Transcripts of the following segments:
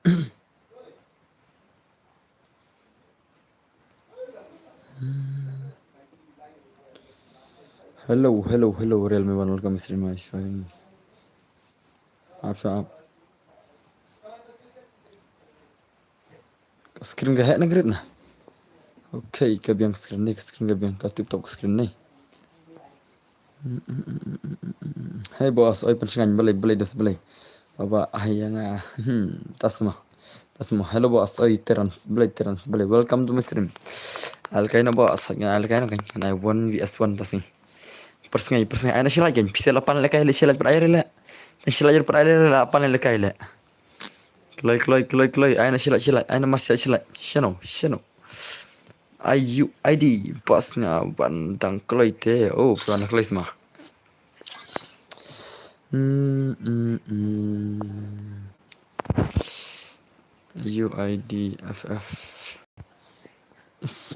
hello Realme One, welcome Mr. Mahesh. आप screen ka na grid na. Okay, ka biang screen ka biang ka TikTok screen ni. Hey boss, oi pencengan balai das balai. Baba ayanga tasma. Hello boss, oi terans balai. Welcome to my stream. Alkaina boss, alkaina kan I 1 vs 1 pasti. Persengai ana sila kan bisa lapan lekai le sila per air le. Sila per air le lapan lekai le. Keloi ana sila ana masih sila. Shano. ID pasnya bandang keloi te. Oh, pernah keloi semua. UID FF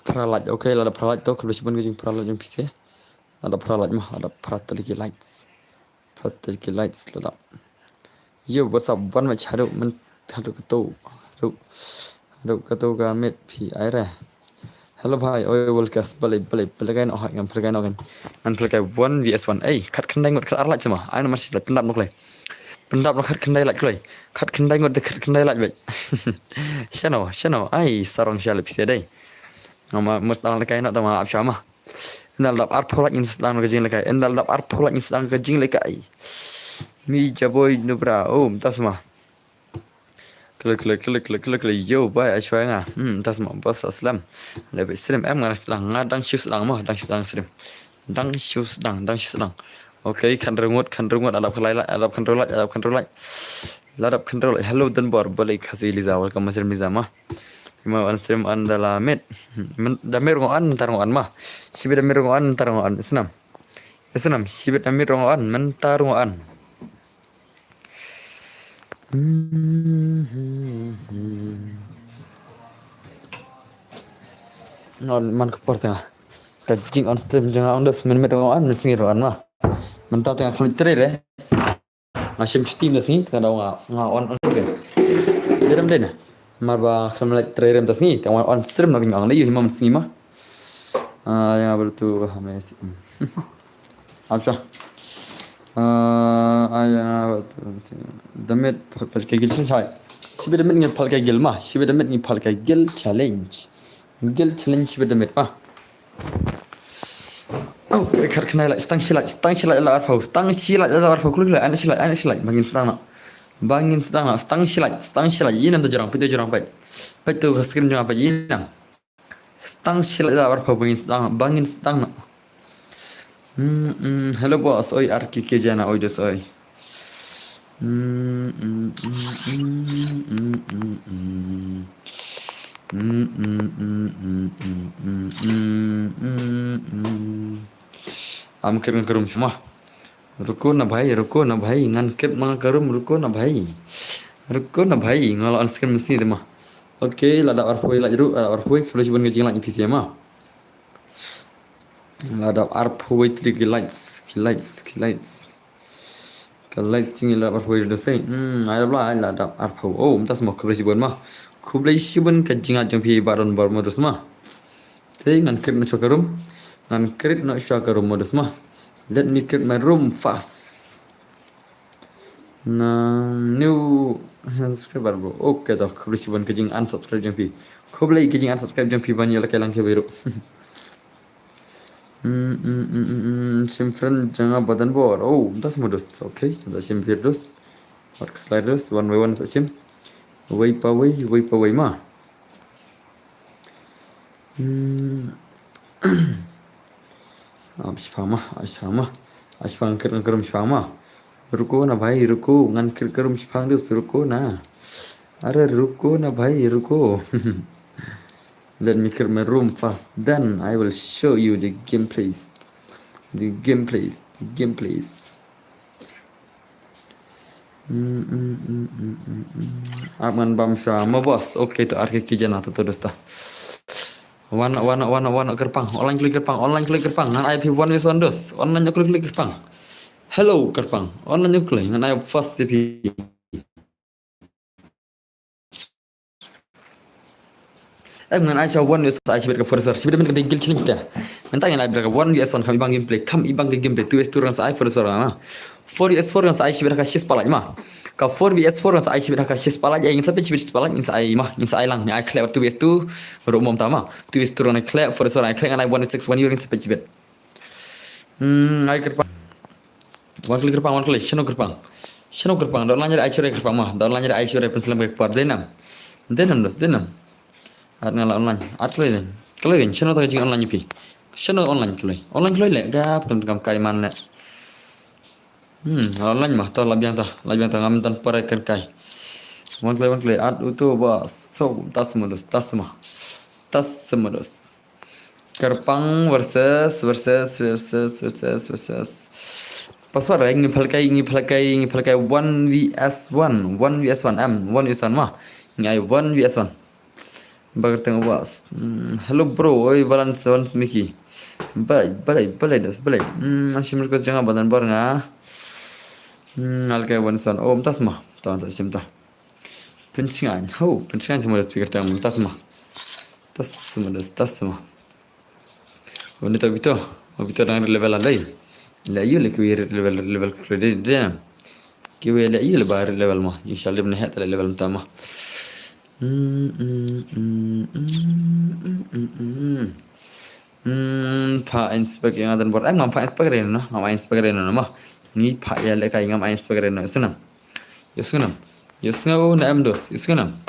peralat. Okay, ada peralat tu kalau sebut kucing peralat yang bisa. Ada peralat mah, ada peralat lights. Peralat lights lada. Yo, what's up? One match hadu ketu. Hadu ketu gamit pi air. Hello bhai, oi welcome balik kan oh yang pergi kan. An pergi 1 vs 1. Kat kendai ngot kat arlat semua. Ana masih lat pendap nok le. Pendap nak kendai lagi lagi. Kat kendai ngot dekat kendai lagi baik. Shano. Sarong shalip siadai. Nama mustang lekai nak tama absyama. Endal dap arpolak instan kejing lekai. Endal dap arpolak instan kejing lekai. Mi jaboy nubra. Oh, tas mah. Klik. Yo, bye ashwanga. Tas mah bos aslam. Lebih stream ngana selang ngadang shoes lang mah dang stream. Dang shoes dang. Okay, kan rengut adap control light. Ladap control. Hello Denbor balik kasih Liza welcome Masir Mizama. Mau on stream andala met. Damir ngoan tar ngoan mah. Sibit damir ngoan tar ngoan senam. Sibit damir ngoan mentar ngoan. Non man kepor tengah. Kajing on stream jangan on dos menit ngoan mensingir ngoan mah. Mentar tengah kali deh. Ngasih steam dah sini tengah on stream. Diram deh nah. Marba khamlat trailer tas ni tengok on stream nak ngang lagi himam sini mah yang bertu hames apa ayah bertu damit palkai gil challenge sibe damit ni palkai gil mah sibe damit ni palkai gil challenge sibe damit mah oh kar kena lah stang silat lah arpau stang silat lah arpau kuluk lah ana silat bangin stang nak stang silat ini nanti jarang baik tu screen jangan apa ini stang silat lah arpau bangin stang nak hello boss oi arki kejana oi dos oi am kerum semua रुको ना भाई ngangkit mga karum ruko na भाई ngalo on screen mesti deh mah oke lada arpoi lak jeruk arpoi kalau cuba ngejing lak PC mah lada arpoi 3 lights sing lada arpoi dah say ada pula lada arpoi oh entas mau kublai sibun kejing ajang pi baron bar modus mah tapi ngangkit na karum modus mah let me get my room fast. Nah, new subscriber bro. Okay dah, kau beli sibuan kejing unsubscribe jampi. Kau beli kejing unsubscribe jampi banyak lagi lang kebiru. Sim friend jangan badan bor. Oh, das modus. Okay, das sim dos. Work sliders 1 by 1 sim. Way pa way mah. Ashpang kerum shpama रुको ना भाई ngan kerum shpang dus रुको ना अरे रुको ना भाई let me clear my room fast then I will show you the gameplays Abang bam shama bos okay tu arke kijana tu dosta Wana kerpang. Online klik kerpang. Ngan IP 1 vs 1 dos. Online klik kerpang. Hello kerpang. Online klik ngan IP first IP. Ngan Aisyah 1 vs Aisyah berka Forza. Sibida min kada gil chilin kita. Menta yang berka 1 vs 1 kami bang gameplay. Kam ibang gameplay 2vs2 ran sa Forza na. 4vs4 ran sa Aisyah berka shis palaj ma. Ka 4vs4 ran sa Aisyah berka shis palaj ai ngata pe shis palaj in sa ai ma. In sa ai lang ni ai klep 2vs2 ro mom tama. 2vs2 ran ai klep Forza ai klep ngan ai 1v6 1 yurin sa pe shibet. Ai kerpa. Wan kerpang wan kle shano kerpang. Shano kerpang dor lanya Aisyah kerpang ma. Dor lanya Aisyah penselam ke par denam. Denam dos denam. At ngala online at klei channel ta jing online pi channel online klei le gap kam kai man le online mah ta labiang ta ngam tan pare kan kai wan klei at utu ba so tas modus kerpang versus paswar ngi phalkai 1vs1 m 1vs1 mah ngai 1vs1 Bagar tengok was. Hello bro, oi balance Mickey. Balai. Masih mereka jangan badan bar nga. Alkai wansan. Oh, tas mah. Tak cimta. Pencingan. Pencingan semua speaker tengok tas mah. Tas semua. Wanita itu. Itu dengan level alai. La iya level kredit dia. Kiwe la iya level mah. Insyaallah benar level utama. Pa inspek yang ada buat ngam pa inspek reno mah ni pa ya le kai ngam inspek reno sunam na am dos sunam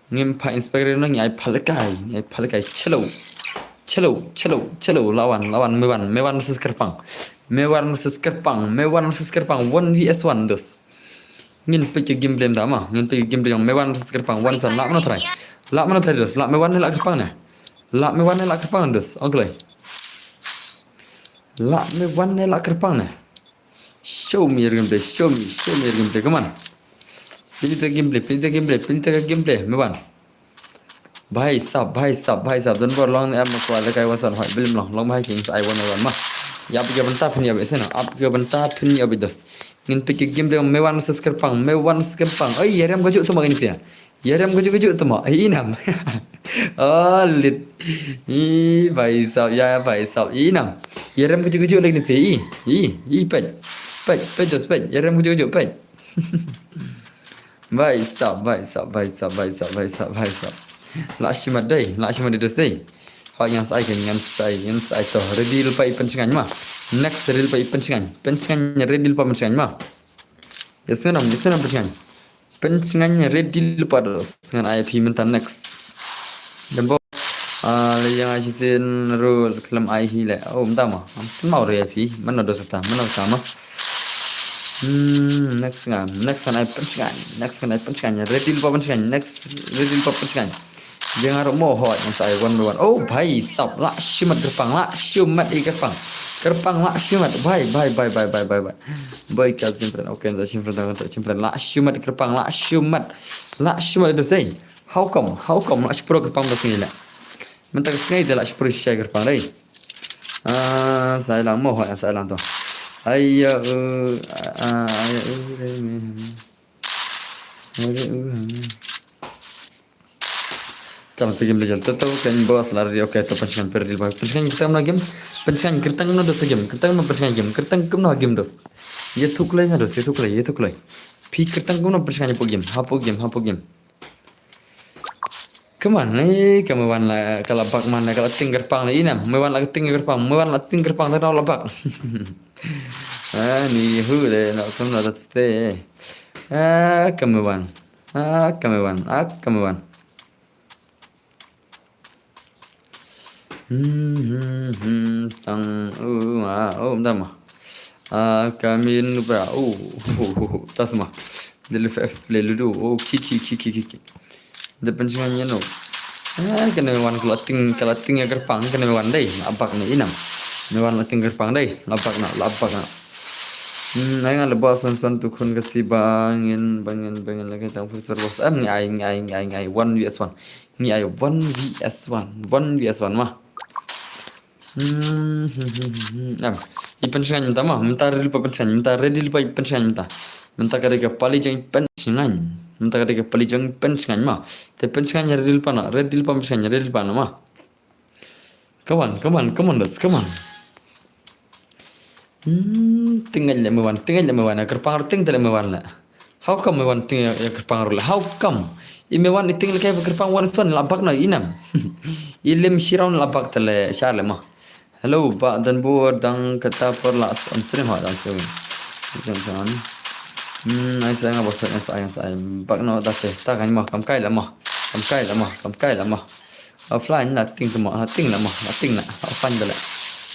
ngim pa inspek reno ngai phalkai chelo lawan mewan versus kerpang 1vs1 dos ngin pe ke game blame dama ngin pe game blame mewan kerpang wan san lak mana try dos lak mewan lak kerpang dos ongle lak mewan lak kerpang ne show me your gameplay come on pilih gameplay mewan bhai sab don bor long am ko ala kai wan san hoi bilim long bhai king sai wan mah ya pe banta phin ya besena ap ke banta phin ya bedos ngin pe game dia mewan kerpang ai yaram gajuk tu magin sia yaram gajuk tu ma ai inam lit bhai sab inam yaram gajuk lagi ni sia pej dos yaram gajuk pej bhai sab la shimat dos dai hak yang sai to ready lupa pencingan mah next ready lupa pencingan ready lupa pencingan mah yesenam pencingan ready lupa dos dengan IP minta next dan bo yang asin rule kelam IP le minta mah mau re IP mana dos ta mana sama next kan IP pencingan ready lupa pencingan Jangan romo hot yang saya wan. Oh, bhai sab la shumat kerpang la shumat bhai. Bhai ka simpren okay za simpren la shumat kerpang la shumat itu say. How come la shpro kerpang das ni la. Mentak sengai de la shpro shay kerpang dai. Saya lang mo hot yang saya lang to. Ayo Jangan pergi belajar tetap kan bawa selari oke to pensiun perdil bah pensiun kita mana game pensiun kita mana dos game kita mana pensiun game kita mana game dos ye thuklai na dos ye thuklai pi kita mana pensiun hapo game kemana wan la kalau bak mana kalau tinggal pang la inam mewan la tinggal pang tak tahu labak ni hu le nak kemana dat stay kemewan bentar mah. Kami lupa. Tas mah. Dia FF play dulu. Kiki. Dia pencingannya no. Kena wan kalau ting kerpang kena wan dai. Abak ni inam. Mewan ting kerpang dai. Labak nak. Nang lepas son tu kun kasi bangin lagi tang profesor bos ni ai 1vs1. Ni ai 1vs1 mah. Ipensingan minta mah, minta ready lupa ipensingan minta. Mentah kada ke pali jeng pen singan. Mentah kada ke pali jeng pen singan mah. Te pen singan red deal pa singan red deal pa mah. Come on, das, come on. Tinggal le mewan, kerpang ting tele mewan la. How come mewan ting ya kerpang la? How come? I mewan I tinggal kaya kerpang wan son labak na inam. Ilim siraun labak tele syale mah. Hello, Pak dan Bu dang kata perla on stream ha dan so. Jangan. Ai saya ngabos saya. Pak no ta se ta kan mah kam kai la mah. Kam kai la mah. Offline nothing semua, nothing lah mah, nothing lah. Offline dah lah.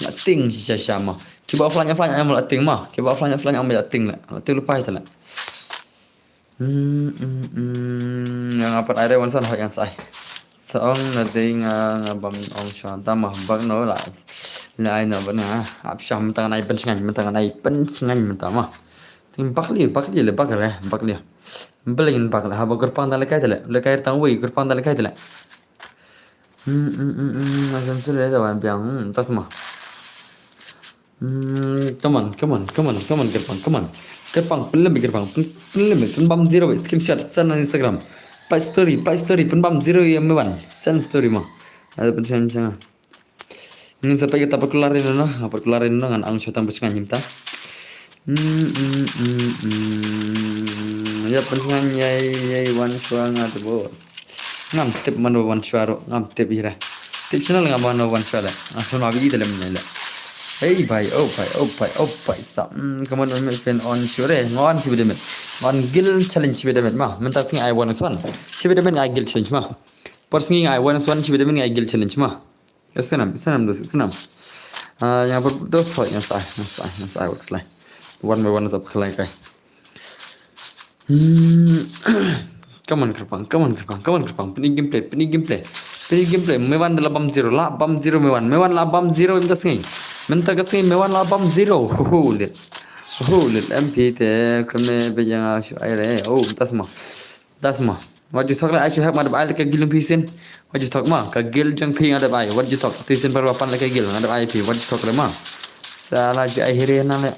Nothing sisa mah. Kiba offline amal nothing mah. Kiba offline amal nothing lah. Nothing lupa itu lah. Yang apa ada wansan hak yang saya. Seong nanti ngabam ong syanta mah bang no lah. Lai no bana. Absyah mentang nai pensingan mentang mah. Ting bakli le bakli. Belingin bakli. Haba gerpang dan lekai tele. Lekai tang wei gerpang dan lekai tele. Macam sudah ada orang bilang, tas mah. Come on, gerbang. Gerbang, pen bam zero, screenshot, send on Instagram. Pak story, pen bam zero yang mewan, send story mah. Ada pensiun sana. Ini sampai kita perkelarin dengan ang syaitan bersengan nyimta. Ya pensiun yai wan suanga tu bos. Ngam tip mano wan suaro, ngam tip ira. Tip channel ngam mano wan suara. Asal nabi dalam nyala. Hey bhai, oh bhai, sap. Kaman on friend on sure, ngon si bedemet. Ngon gil challenge si bedemet mah. Mentak sing I want one. Si bedemet I gil challenge mah. Personally I want one si bedemet I gil challenge mah. Senam. Yang berdos hoy yang saya works like. One by one is up kelai kai. Come on gerbang. Pening gameplay. Mewan dalam bam zero mewan la bam zero minta sengi. Minta kesini mewan la bam zero. Lit. MP te kami bejang asu air. Oh, tas mah. What you talk like? I should have my like a gil pisin. What you talk mah? Ka gil jang pi ada bai. What you talk? Tisin perwapan like a gil ada bai pi. What you talk le mah? Salah je akhirnya nale.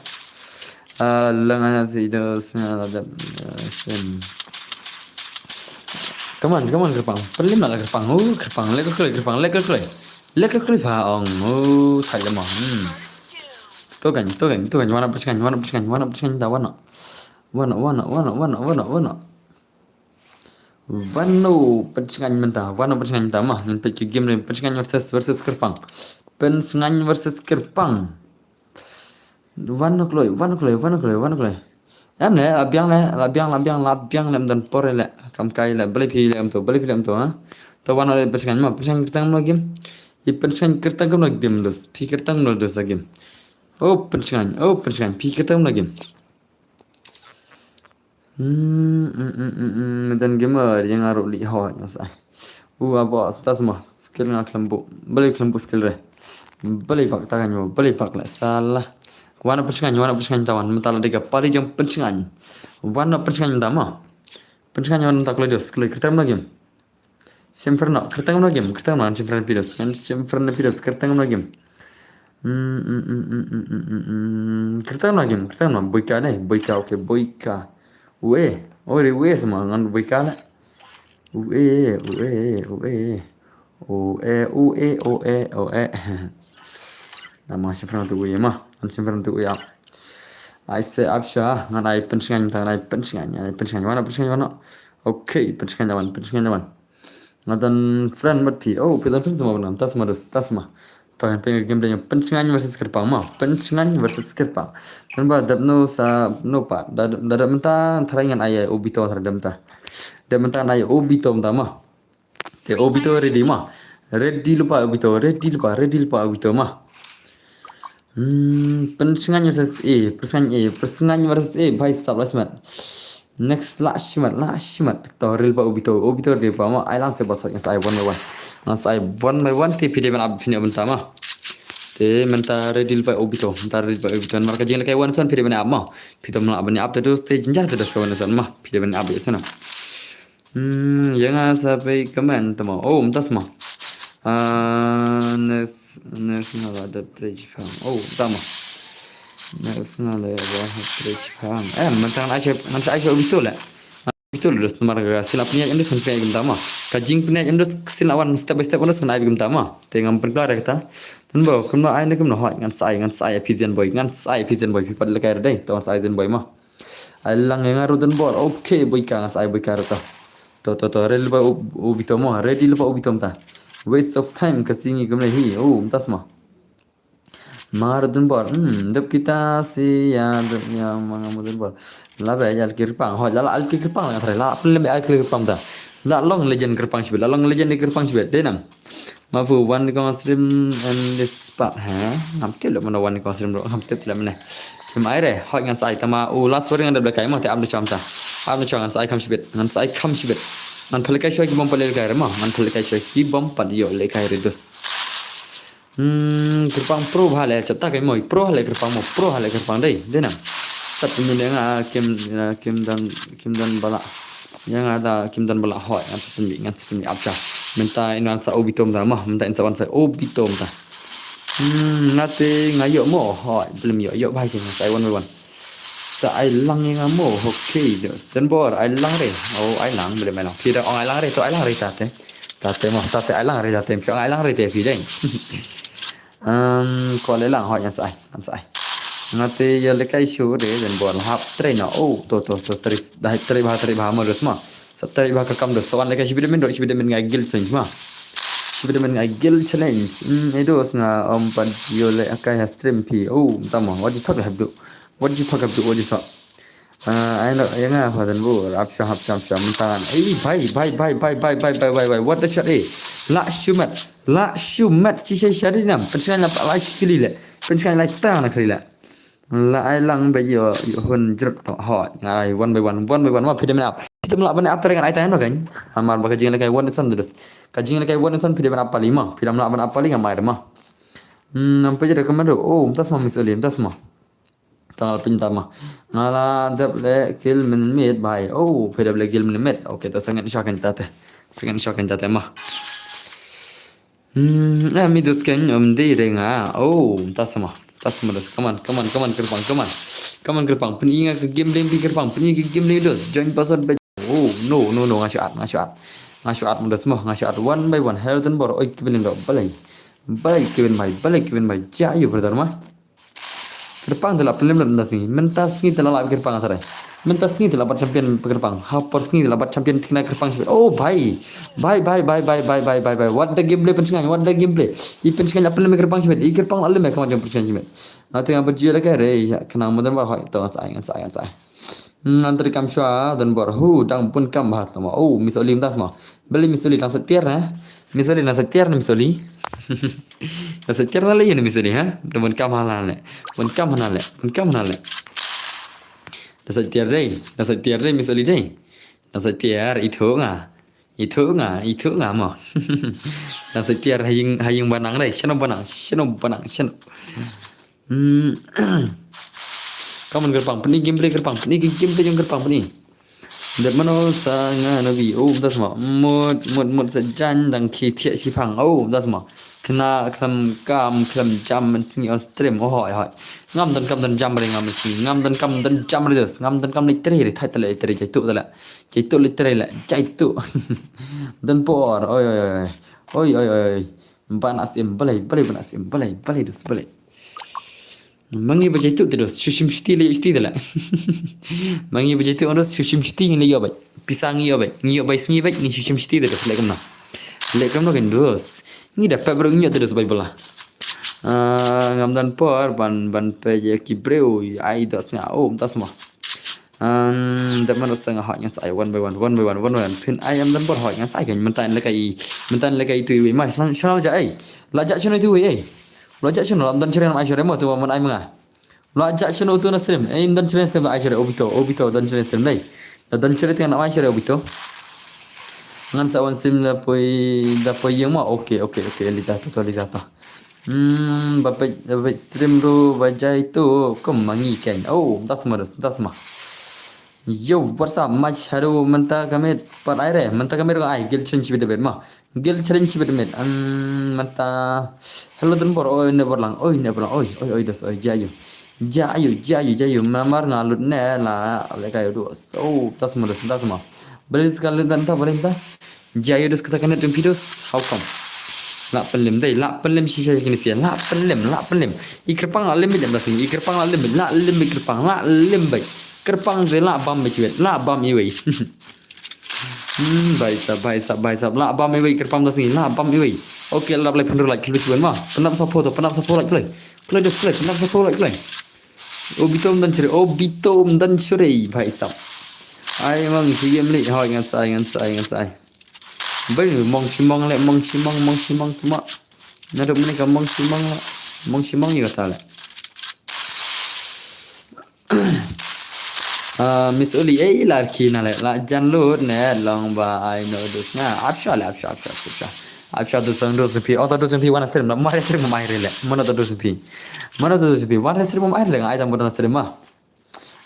Lengan si itu ada sen. Come on gerbang. Perlim lah gerbang. Gerbang. Lekal kelai pa ong. Thai lemah. Tu kan. Mana persengan dah wana. Persengan mentah. Wana persengan dah mah. Nanti ke game ni persengan versus gerbang. Persengan versus gerbang. Wana kelai. Em ne labiang lem dan pore le kam kai le beli film tu ha to wana le persengan kertang no game I persengan kertang no game dos pi kertang no dos game persengan pi kertang no game dan gamer yang aru li ho yang sai abo tas mah skill ngak lembu beli lembu skill re beli pak tangan beli pak le salah wana persengan tawan mentala dega pali jang persengan wana persengan tama persengan wana tak ledos klik kertang lagi semferna kertang lagi semferna pidos kertang lagi kertang boika oke boika we semua ngan boika la ue nama semferna tu we mah semferna tu ya I say absha ngan ai pensingan wana okay pensingan jawan ngadan friend mat pi pidan friend semua benam tas mah pengen game dia pensingan versus kerpang dan ba dabno sa no pa da menta tharangan ai obito thardam ta da menta ai obito mah te obito ready mah ready lupa obito mah persengan versus A bhai sablas mat next last mat to real pa obito de pa ma ai lang se bot yang sai one by one te pide ban ab pine bentama te menta real pa obito marka jeng kai one son pide ban ab ma pide ban ab ni ab te stage jinjar te das one son ma pide ban ab sana yang sampai comment tama entas ma next nada trade tama Nak sengaja terus faham. Mentang man saya betul lah. Betul terus marga silap niat yang sampai gem tama. Kajing peniat yang silawan step by step terus naik gem tama. Tengam perkara kita. Dan bawa kena air nak kena hot ngan saya pigeon boy people lekar deh. Tuan saya pigeon boy mah. Alang yang ngaruh dan bor. Okay boy kan saya boy kar ta. To ready ba ubitom mah. Ready lepas ubitom ta. Waste of time kasih kemana hi. Oh entas mah. Mardun bor, dap kita si ya mga mudun bor. La be al kirpang, ho la al kirpang la thare la apne le al kirpang da. La long legend kirpang sibet, la long legend kirpang sibet denam. Ma fu one ko stream and this part ha. Nam tel lo mana one ko stream ro, nam tel la mana. Kim ai re, ho ngan sai tama u last word ngan da kai ma te am do cham ta. Am do cham ngan sai kam sibet, ngan sai kam sibet. Man phale kai choi ki bom pale kai ma, man phale kai choi ki bom pal yo le kai re dos. Kerpang pro hale chata kai moi pro hale kerpang dei denam sat min nga kim dan bala yang ada kim dan bala hoi ngan sepin abja menta inan sa obitom da mah menta insa wan sa obitom da ngate ngayo mo hoi belum yo bai kin sai wan wan sa ai lang yang mo okay dan bor ai lang re ai lang belum ai lang pira ai lang re to ai lang re tate mah tate ai lang re tate pira ai lang re te pi dei có lẽ là họ nhận sai làm sai ngate giờ lấy cái số để dần buồn hấp tray nó to tray ba mà được mà sắp tray ba cầm được soan lấy cái Spiderman ngay guild challenge mà Spiderman ngay guild challenge itu nga panjio le akai stream pi tama what you talk about ai lo yang apa dan bu hap sham mentan bye what the shot la shumat chi shari nam pensan la la skili le pensan la ta na kali la ai lang ba yo hun jrut to ho ngai one by one ma pidem up pidem la ban up teringan ai tan kan amar ba kajing la kai one son terus kajing la kai one son pidem up lima pidem la ban up paling ngamai ma nampai je rekomendo tas ma misolim tas ma tal pintama ngala dap le kill minute by pidem le kill minute okay to sangat shock tate mah mi dus kan de renga tas ma dus come on gerbang peninga ke game lagi gerbang peninga ke game lagi dus join password no ngasih at mudah semua ngasih at one by one health and bor kibin do balai kibin mai jayu brother mah gerbang telah pelim das ni mentas ni telah lap gerbang atare mentas ni telah champion gerbang happer ni telah champion tina gerbang bye what the gameplay i pensingan apa lem gerbang sibet i gerbang lalu mereka macam percaya sibet nanti yang berjual lagi re kena modern bar hoi to sai nanti kam shwa dan bar dang pun kam bahat sama misoli tas ma beli misoli nang setiar misoli nang setiar misoli nang setiar la le misoli ha teman kam halale pun kam halale nang setiar dei misoli dei nang setiar itu nga mà nang setiar haying banang dei seno banang kamu gerbang peni gameplay yang gerbang peni dan mana sangat nabi das ma mod sejan dan kitia sipang das ma kena kelam jam sing on stream hoi ngam dan jam ring ngam sing ngam dan jam ring ngam dan kam literi thai tele literi jaitu literi la jaitu dan por oi banasim balai dus balai mangi baca itu terus sushim sti dah lah mangi baca itu terus sushim sti ni yo bai pisang yo bai singi bai ni sushim sti terus lekam na kan terus ni dapat baru ni terus bai bola ngam dan por ban peje kibreu ai das nga tas ma dan mana setengah haknya saya one by one pin ayam dan por haknya saya kan mentan lekai itu mai shalal jai lajak channel itu Lajak channel dan channel Aisyah mo tu man ai mga. Lajak channel tu na stream. Dan channel stream Aisyah obito dan channel stream dai. Dan channel tu na Aisyah obito. Ngan sa one stream da poi yang mo okay Eliza to. Bapak stream ru baca itu kemangi kan. Tas ma. Yo, what's up? Match haru menta kami par aire, menta kami ro ai gil challenge bede ma. Gil challenge bede met. Menta hello dan bor ne borlang. Oi das jayu. Jayu mamar ngalut ne la le kayo do so tas mo beli sekali dan ta beli ta jayu dus kata kena tum videos how come la pelim sisa gini sih la pelim ikerpang la lim jam dasing ikerpang la lim ikerpang la lim bai kerpang de la bam bai ciwet la bam iwei bai sab la bam iwei kerpang dasing la bam iwei oke la play penur like klip cuan mah penap sapo like play dus play penap sapo like Obitom dan curi भाई साहब ai mang si game li hoi ngan sai bai mong simang cuma nado mene ka mong simang ni kata le Miss Oli larki na le la jan lut ne long ba I know this na apsha do sang do sepi auto do sepi wana stream mari stream mai rele mana do sepi wana stream mai rele ai tam bodan stream mah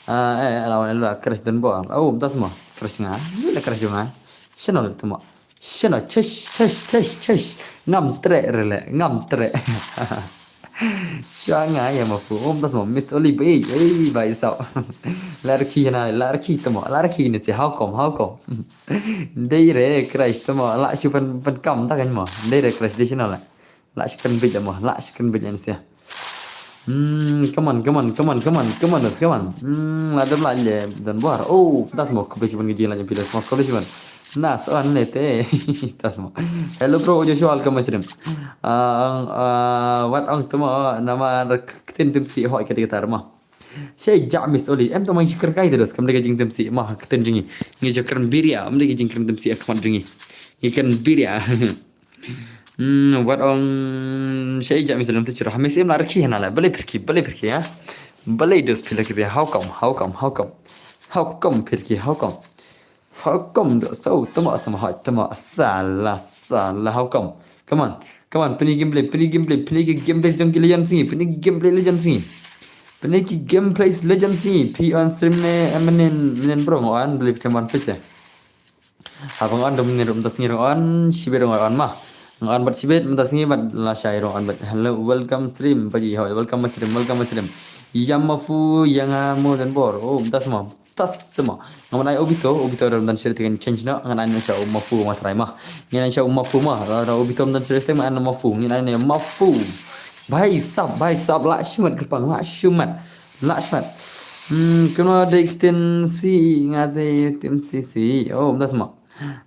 lawan la crash dan bo oh das mah crash nga la crash nga channel tu mah channel chesh ngam tre rele ngam tre Shanga ya mafu das mah Miss Oli bai sao larki tu mah larki ni si how come đây re crash tu mah la si pen kam ta kan mah đây re crash di channel la si kan bit mah la si kan bit ni sia come on. Ladam lanje dan buar. Oh, tas mau kebesi pun gejala yang pilih semua kebesi pun. Nah, soal nete, tas mau. Hello bro, Joshua welcome stream. What ang tu mau nama ketin tim si hoi ketika tarma. Saya Jamis Oli, em tu main syukur kai terus. Kamu lagi jing tim si mah ketin jingi. Ngi syukur biria, kamu lagi jing tim si akamat jingi. Ikan biria. What on شيء جاء مثل تجرا حميس إملا ركيه هنا لا بلي بركي ها بلي دوس بيلك بيه how come بركي how come do so tama sama hot tama salah how come on peni gameplay jong legend sini peni gameplay legend sini pi on stream ne menen bro on beli teman pese abang on domin rum tas ngiro on shibero on mah on bat sibet mentas ngi bat la syairo on bat hello welcome stream paji how welcome stream yamafu yang mo dan bor oh mentas semua ngamai obito dan share dengan change na ngan an sya mafu matrai mah ngan sya mafu mah ra obito dan share tema an mafu ngan an mafu bai sab la shimat kerpang la shimat kena dekten si ngade tim si oh mentas semua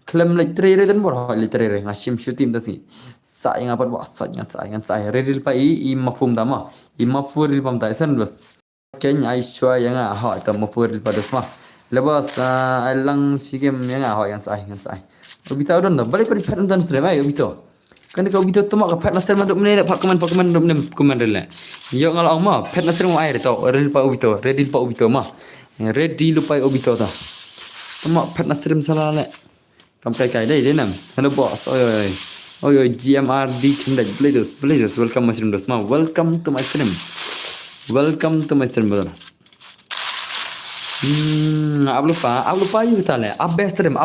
Klaim literary dan borah literary ngashim syutim dasi sa yang apa buat sa yang redil pa i mafhum dama i mafuril pam ta sen bas kenya aiswa yang ha ta mafuril pa das mah lebas alang sigem yang ha yang sa obita don balik pada pattern dan stream ai obito kan kau obito tu mak pattern stream dok meneh pak komen dok meneh komen rela yo ngalong mah pattern stream ai to redil pa obito mah redil pa obito ta mak pattern stream salah le Kampai kai dai denam. Hello boss. Oi GMRD Kindle Players. Welcome my stream dos ma. Welcome to my stream brother. Ab lupa you tale. Abes stream.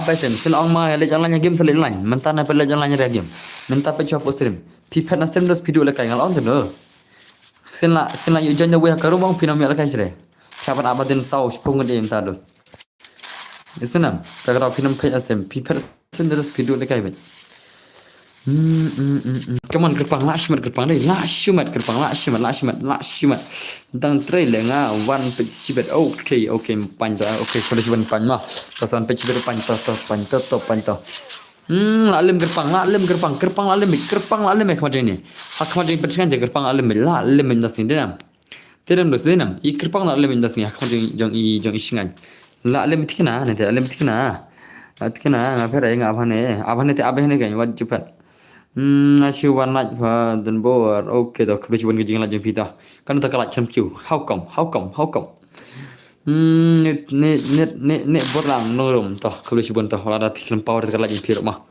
Selang ma le jalannya game selain lain. Mentana pe le jalannya game. Menta pe chop stream. Pipet na stream dos video le kai ngal on terus. Sen la you join the way ka rumang pinam ya le kai sire. Kapan abadin sau spung de enta dos. Isnam, tagar pinam kai asem piper senderos video le kai bet. Come on kerpang dai lashmat dang tray le nga one page sibet okay panjo okay sudah siban pan mah tasan page sibet pan to lalim kerpang lalim kemana ini kemana ini percikan je kerpang lalim das ni denam i kerpang lalim das ni kemana jong isingan lalim tikna nanti lalim tikna ngapera abane te abane kan wat cepat nasi warna dan bor okay dah kebesi wan gejing lajeng pita kan tak kalah champ how come net bor lang norum toh kebesi wan toh ada film power tak lajeng pira mah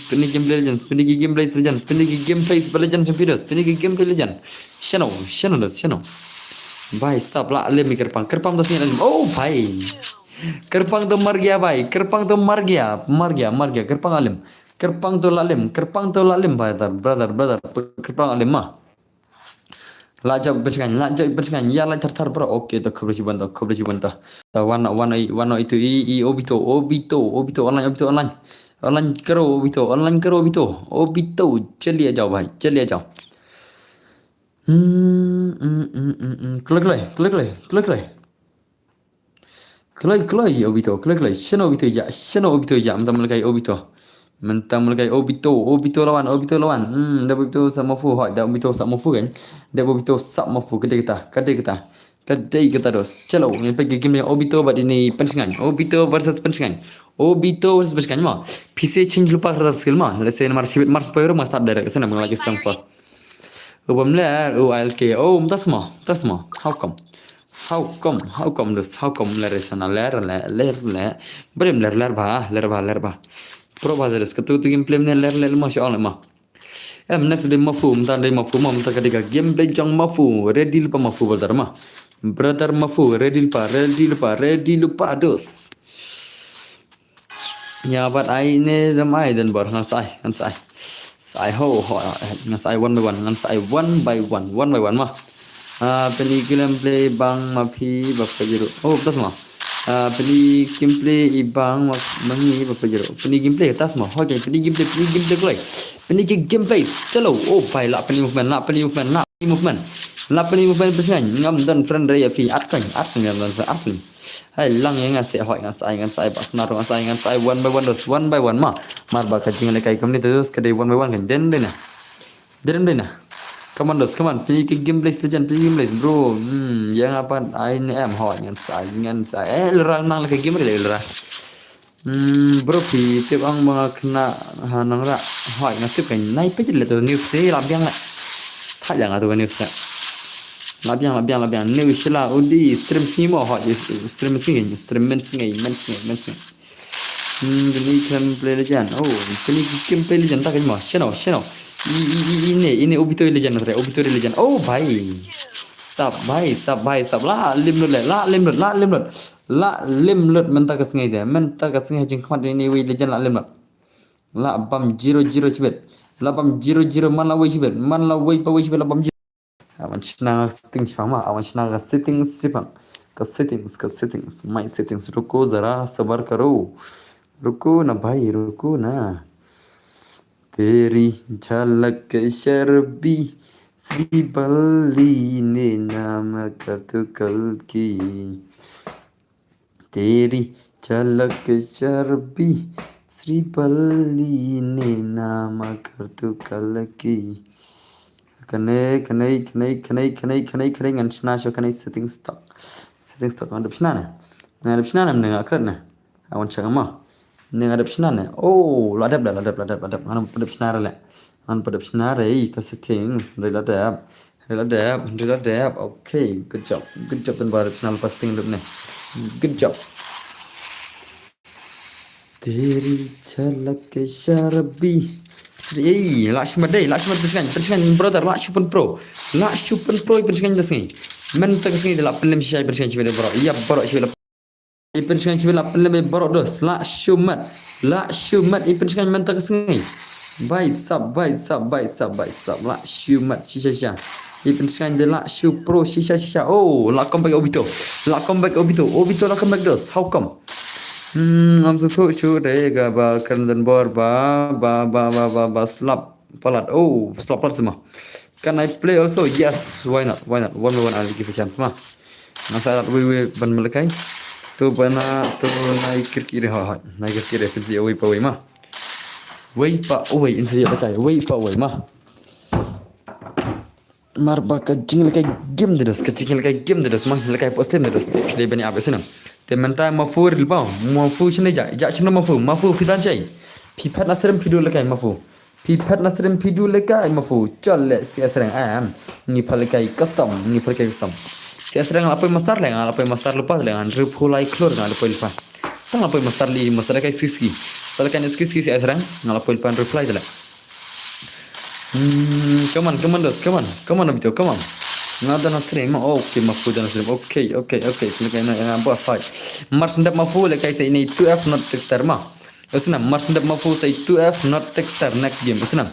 Peniki gameplay legends videos peniki gameplay legend channel Bhai sab la le mi kerpang to sini oh bhai kerpang to mar gaya bhai kerpang to mar gaya kerpang to lalim bhai brother kerpang alim mah Lajak bersengan ya la tar bro oke to kebeli banta warna itu obito online karo obito चलिए जाओ भाई चलिए जाओ klik klik shano obito ja mentang mulai obito lawan dah obito sama fu hot dah obito sama fu kan dah obito sama fu kedai kita dos chalo ni pergi game yang obito buat ini pensingan obito versus pensingan mah PC change lupa kertas skill mah let's say nomor sibit mars power mas start direct sana mengalagi strong pa ubamler ulk tasma how come ler sana ler berem ler bah pro bazares ketu gameplay ne ler masya Allah mah next day mafhum ketiga gameplay jang mafhum ready lupa mafhum brother mah brother mafhum ready lupa dos ya but I ne ramai dan bar sai ho ngasai one by one mah peli gameplay bang mapi bapak jeru betul mah peli gameplay ibang mangi bapak jeru peli gameplay atas mah okay peli gameplay chalo bhai la peli movement pesan ngam dan friend raya fi atkan ngam dan atkan hai lang yang ngasai pas naruh ngasai one by one mah mar ba kajing le kai kamni terus kedai one by one kan den dena come on play gameplay legend bro yang apa ini hot ngasai lerang nang le game le lerang bro pi tip ang mga kena hanang ra hot ngasip kan nai pe le tu news se lam yang la tha yang tu news la labiang news la udi stream simo hot stream men ini kan play legend ini game play legend tak kan mah channel ini obito legend bhai sab la limlut mentah kesengai jeng kmat ini we legend la limlut la bam 00 chibet la bam 00 man la we chibet la bam awan senang settings sipang ke settings my settings ruko zara sabar karo ruko na bhai ruko na तेरी झलक शर्बी श्री बल्ली ने नाम कल की तेरी झलक शर्बी श्री बल्ली ने नाम कल की kene ngan sna sho kene setting stock ngadep sna na menengah kena awan cakama ngadep sna na ladap ngan padap sna la ngan padap sna re ke settings ladap okay good job dan baru channel posting dep ne good job तेरी झलक शर्बी Lakshman persengan brother Lakshman pro persengan dasni men tak sini dalam pelim syai persengan cibele bro iya bro cibele persengan cibele pelim bro dos Lakshman persengan men tak sini bai sab Lakshman shisha persengan de Lakshu pro shisha lakon back obito lakon back dos how come I'm so sure ba kandan bor ba slap palat slap palat semua can I play also yes why not one by one I'll give a chance mah masalah we ban melekai tu bana tu naik kiri pensi we pa insi lekai we pa mah marba kecing lekai game deras mah lekai postem deras dia bani apa senang tementa mafu rilbau mafu chne ja chne mafu pidan chai pipat nasrem pidu lekai mafu challe si asrang ni palekai custom si asrang apa master lupa dengan repulai klor ngal apa tang apa master li master kai skiski salakan skiski si asrang ngal apa reply dala come on abito come on nada na stream okay mafu dan stream okay kena yang apa side mars ndap mafu le kai sai ini 2F not texter ma usna mars ndap mafu sai 2F not texter next game usna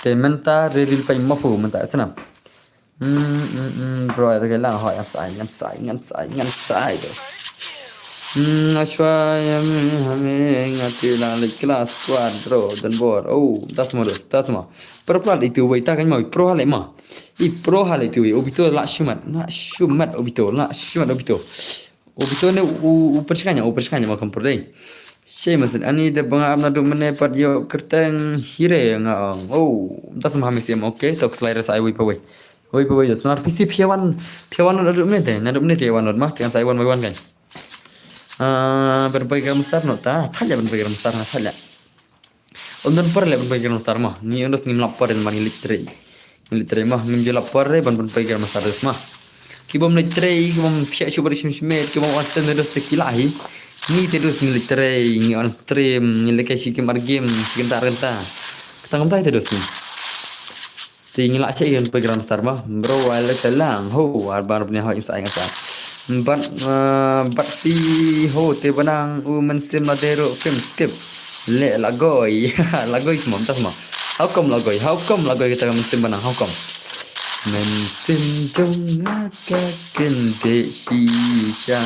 te menta ready pai mafu menta usna Rồi cái là hỏi ngắn sai rồi. Shwaya hame ngatila kelas quadro dan bor. Oh, das mo. Pero plat itu wei ta kan mau pro hale ma. I pro hale itu wei obito la shumat obito la shumat obito. Obito ne u perskanya ma kan prodei. Shay masin ani de banga amna do mene pat yo kerteng hire nga. Oh, das mo hame sim okay tok slider sai wei pa wei. Wei pa wei nar pisi piawan adu mene na do mene piawan ma kan sai wan kan. Berbagai mustar nota, tanya berbagai mustar na tanya. Undan per le berbagai mustar mah, ni undas ni melapor dan mani litre mah, minjul lapor re ban berbagai mustar mah. Kibom litre, kibom pihak syukur simsmet, kibom wasan terus tekilahi. Ni terus ni litre, ni on stream, ni lekai sikim game, sikim tarenta. Ketangam tai terus ni. Tinggal aja yang berbagai mustar mah, bro, wala kelang, ho, arban punya hak insai ngasa. But fi ho te banang men sim ladero film tip le lagoi lagoi semua entah semua how come lagoi kita men sim banang how come men sim jong akaken de shisha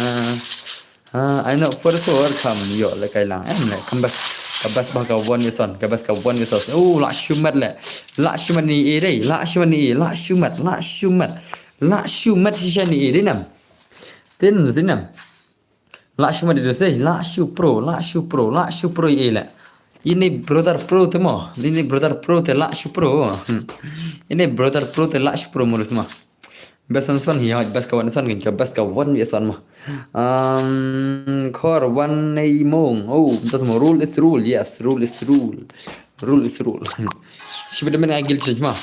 I know for sure come yo le kai lang em le kabas bah kawan weson la shumat ni dei la shumat shisha ni dei nam Tin zinam. Lakshman itu sih, Lakshu Pro ile. Ini brother pro tu mah. Ini brother pro te Lakshu Pro. Ini brother pro te Lakshu Pro mulus mah. Besan son hiya, bas kawan son kan, bas kawan dia son mah. Kor one nei mong. Oh, das mo rule is rule. Yes, rule is rule. Rule is rule. Siapa demen agil change mah.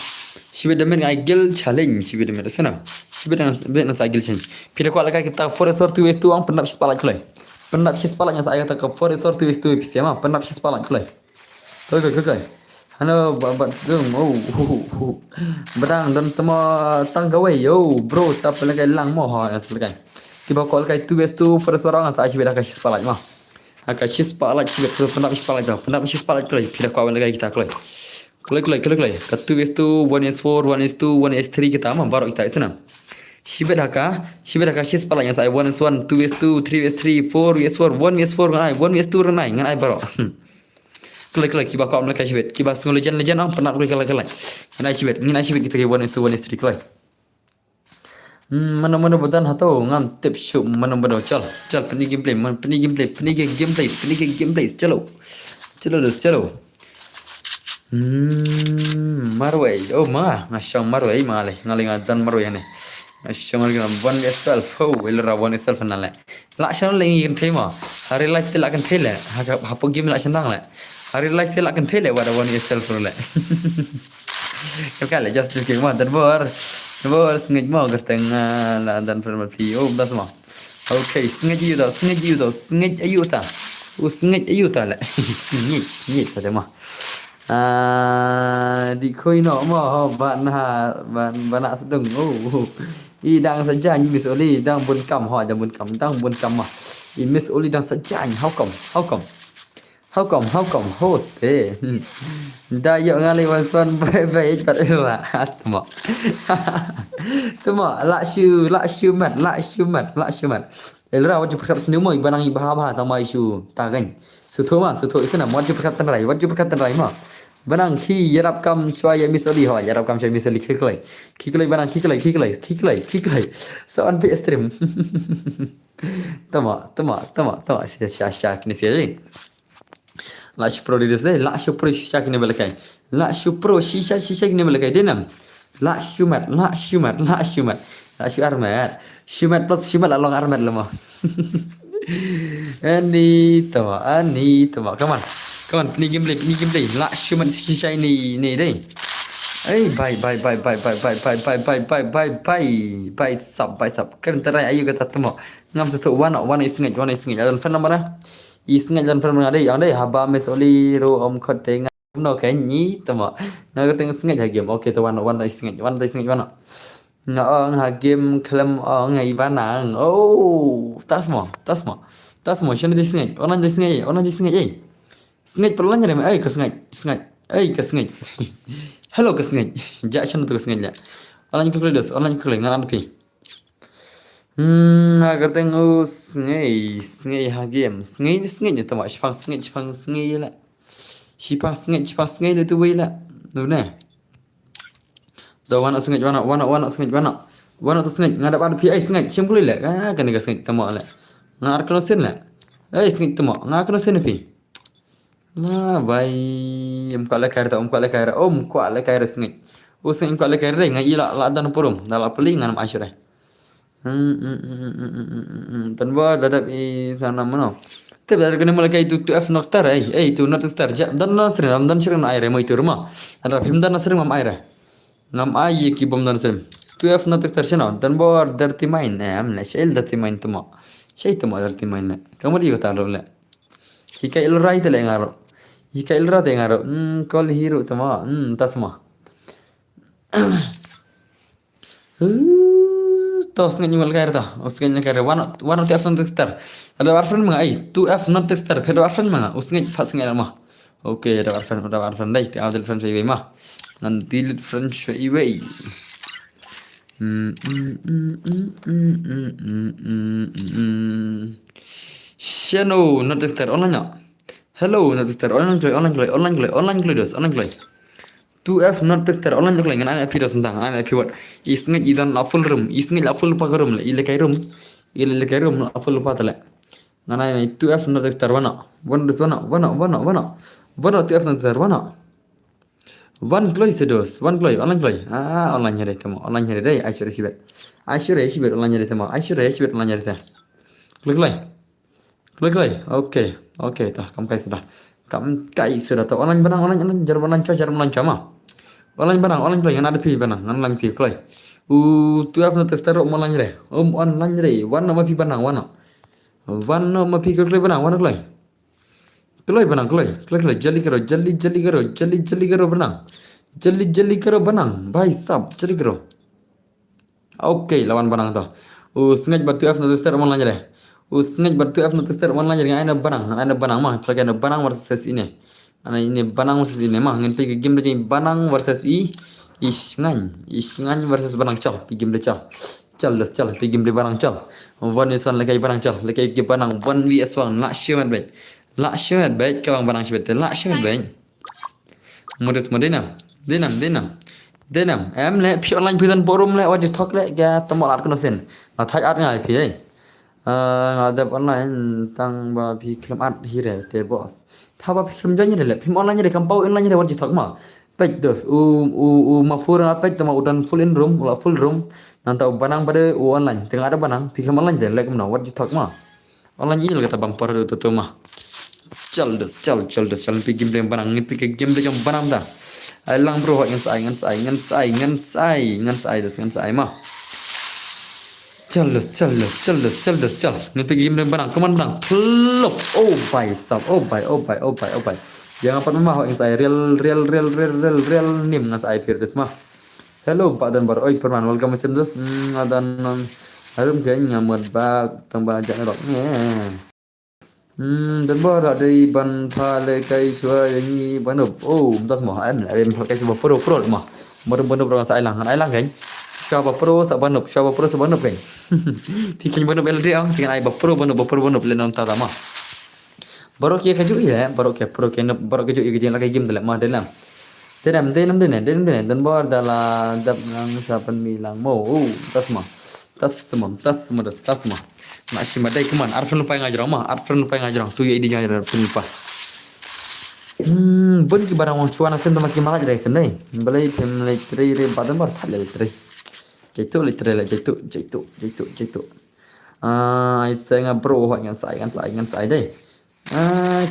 Siapa demen agil challenge. Siapa demen sana. Sebenarnya saya gilcin. Pira kuat lagi kita foresor tu itu ang penap sepala kulai. Penap sepala yang saya kata ke foresor tu itu episema penap sepala kulai. Kau. Hano babat dum berang dan temo tanggawai yo bro siapa lagi lang mo ha sebelah. Tiba kuat lagi tu itu foresor ang saya beda kasih sepala mah. Kasih sepala cibet penap sepala kulai. Pira kuat lagi kita kulai. Kulai. Katu itu 1s4, 1s2, 1s3 kita mah baru kita itu nam. Shibet haka shis pala yang saya 1s1, 2s2, 3s3, 4s4, 1s2 renai ngan ai baru. Kulai kiba kau mereka shibet. Kiba sungguh legend ang pernah kulai. Ngan ai shibet kita ke 1s2, 1s3 kulai. Mana bedan hato ngam tip show mana chal peni gameplay chalo. Marway, oh ngasong marway male, ngalingan marway ne. Ngasong ngalingan 1s12, oh, ilra 1s12 nale. Lakshan lagi kan tema. Hari live tidak akan tele, apa game lakshan dang le. Hari live tidak akan tele pada 1s12 le. Kali just joking mah dan bor sengit mau kertengah lah dan film pi. Oh, dah semua. Okay, sengit ayu ta. Sengit ayu ta le. Sengit pada mah. Di koi no mo bạn nak sedung I đang saja ni Miss Oli đang buồn cầm hỏi đang buồn cầm mà I Miss Oli đang saja how come host da yo ngali wanson bae pat wa tuma la shumat elra wajib perkap senu mo ibanang ibah ta mai shu ta gan su tho isna wajib perkap tan rai ma banang khi yarap kam chwa ya misoli ho yarap kam chwa misoli khiklai banang khiklai so on the stream tama sha kini sih Lakshu Pro dia say Lakshu Pro shisha kini belakai Lakshu Pro shisha kini belakai denam Lakshu Armat Shumat plus Shumat along Armat lemah Ani tama come on peni gameplay Lakshu shisha ni deh bye sub kan terai ayu kata temo ngam setu one is ngej dan fan mana isngai dan fan mana deh haba mesoli ro om khote no cái nhí temo na cái tiếng ngej ha game okay to one is ngej one na ha game klam ngai bana tasmo shani dis ngej onan dis ngej Snake perlu nyari ke snake. Hello ke snake. Jak channel tu ke snake. Online klik dos, online klik ngaran pi. Agar tengok sengai ha game, sengai ni tamak Shipang sengai lah. Shipang sengai le tu wei lah. Tu nah. Dah wana sengai wana sengai wana. Wana tu sengai ngadap ada pi ai sengai cem boleh lah. Kan ni sengai tamak lah. Ngar kena sen lah. Sengai tamak ngar kena sen pi. Nah, bai em kuala kaira om kuala kaira sengai. Sengai kuala kaira ngai ila la dan purum. Dala peling ngan asyrai. Tan ba dadap i sana mana. Tapi ada kena mulai itu tu F noktar itu not star ja dan na sering dan sering air mo itu rumah. Ada film dan sering mam air. Nam ai ki bom dan sering. Tu F not star sana dan ba darti main am la shel darti main tuma. Shay tuma darti main. Kamu dia kata lo la. Hika il right le ngaro. Hika il right ngaro. Call hero tuma. Tasma. Tos nga nyumal kair ta, usngay na kair one of the F not star. Ada warfriend mga ay, 2F not star, pero warfriend mga usngay pas nga ma. Okay, ada warfriend dai, ti adel friend iway ma. Nanti lit friend iway. Shano not star online na. Hello not star online play dos, online play. 2F not testar online jok lengan ana pira sentang ana piwat isnget idan la full room isnget la full pagarum la ile kairum la full patala ngana ini 2F not testar wana 2F not testar wana one play sedos one play online play online nyari temo online nyari dai asyure sibet online nyari temo asyure sibet online nyari teh klik lay oke tah kam kai sudah tahu online jar barang cama online play yang ada pi barang online pi play tu apa nanti start online re online re warna ma pi barang warna ma pi play barang warna play jali karo barang jali karo barang bhai sab jali karo oke lawan barang tu sengaja batu apa nanti start online re usngej bertu F not start online jadi ana barang mah play ana barang versus ini ana ini barang versus ini mah ngan pergi game jadi barang versus isngan versus barang cal pergi game cal pergi game barang cal one is one lekai barang cal lekai ke barang 1vs1 la syuat baik kawang barang syuat la syuat baik modus denam em le pi online pidan forum le wajib talk le ga tomol at kono sen ma thai at ngai pi ngadap online tang ba pi film art hire te boss tha ba film janya le film online de kampau online de wajib thak ma page dos ma fura page tama udan full in room la full room nanta banang pada online tengah ada banang film online de like mana wajib thak ma online il kata bang par tu ma chal dos pi game banang ni pi game de jam banang da lang bro ngan sai ma Chal. Ni pergi game barang. Keman barang. Plop. Oh bye sab. Oh bye. Jangan apa mah yang saya real nim ngan saya Firdaus mah. Hello Pak dan Bar. Oi perman welcome to this. Adan harum kayaknya ngamut bak tambah jangan rok. Dan bar dari ban pale kai suai ini banup. Oh, tas mah em pakai sebuah pro mah. Baru orang saya lang kan. Siapa pro sabanop kan. Bikin banop LD ang tinggal ai pro banop le non ta ma. Baru kia kaju ya, baru kia kaju ya lagi game dalam mah dalam. Denam dan bar dalam dap nang sapan bilang mau tas mah. Nak simadai kuman arfan lupa ngajar tu ya idi ngajar lupa. Bon ki barang wang cuan asen tempat kimalah jadi sendai. Balai family tree badan bar thal le tree. Jaitu. Saya ngap bro ngan sai deh.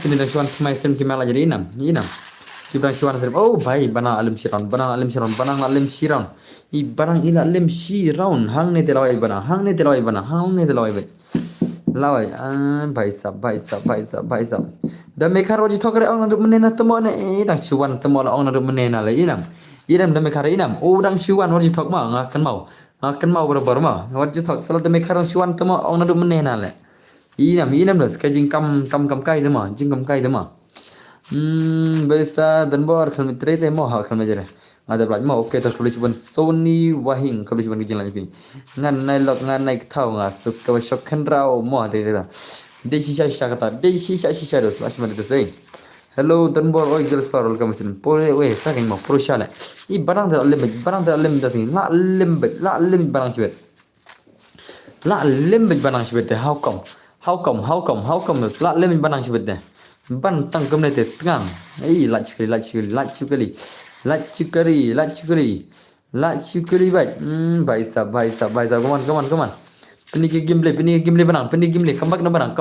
Kini dah cuan mai stream kimalah jadi inam. Kibrang cuan stream. Oh baik banang alim siran. I barang ila alim siran. Hang ne telawai banang. Lawai baik sab. Dah mekar wajib thok orang nak menena temo ne dah cuan temo orang nak menena le inam dah mekar inam dang cuan wajib thok ma ngakan mau berbar ma wajib thok selalu dah mekar cuan temo orang nak menena le inam dah sekajing kam kai dah ma jing kam kai dah ma besta dan bor khal mitre te mo ha khal mejere ada belaj mau oke to kalau cuman Sony Wahing kalau cuman gejing lagi ngan nai lok ngan nai tahu ngasuk ke shop kendrau mo ada de sisa kata de sisa dos mas mana dos hello dan bor oi girls parol kamu sin pole we saking mau pro shala I barang tak lembet das la lembet barang cuet la lembet barang cuet how come la lembet barang cuet deh ban tang kem te tang ai la chukali bai sa come on peniki gimble come back no banang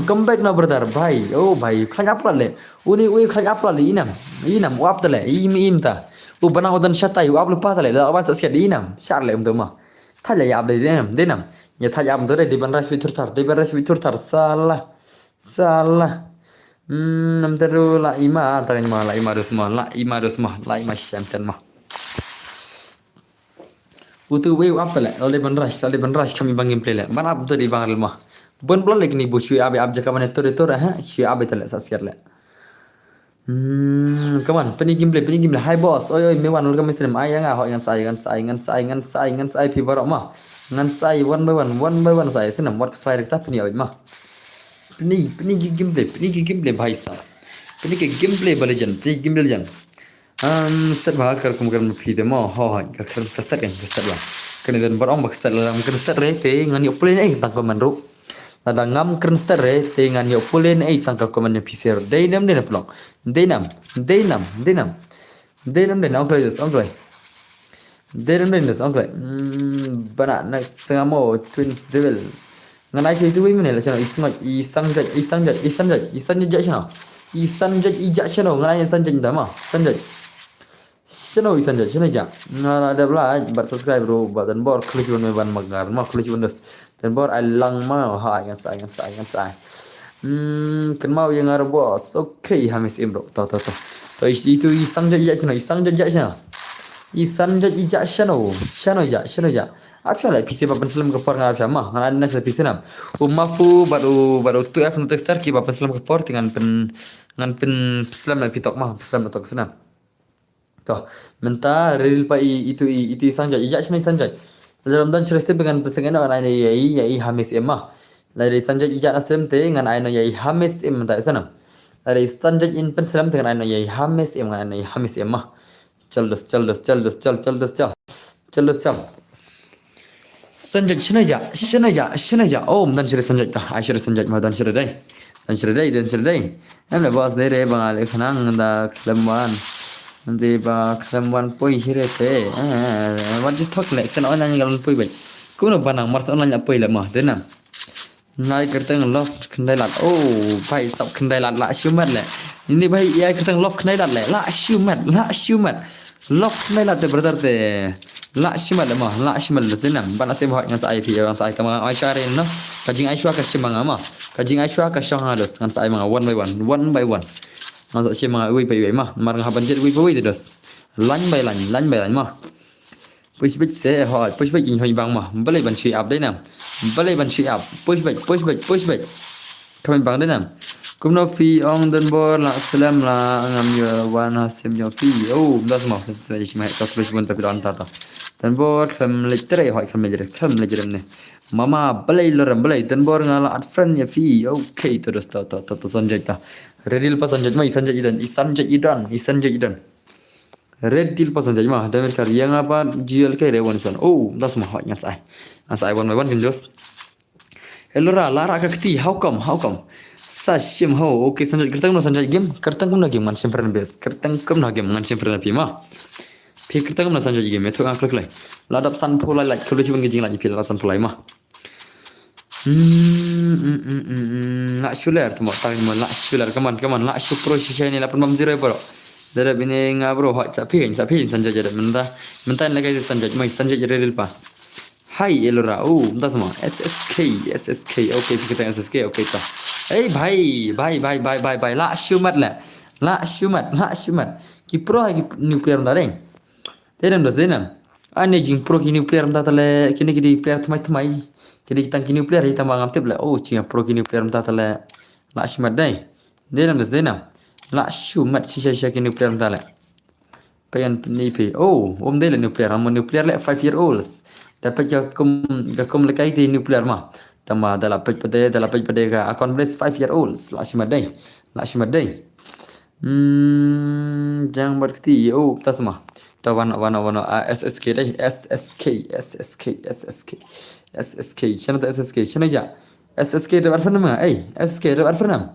come back no brother bhai oh bhai khanya plale uni khanya plale inam wap tale im ta banang odan shatai wap lupa tale la wap sia inam charle ma thaja ya abde denam ya thaja am dore diban ras bitur tar salah nam teru la ima tarin ma la ima la ima shantan ma utu we up tale le ban rush kami bangin play le ban up tadi bangal ma bon plan lek ni bu chui abe ab jaka mane tore ha chui abe tale saskiar le come on pani gimble hi boss oi me wan welcome stream ayanga ho ngan sai pi barok ma ngan sai one by one sai sinam what sai rekta pani abe ma Pini gameplay भाई साहब पनी के gameplay bale jan start bahal kar kemudian video mo ka start lah kena dan barang bak start lah kan start re te ngan yo play tang ko manru ada ngam kan start re te ngan yo play tang ko man pcr deinam plong deinam onklay bana nak sengamo twins devil ngan ai chơi tôi mình là channel isanjat ijak channel ngan ai sanjat dah mah sanjat channel ja ngan ada pula buat subscribe bro buat dan bor klik cuma ban magar mah klik cuma das dan bor ai lang mah ha ngan sai kan mau yang arab bos oke hamis bro to itu isanjat ijak channel ja Apsha lah PC bapan selam kepor ngan apsha mah ngan anak sa PC nam mafu baru 2F untuk start ki bapan selam kepor dengan pen selam nak pitok mah selam nak senam toh menta real pa itu sanjat ijak sini sanjat dalam dan cerita dengan pesengan orang lain yai hamis emah dari sanjat ijak nasem te dengan aina yai hamis em tak senam dari sanjat in pen selam dengan aina yai hamis em dengan aina hamis emah chal sanjat shinaja oh dan shira sanjat ta ashira sanjat ma dan shira dai em la boss dai re bang ale khanang da klamwan nanti ba klamwan poi hire te what you talk le sen online galon poi bai kuno banang mars online poi le ma denam nai kertang loft khandai lat oh bai sap khandai lat la shumat le ini bai ya kertang loft khandai lat le la shumat loft khandai lat te brother te la shimal le senam bana se bhai ngan sai pi ngan sai kama ai share no kajing ai shwa ka shimanga ma kajing ai shwa ka shanga dos ngan sai ma one by one ngan sa shimanga ui pai ma mar nga ban jet ui pai dos lan by lan ma push bit se ho push bit in hoi bang ma balai ban chui up dai nam push bit kamen bang dai nam kumno fi ong dan bor la salam la ngam yo wana sem yo fi oh das ma se shima ka push bun tapi dan ta dan bor kham lecture hỏi kham lecture ne mama balai loram balai dan bor ngala at friend ya fi okay to das to sanjay ta redil pa sanjay mai sanjay idan red deal pa sanjay ma dan kar yang apa gl ke rewan son oh das ma hỏi ngasai one by one kan jos hello lara kakti how come Sashim ho okay sanjay kertang no sanjay game kertang kum na game ngan sim friend base kertang kum na game ngan sim friend pi ma pi kertang kum na sanjay game itu ang klik lai ladap san pulai like kalau cuma ngejing lagi pi ladap san pulai ma nak shuler tu tang mo nak shuler kaman nak shu pro shisha ni 810 bro darab ini ngabro hot sapin sanjay jada menta lagi sanjay real pa Hai elora entah semua SSK okay kita SSK okay ta eh bye la shumat ki pro ki nuclear ndareng denam ane jing pro ki nuclear nda tale kini player tmai kini kita ki nuclear kita mangam tebla oh cinga pro ki nuclear nda tale la shumat dai denam la shumat shisha ki nuclear nda Pengen penipu. Oh, dia lah nuklear. Nama nuklear lah 5 year olds. Dapat jakum lekai di nuklear mah. Tama dalam pej pada akun beres 5 year olds. Lah simadai. Jangan berketi. Oh, tak semua. Tak warna SSK deh. SSK. Siapa tu SSK? Siapa aja? SSK ada arfan nama? SSK ada arfan nama?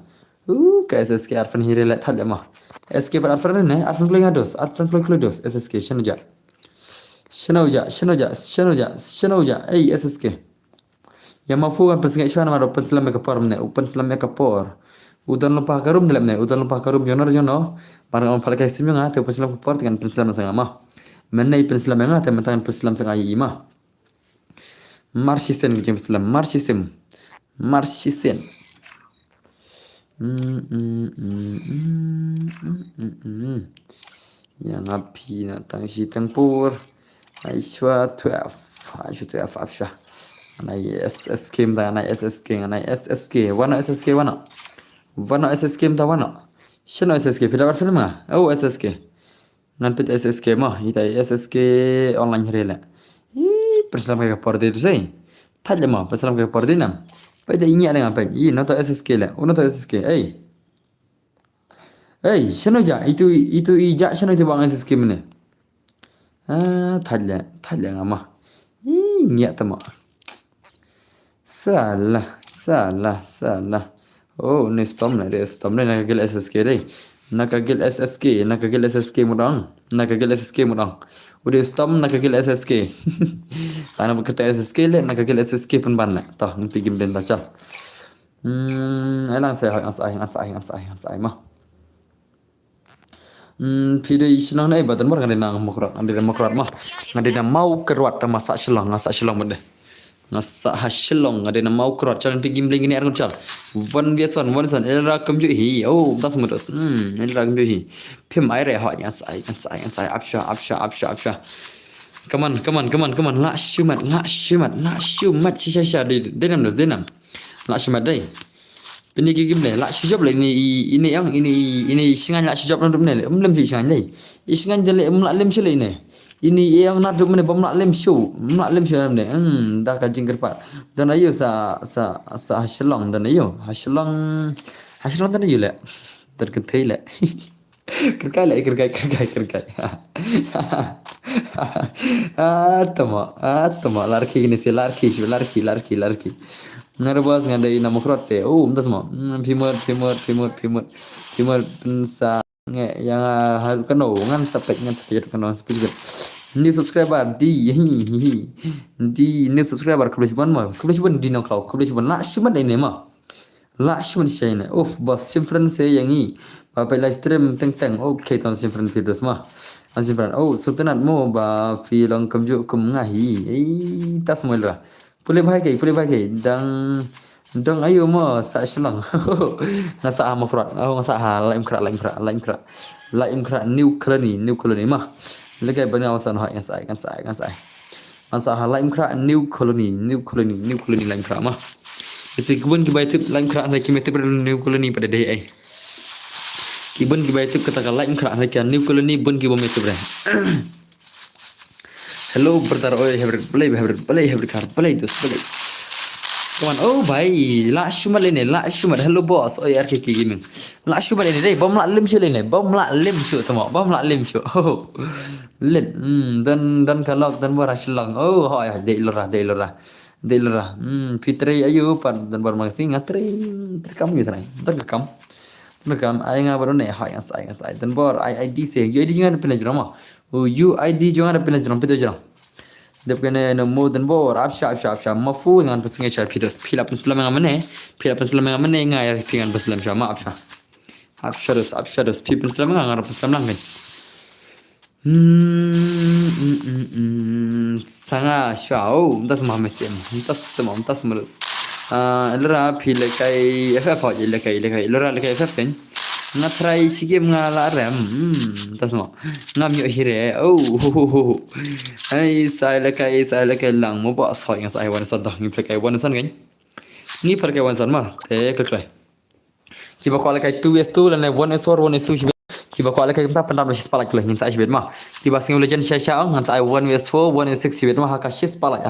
Ke SSK arfan hiri let hal mah. SK ber arfan ni? Arfan keling ados. SSK siapa aja? Siapa aja? SSK. Yang mafu kan pesingkat syuan nama open selam kapor mana? Open selam kapor. Udan lupa karum dalam ni. Udan lupa karum jono. Barang orang pakai sim yang ada open selam kapor dengan penselam sangat mah. Mana penselam yang ada dengan penselam sangat mah. Marxisten gitu Islam. Marxism. Yang api nak tangsi tempur. Aiswa 12 afsyah. Anai SSK mta anai SSK. Wana SSK mta wana. Shano SSK pida barfil mah. Oh SSK. Ngan pit SSK mah. Itai SSK online rela. Perselam ke porti tu say. Tanya mah perselam ke porti nam. Pada ingat dengan apa? Nota SSK lah. Nota SSK. Shano ja itu ijak shano itu bang SSK mana? Tanya ngama. Ingat tamak. Salah. Oh, ni stom lah nak gel SSK deh. Nak gel SSK mudang. Udah stom nak gel SSK. Tanah berkata SSK le nak gel SSK pun ban lah. Tah nanti game dan tacal. Elang saya mah. Pide isnang nai badan mar ngade nang demokrat mah. Ngade na mau keruat ta masak selong bende. Ngasa hasilong ngade na mau keruat calan pi game gini arun cal. One son elra kamju hi. Oh, tas mudus. Elra kamju hi. Pim aire ha yang sai apsha. Come on. La shumat shisha denam. La shumat dai. Ini game ni. La shujab lah ini singan la shujab nak ni. Belum singan ni. Singan jale lem sila ini. Ini yang nak mana bom lem show ni. Dah kajing kerpat. Dan ayo sa hasilong dan ayo hasilong dan ayo le. Terketai le. Kerkai. Tama. Larki gini si larki. Ngarabas ngandai nama krote. Oh, entah semua. Pimur pensa yang hal keno ngan sampai keno sampai. Ni subscriber di ni subscriber kebetulan di nongkrong kebetulan lah cuma ini mah. La cuma saya ni. Bos simpan saya yang ini. Bapak live stream teng. Okay, tuan simpan videos mah. Simpan. Sultanat mo ba film kamju ngahi. Tas semua lah. Boleh bahagia. Dang ayo mo sa selang. Ngasa makrat. Ngasa laim kerat new colony mah. Lekai bani awasan hak ngasa. Ngasa laim kerat new colony laim kerat mah. Isi kibun kibaitu laim kerat lagi mete pada new colony pada day ai. Kibun kibaitu katakan laim kerat lagi new colony bun kibun mete pada. Hello brother, play dos. Come on, bhai, la shumat. Hello boss, RKK gaming. La shumat ini deh, bom la lem show tamo. Len, dan kalau dan baru hasilong. Dei lora. Fitri ayo dan baru masih terkam gitu nih. Terkam ayang baru nih yang saya dan baru ID sih. ID jangan pilih jeram. ID jangan pilih jeram itu jeram. Dapkan more dan bor absha mafu dengan pesengai cara pila penselam yang mana ngai dengan penselam sama absha people penselam ngai penselam lang kan sanga syau entas semua mesin entas melus elra pila kai FF elra kai FF kan na try sige mga larem tas mo ngam yo hire sai la kai lang mo ba sa yang sai wan san dah ni pakai wan san kan ni pakai wan san ma te ka try ki ba ko la kai 2s2 la 1s4 1s2 Tiba ko ala kay ta pandam shis palak leh ngin sa shibet ma. Tiba sing legend sha ngan sa 1 vs 4 1 vs 6 shibet ma haka shis palak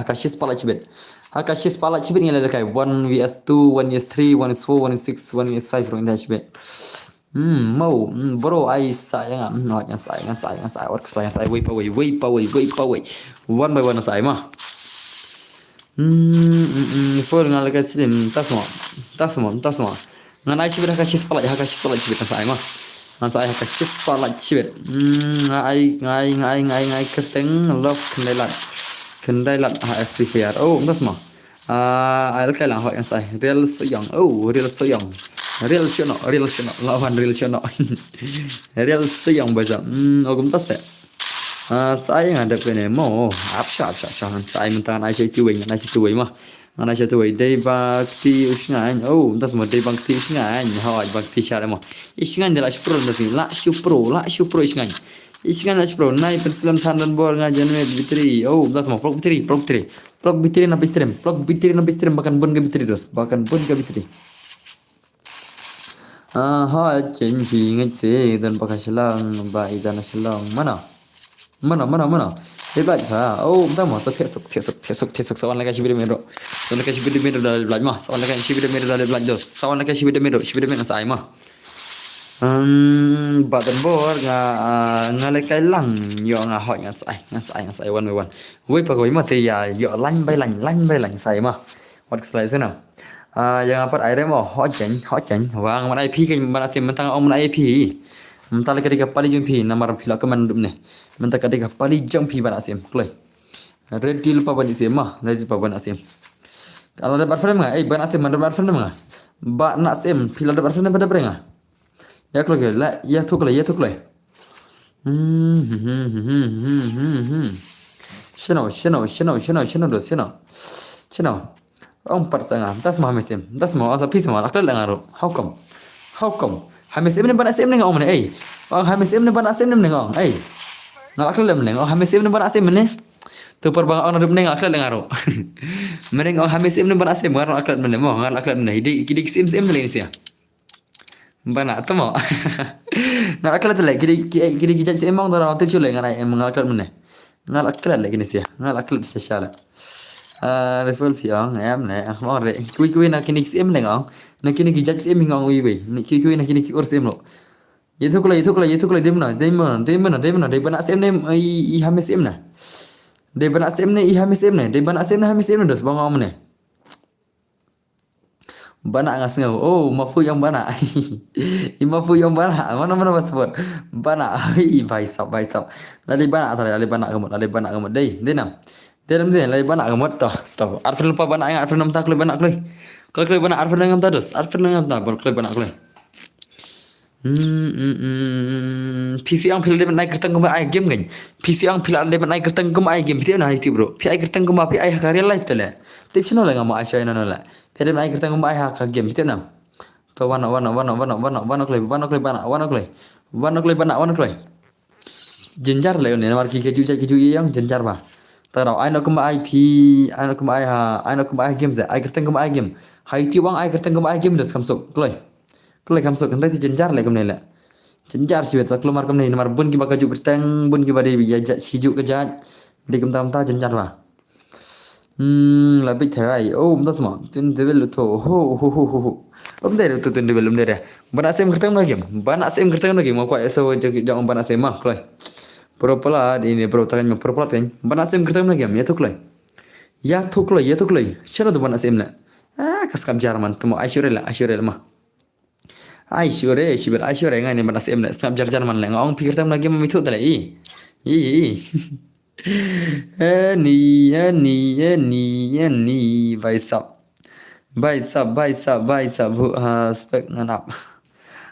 shibet. Haka shis palak shibet ngin la kay 1 vs 2 1 vs 3 1 vs 4 1 vs 6 1 vs 5 ro inda shibet. Mau bro ai sayang no yang saya work sayang saya wait away 1 by 1 saya mah. For ngal ka stream tasmo ngan ai shibet haka shis palak shibet saya mah. Ngan saya haka shis palak shibet. Ngai kerteng love kendailat free fire. Oh tasmo. Ai kay lang ho yang saya real soyang. Oh real soyang. Real shono lawan real shono real sayang baca ogum tas saya ngadep ini mau apsha saya minta nasi tuai mah nasi tuai day bakti usngan oh tas mau day bakti usngan hawai bakti syara mah isngan jelas pro nasi la syupro isngan la syupro nai pensilam tandan bor ngajan med bitri oh tas mau prok bitri nabi stream bahkan pun ke bitri ha chen chi ngai dan pakai selang ba idan selang mana hebat ha oh entah mau tesok sawan lagi shibir mero dah belaj mah sawan lagi shibir mero dah belaj dos sawan lagi shibir mero sai mah badan bor ngalai kai lang yo hoi sai 1 by 1 wei pa goi mah te ya yo lanh bay lanh sai mah wat slide sana yang apa airnya mau hot chen wang mana IP kan mana sim mentang om mana IP mentang ketika pali jumpi nama pila keman dum ne mentang ketika pali jumpi mana sim kloi red deal pa bani sim mah red deal pa bani sim kalau ada barframe nggak bani sim ada barframe nggak ba nak sim pila ada barframe pada berenga ya kloi la ya tu kloi Shino ông part sanga das ma mesim das ma asa pis ma akal ngaro how come hamesim ne bana sim ne ngong ne hamesim ne bana sim ne ngong ngal akal ne ngong hamesim ne bana sim ne tu perbang on rup ne akal ngaro mereng ngong hamesim ne bana sim ngaro akal ne mo ngal akal ne kidi sim ne sia bana tamo ngal akal te le kidi kijaj sim mong dara tip chule ngal ngal akal ne ngal akal le kini sia ngal akal shala refill phiang em nè mong re kui na kini em ne ngong na kini ki judge em ngong wi ni kui na kini ki or sem lo ye thuk la dem na de bana sem ne I hamis em na de bana sem ne I hamis em ne de bana sem ne hamis em ne dos bangom ne bana ngas ngau oh mafu yang bana mana passport bana vai sap lali bana kamut dei nam dalam dia lagi banyak amat toh. Arfan lupa banyak yang arfan nampak lebih banyak lagi. Kalau banyak arfan dengan terus, arfan dengan tak baru lebih banyak lagi. PC ang pilih naik kertas kumai game kan? PC ang pilih naik kertas kumai game dia naik tu bro. PI kertas kumai PI hak realize tu lah. Tips nol lagi mau asyai nol lah. Pilih naik kertas kumai hak game dia nam. Toh warna lagi. Jenjar lagi ni. Nampak keju yang jenjar bah. Taro ai no kuma IP ai no kuma ai game za ai kerteng kuma ai game hai ti wang ai kerteng kuma ai game das kamsok kloi kamsok kan ti jenjar le kamne la jenjar si wet keluar kamne nomor bun ki bakaju kerteng bun ki bade ya siju ke jat di kam ta jenjar ba la bit thai oh das ma tin devel to ho der to tin devel der bana sem kerteng lagi mau ko eso jang bana sem ma kloi Propolat ini perutakan propolat kan bana sim kertam lagi ya tuklai siapa tu bana sim la kaskam Jerman temu Asyure mah Asyure ngani bana sim la skam Jerman la ngong pikir tam lagi mamitu tala ni baisap spek nganap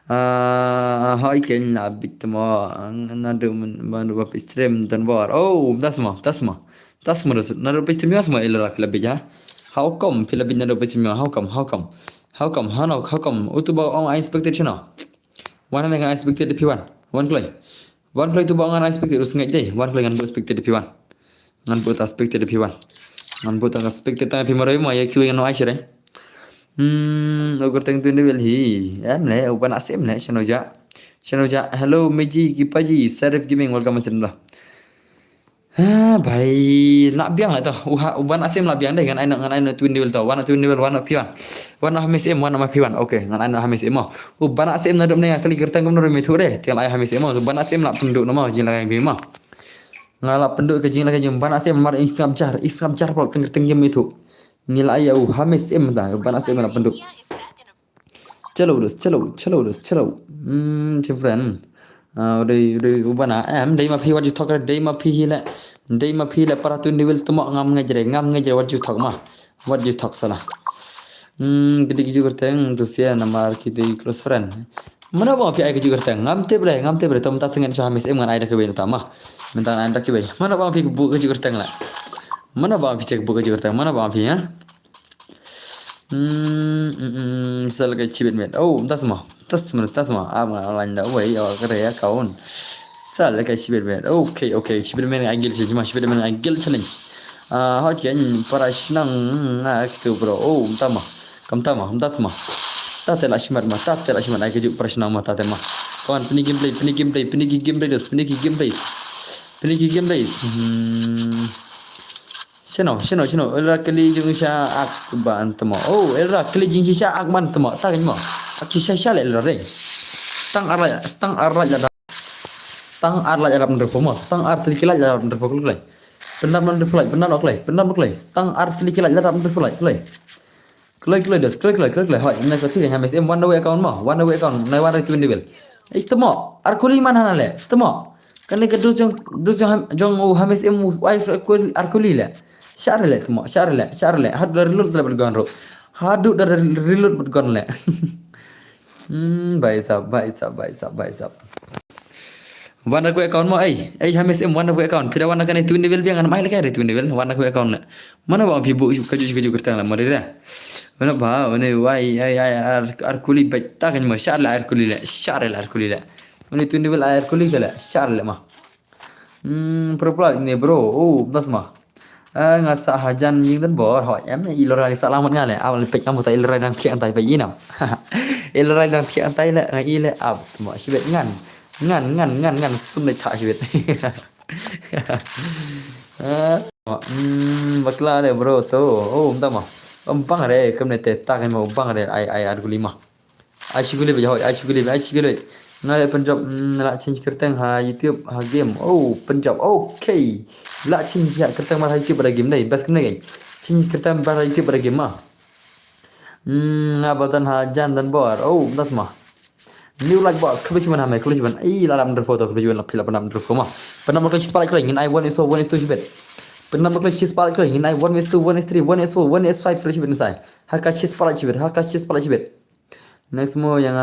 hai ken na bit mo nadu manu bap stream dan war oh das mo nadu bap stream mas mo elrak lebih ja how come Philippine nadu bap stream how come utu ba on expected chino wana nang expected p1 one play tu ba on expected us ngai dei one play ngan expected p1 ngan but expected p1 ngan but expected ta p maroi mo ya kiwi ngan ai sire Ogur teng tu ni belhi em le uban asim le chano ja channel ja hello Meji Gipaji Sarif Gaming welcome to channel ha bhai nak biang lah tu uban asim lah biang deh ngan aina twin level tu warna piwan warna hamis em warna piwan okay ngan aina hamis em uban asim na dum ne kali kertang gum no me thu deh tiang ai hamis em uban asim lah penduk nama jing lah bi ma ngala penduk ke jing lah ke jing uban asim mar islam jar pol teng jam itu ngila ai hamis em dah uban asim lah penduk chalo dost children udah ubah em day ma phi what you talk day ma phi le para tu nivel tu mak ngam ngajre what you talk ma what you talk salah gede gitu kerteng tu sia nama kita close friend mana bang pi ai gitu kerteng ngam te bre tom ta sengen sah mes em ngan ai dah ke ben utama mentang ai dah ke ben mana bang pi bu gitu kerteng la mana bang pi cek bu gitu kerteng mana bang pi ya sal ke cibit met oh tas mah online dah wei kare ya kawan sal ke cibit met okay cibit met agil cuma cibit met agil challenge hot kan para senang gitu bro tama tas mah tak telah simat ai kejuk para senang mah tak mah kawan peni gameplay Sino, era kali jung sha ak ban temo. Era kali jing sha ak ban temo. Tak mo. Ak sha le re. Stang arla jada. Stang arla jada bener pomo. Stang arti kilat jada bener pokol klai. Benar klai. Stang arti kilat jada bener klai. Klai das. Hoi, ina sa pilih hamis em one way account mo. One way account. Nai one tu level. Temo. Arkuli mana le. Temo. Kan ke dus jong hamis em wife arkuli le. Syarle hadu dari reload telah bergon ro hadu dari reload bergon le baik sab wana ku account mo ai hamis em wana ku account pira wana kan itu level biang mai lekar itu level wana ku account le mana ba bibu kaju kertang la marira mana ba one wai ar kuli baik ta kan mo syarle ar kuli le ini itu level ar kuli kala syarle ma propla ini bro das ma ngasa hajan jing dan bor hỏi em ilora li salamat ngale awal pek kamu ta ilora nang kian tai bayi nam ilora nang kian tai le ngai ile ab mo sibet ngan sum le tha sibet bakla le bro to tama bang re kam ne te ta kan mo bang re ai ar gulima ai shigule be hoy ai shigule ngale penjob nak change kertang YouTube game penjob okay la change ya kertang mar YouTube pada game dai bas kena gai change kertang pada YouTube pada game mah ngabatan hajan dan bor das mah new like boss kebetulan lalam foto kebetulan pila penam der mah penam ke spike lagi ngin I 1 is 1 is 2 sibet penam ke spike lagi ngin I 1 is 2 1 is 3 1 is 4 1 is 5 fresh ben sai haka spike sibet next mo yang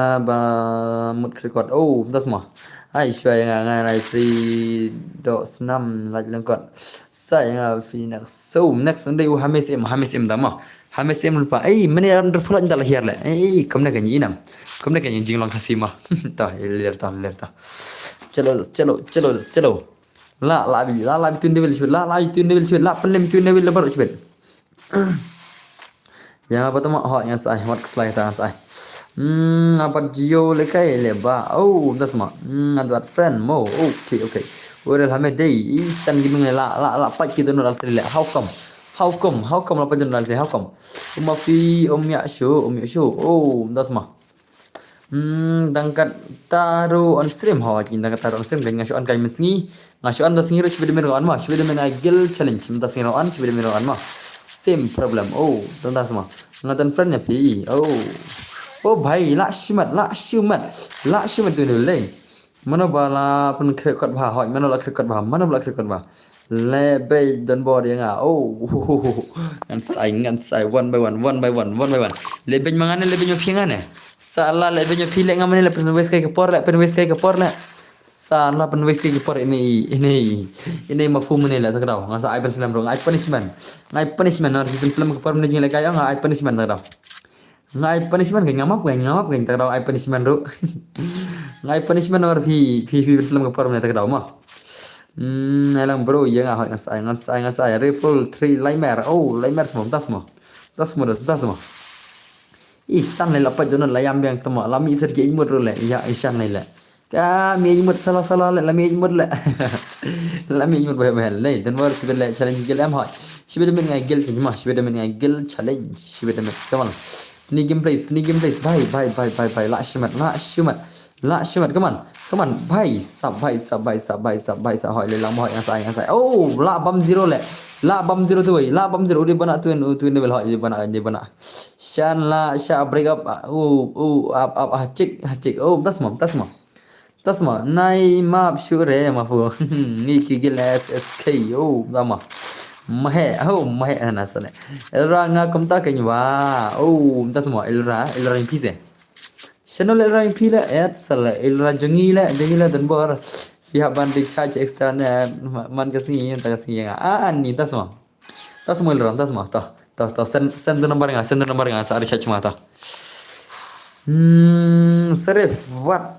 mood record das mah ai shua yang ngai free dot snam like lengkot saya yang free next ndai hamis em dah mah hamis em lupa meni dalam terpulang tak lahir le kamna kan inam kamna kan jing long kasih mah tah ler tah chalo la bi tun devel sibet la penem tun devel lebar sibet yang apa tu mak hot yang sai hot slide tangan sai apa Gio lekai leba das mak ada friend mo okay udah lama day isan gimana la pat kita nol altri le how come la pat nol altri how come fi ya show das mak dangkat taruh on stream dangkat taruh on stream dengan showan kai mesngi ngashowan das ngi ro chibede mero an ma chibede men agil challenge das ngi ro an chibede mero an ma same problem das mak ngatan friend ya pi भाई ला tu le mana bala pen krekot ba hoi mana la krekot ba le be don bo dia nga ngan sai one by one le be mangane le be nyopingane sala le be nyopile ngamane le pen wes kai ke por le sala pen wes kai ke por ini mafhum ni la takraw ngasa ai pensilam rong ai punishment or pen film ke por ni jing le kai ai punishment takraw ngai punishment ke ngamap ke tak tahu ai punishment ru ngai punishment or fi Islam ke parum tak tahu mah alang bro yang ngasai rifle 3 limer limer semua tas mah isan le lapat jono layam yang temo lami ser ke imur le ya isan le Kami mut salah lại là mi mut lại là mi mut bahaya bahaya lain dan baru sebenarnya challenge gel am hot sebenarnya men ngai gel cuma sebenarnya men ngai gel challenge sebenarnya come on ini game place bye la shumat come on bye sub hỏi lên lòng hỏi yang sai oh la bam zero lẹ la bam zero đi bana tuin level hỏi đi bana shan la sha break up up hachik oh tasma nai map shure ma fu ni ki gil SSK oh dama mahe ana sale elra nga komta kanywa oh tasma elra in pise channel elra in pile at sale elra jengila dan bor pihak banding charge extra na man kasih ni tasma elra tasma ta send number nga sa charge mata Sarif, what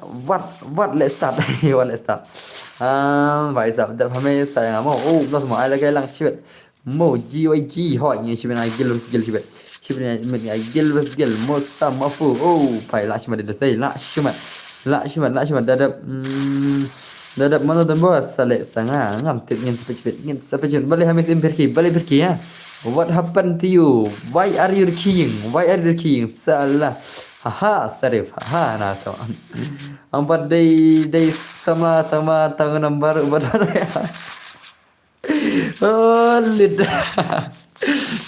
let's start. Let's start. Vậy sao đợt hôm nay saya mau nó semua ai lagi lang shit. Mau GYG hỏi như shit này skill shit này mình ai skill mau sama fu. Phải lại shit đây đây lại shit dadap mana dan bos sale sanga ngam tit ngin specit balik hamis balik pergi ya. What happened to you? Why are you keying? Salah. Haha, Sarif. Haha, nah tuh. Empat day sama tahun number berapa ya? Oh, lidah.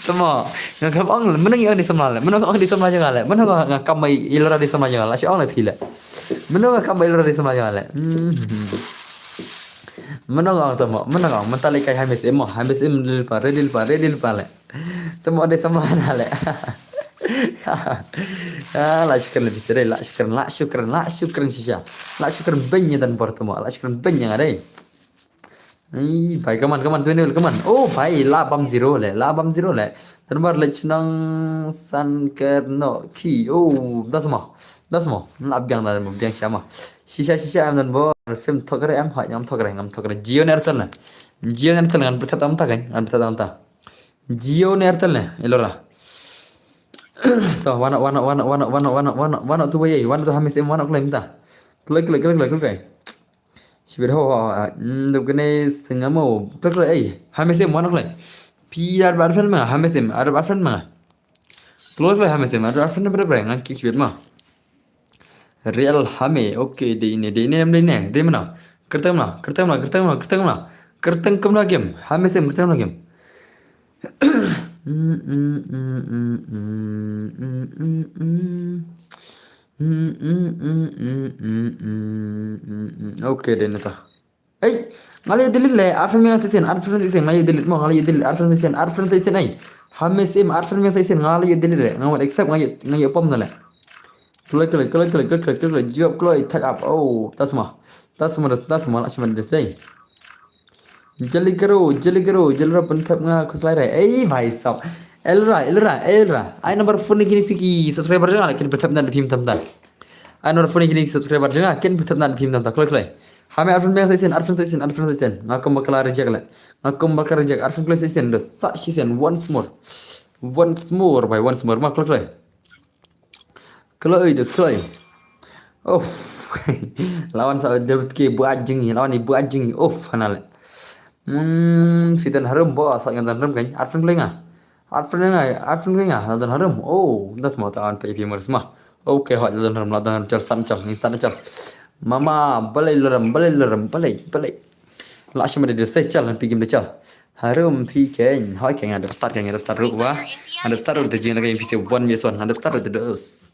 Tama, ngakap ang menang yang di semla, menang jangan le, menang ngakap mai ilra di semla jangan le, si ang le pila. Menang ngakap mai ilra di semla jangan le. Menang ang tama, mentali kai hamis em redil pa le. Tama di semla na le. La syukran sisa. La syukran banyak dan pertama. La syukran banyak ada. Bhai come on 20 come on. Oh bhai la bam zero le. Dan baru lechnang sankerno ki. Oh dasma. La biang siapa. Sisa am dan baru film thogare am hot ngam thogare. Jio nertal ngan betat am ta kan. Jio nertal ne elora. Tuh wana tu bayai wana tu hamis em wana klaim ta klik sibir ho dum kene sengamo terus hamis em wana klaim piar barfen ma hamis em ada barfen ma close by hamis em ada barfen berapa ngan kik sibir ma real hame oke de ini em de mana kertem kemna game hamis em kertem game Oke deh neta. Ngalih delete le. Arfan sesen. Ngalih delete mau ngalih delete. Arfan sesen ay. Hamis em arfan sesen ngalih delete le. Ngawat accept ngalih pom nale. Klik. Jawab klik tag up. Oh, tasma lah cuma des day. जल्दी करो जल्दी पंथप nga kuslai rai भाई साहब elra ai nomor phone ni kini siki subscriber jangan kin bertap dan phim tam ai nomor phone ni kini subscriber jangan kin bertap dan phim tam klek hame arfan bang sesen ngakom bakal reject arfan play sesen the such season once more ma klek lawan sa jabut ke buat jengi hanal Fitan harum bo asal yang harum kan arfan play nga dan harum das mau taan pe pi semua oke hot dan harum ladan cal ni tan cal mama balai leram la shima de stage cal pi game de cal harum pi ken hoi ken ada start ruwa ada start de jing lagi pi 1v1 ada start de dos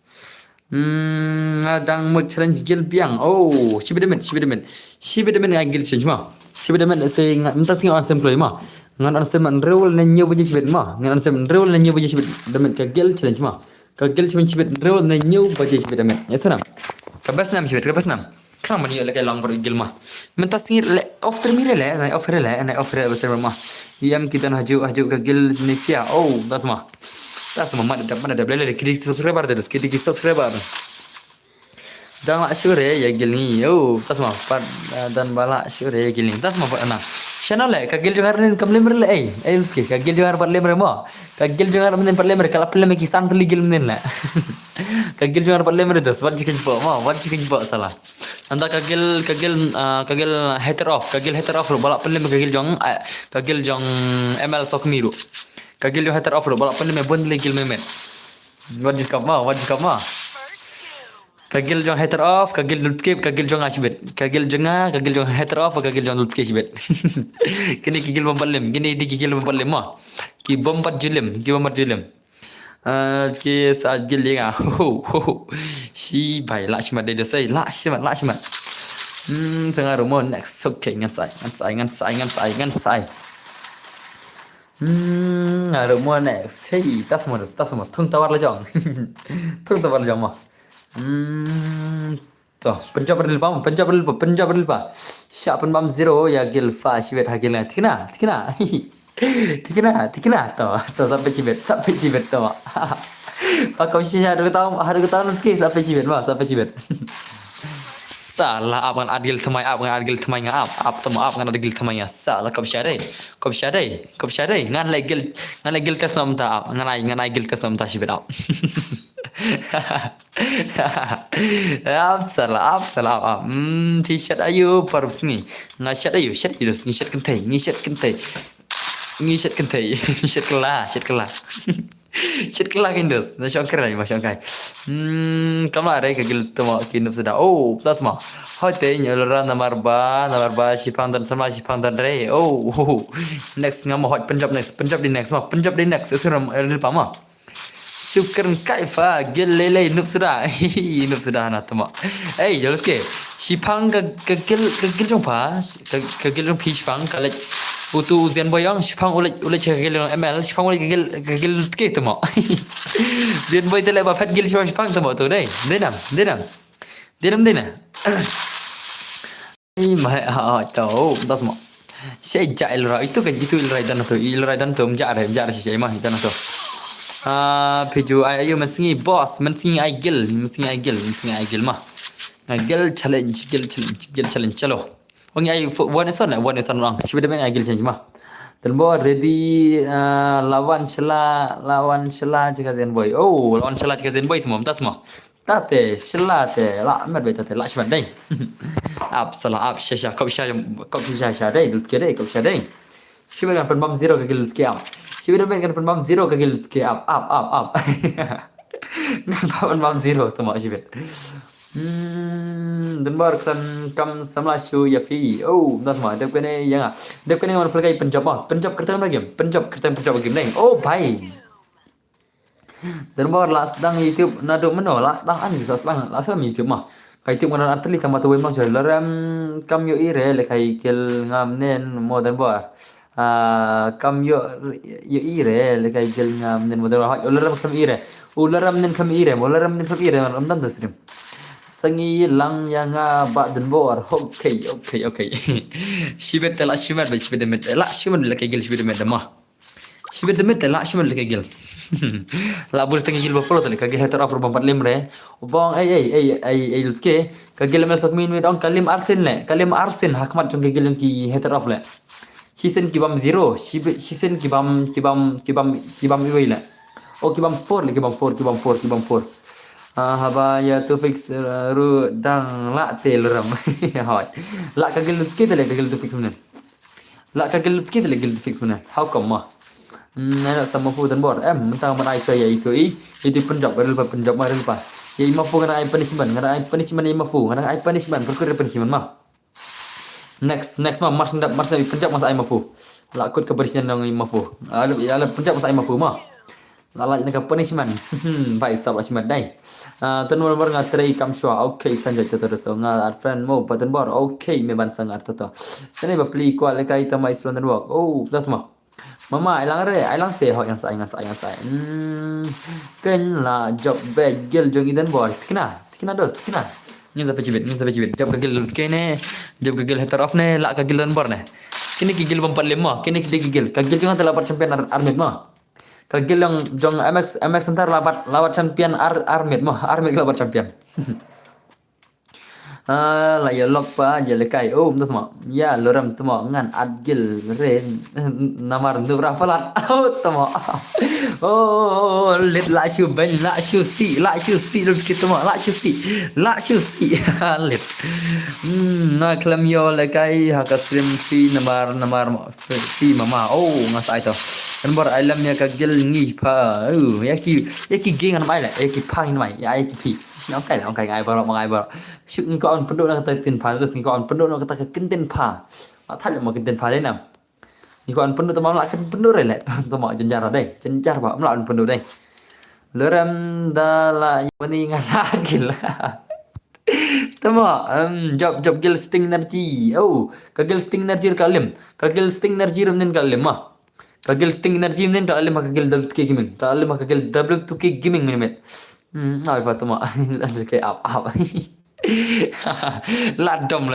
adang mo challenge gil biang sibedemen ngai gil change ma sibedemen se entah sing on simple ma ngan on sem rewel na nyu baje sibet ma ngan on sem rewel na nyu baje sibet demen ka gil challenge ma ka gil challenge sibet rewel na nyu baje sibet demen ya sanam ka basnam sibet ka basnam kram mani le ka long ber gil ma menta sing le offer mire le na offer besar ma yam kita haju ka gil nisia das ma mana da bele klik subscriber terus klik subscriber dan la shure ya gil ni tas ma dan bala shure ya gil ni tas ma na channel le ka gil jangar nin kam lemer le ka gil jangar par lemer mo ka gil jangar men par lemer kala pele me ki sant li gil men la ka gil jangar par lemer das wat jikin po salah Anda kagil hater off ro balap pelim kagil jong ML sok miru. Kagil jong hater off ro balap pelim bun legil memet. Wajib kap ma. Kagil jong hater off, kagil lutke, kagil jong ashbet. Kagil jong hater off, kagil jong lutke ashbet. Kini kagil bombalim, gini di kagil bombalim ma. Ki bombat julim. Ki saat gil ya. Si bai la shimat de sai, la shimat. Tengah rumah next. Okay, ngan sai. Rumah next. Hey, tas semua. Tung tawar la jong. Ma. Toh, pencap berdil pa. Siap bam zero ya gil fa shibet hagilnya. Tikina. Toh sampai cibet toh. Pakau sih ada ketahuan nanti sampai cibet. Salah apa adil temai ngap temu apa adil temai salah kau syadai ngan legil tes nom ta ngan gil tes nom ta shibet ap. Salah. T-shirt ayu parus ni. Ngashat ayu, ngishat kentai. Ngishat kelah. Shit kelah kindos. Na syangkar ni masyangkai. Kamare kagil temo kindos sudah. Oh, plus ma. Hote nyolora nomor ba Shipang dan re. Oh. Next ngamo hot Punjab di next. Suram pa ma. Syukran kaifa gil lele nup sudah na temo. Jelas ke. Shipang kagil jong pa. Kagil jong Shipang college. Utu uzian boyong Shipang ulet kagil jong ML Shipang ulet kagil ke temo. Zian boy tele ba phat gil Shipang temo tu dai. Denam. Tahu das mo. Saya jail ra itu ilrai dan tu mjar sih mah itu na tu. Piju ayu mensingi boss mensingi gil mah gil challenge chalo wangi ayu one son lang siapa demen gil challenge mah dan boy ready lawan shela jika zen boy lawan shela jika zen boy semua tas mah tate shela te la mer beta te la shman dai ap shasha kau shasha dai lut kere kau shasha dai siapa kan penbam zero ke gil ke am siapa demen kan penbam zero ke gil ke up kan penbam zero tu mak siapa dan baru kam samla show ya fi das mah dek kene yang dek kene orang pergi Punjab kereta game deng bhai dan baru last dang YouTube nado meno last dang YouTube mah kai YouTube mana artli kam tu memang jadi laram kam yo ire le kai kel ngam nen modern bar kam yo ire le kai kel ngam nen modern ha ularam kam ire am dan stream sangi lang yang ba den bor okay shibet la shimet la kai gil shibet met mah shibet met la shimet la kai gil la bur tangi gil bapolo tali kagil hater afro bampat limre bong lutke kagil mel sok min dong kalim arsen hakmat jong kagil ki hater af le hisen kibam zero hisen kibam iwila kibam 4 haba ya tu fix ru dang la telram hoy la kagil lutke tali kagil tu fix men la kagil lutke tali kagil tu fix men how come ma nana sama fu dan bor mentang man ai saya itu Punjab baril pa ya imafu kana ai punishment imafu kana ai punishment perkara punishment mah next mah mas Punjab mas ai mafu lakut kebersihan dong imafu ala Punjab mas ai mafu mah lalat nak punishment bai sab punishment dai tan bor ngatrai kam shwa okay sanjay terus to ngal friend mo patan bor okay me ban sangar to sene ba pli kwal kai tamai slon work plus mah mama ailang se ho yang sai ken la job begel jong idan boy kena ni sampai cibit job kagil kene job kagil hater off ne la kagil dan bor ne kini kagil bom 45 kini kagil jong lapat champion armit mah kagil yang jong MX ntar lapat champion armit mah armit lapat champion La ya lopa aja lekai. Oh, entah semua. Ya, loram temo ngan adgil ren namar nur rafalat. Oh, temo. Oh, let la shu ben la shu si lu kita temo la shu si let. Na klam yo lekai ha kasrim si namar si mama. Oh, ngasai to. Kan bar alam ya kagil ngi pa. Yaki gengan mai la, yaki pa hin mai. Ya yaki pi. Ông cày ngay vào ngay vào sự những con phân độ là cái tiền phá được những con phân độ nó cái kinh tiền phá mà thay được một cái tiền phá đấy nào những con phân độ tao lại cái phân độ này lại tao mọi chân jar ở đây chân jar bảo ông lại phân độ đây lỡ em đã lại vấn ngàn lá kìa tao mà job job gil sting energy oh cái gil sting energy cái gil sting energy nên kalim mà cái gil sting energy nên kalim mà cái gil double kick gaming kalim mà cái gil double kick gaming mình nói vào tụi mọi lần cái ảo ladom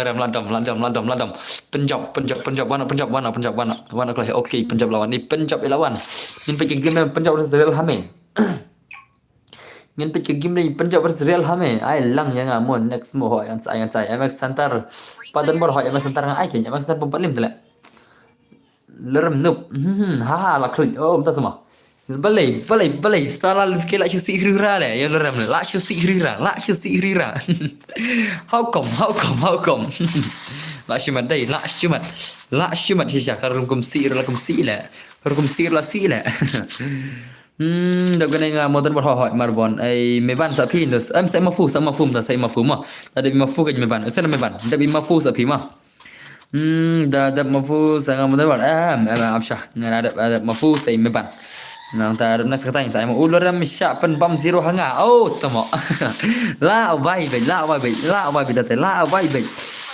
penjab wana kalau oke penjab lawan ni penjab lawan ini pergi game penjab versus Real Hame ini pergi game ni penjab versus Real Hame ai lang yang amon next mo hoy an sai MX Santar padan bor hoy MX Santar ngai kenya MX Santar 45 tele lerem nup ha la klik oh entah semua balai salah sikit lah si rira le ya leram le la si rira how come la shimat dai la shimat si syakar kum si la si le dak gane nga modern bot hot marbon ai me ban sa phin das am sai ma fu ta sai ma fu ma ta de ma fu ga me ban sa me ban da bi ma fu sa phi ma da ma fu sa nga modern bot absha nga da ma fu sai me ban nang ta nak sekatanya saya mau uluran misyak pen bam zero hanga oh temo la vai tete la vai